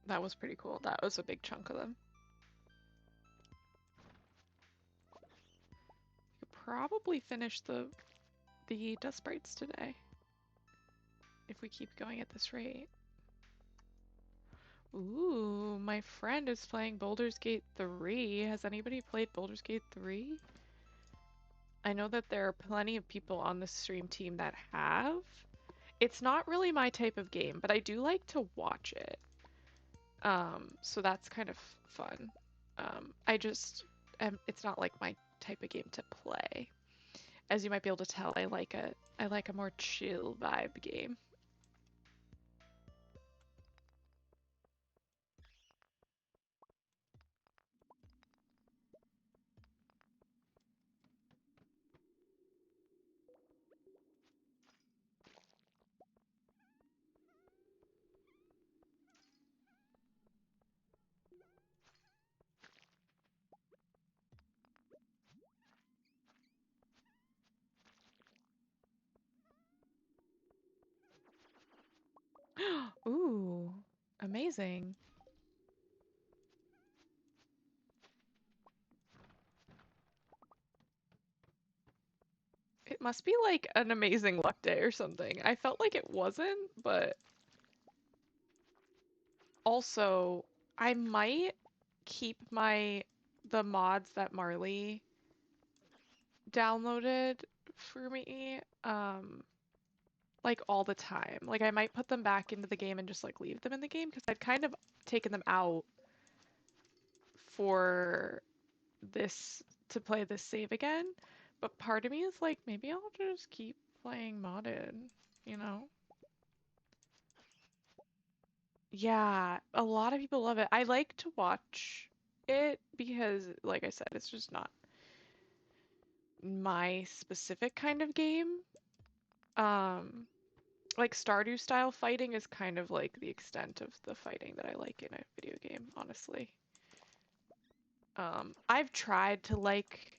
That was pretty cool. That was a big chunk of them. Could probably finish the Dust Sprites today if we keep going at this rate. Ooh, my friend is playing Baldur's Gate 3. Has anybody played Baldur's Gate 3? I know that there are plenty of people on the stream team that have. It's not really my type of game, but I do like to watch it. So that's kind of fun. I just, it's not like my type of game to play. As you might be able to tell, I like a more chill vibe game. amazing. It must be like an amazing luck day or something. I felt like it wasn't, but also I might keep the mods that Marley downloaded for me like all the time. Like I might put them back into the game and just like leave them in the game because I'd kind of taken them out for this to play this save again. But part of me is like maybe I'll just keep playing modded, you know? Yeah, a lot of people love it. I like to watch it because, like I said, it's just not my specific kind of game. Um, like Stardew style fighting is kind of like the extent of the fighting that I like in a video game, honestly. I've tried to like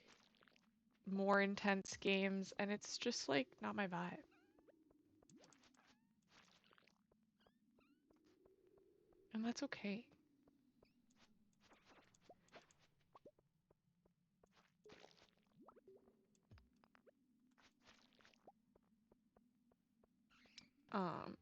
more intense games and it's just like not my vibe. And that's okay. Um,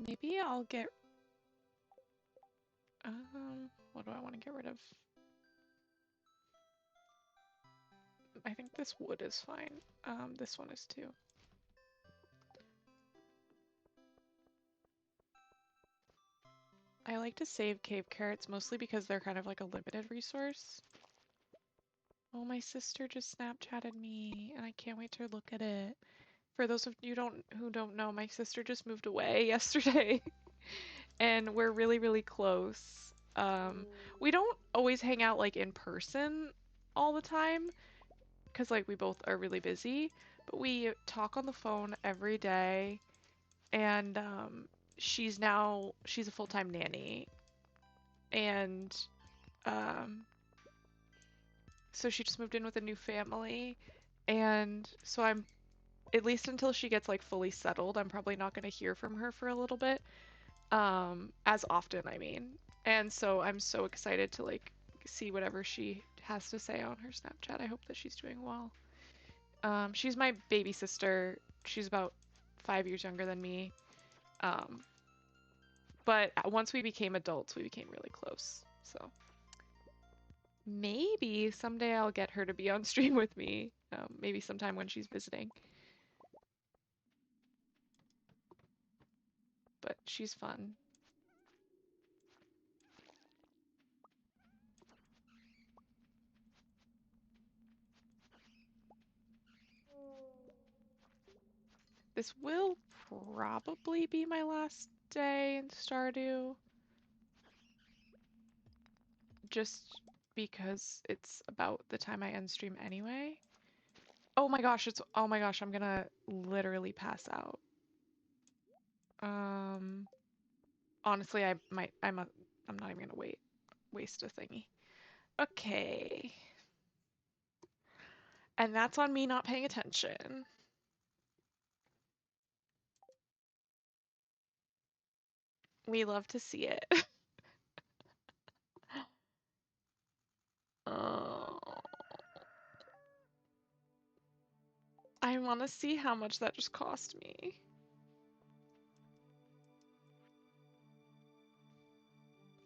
maybe I'll get, what do I want to get rid of? I think this wood is fine. This one is too. I like to save cave carrots mostly because they're kind of like a limited resource. Oh, my sister just Snapchatted me and I can't wait to look at it. For those of you who don't know, my sister just moved away yesterday and we're really, really close. We don't always hang out like in person all the time because like we both are really busy, but we talk on the phone every day and she's a full-time nanny and um so she just moved in with a new family and so I'm at least until she gets like fully settled, I'm probably not going to hear from her for a little bit. As often, I mean. And so I'm so excited to like see whatever she has to say on her Snapchat. I hope that she's doing well. She's my baby sister. She's about 5 years younger than me. Um, but once we became adults, we became really close. So maybe someday I'll get her to be on stream with me. Maybe sometime when she's visiting. But she's fun. This will probably be my last day in Stardew. Just because it's about the time I end stream anyway. Oh my gosh, I'm gonna literally pass out. Um, honestly, I'm not even gonna waste a thingy. Okay. And that's on me not paying attention. We love to see it. Oh, I want to see how much that just cost me.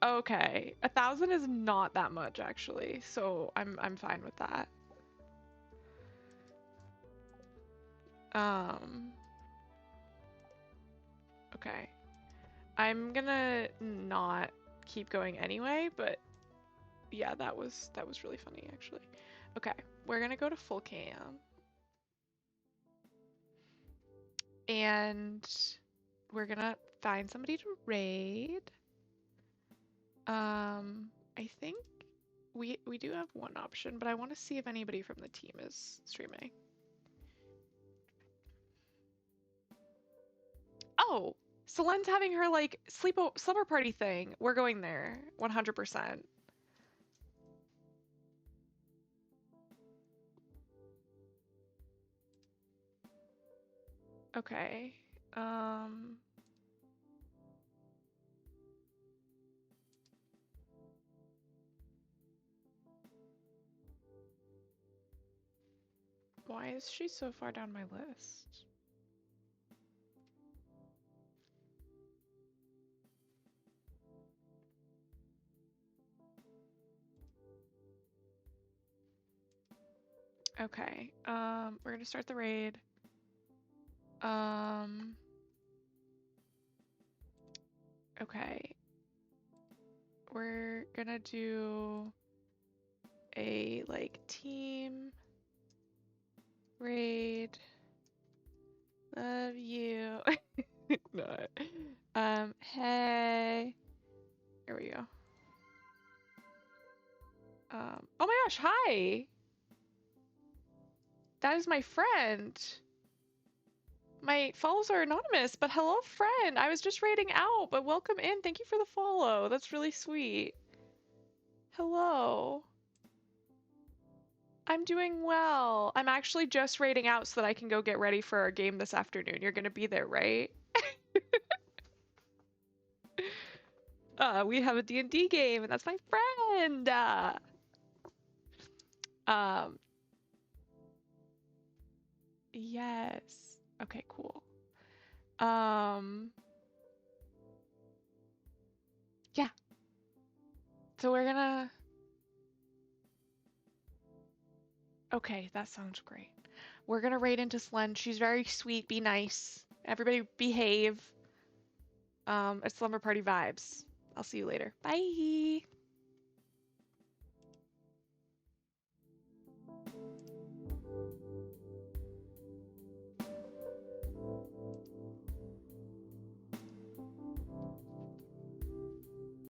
Okay, 1,000 is not that much actually, so I'm fine with that. Um, okay. I'm gonna not keep going anyway, but yeah, that was really funny actually. Okay, we're gonna go to full cam. And we're gonna find somebody to raid. I think we do have one option, but I want to see if anybody from the team is streaming. Oh, Selene's having her like slumber party thing. We're going there, 100%. Okay. Why is she so far down my list? Okay. We're gonna start the raid. Okay. We're gonna do a like team raid. Love you. No. Hey. Here we go. Oh my gosh, hi. That is my friend. My follows are anonymous, but hello, friend. I was just raiding out, but welcome in. Thank you for the follow. That's really sweet. Hello. I'm doing well. I'm actually just raiding out so that I can go get ready for our game this afternoon. You're gonna be there, right? We have a D&D game, and that's my friend. Um, yes. Okay, cool. Yeah. So we're gonna. Okay, that sounds great. We're gonna raid into Slen. She's very sweet. Be nice. Everybody behave. It's slumber party vibes. I'll see you later. Bye.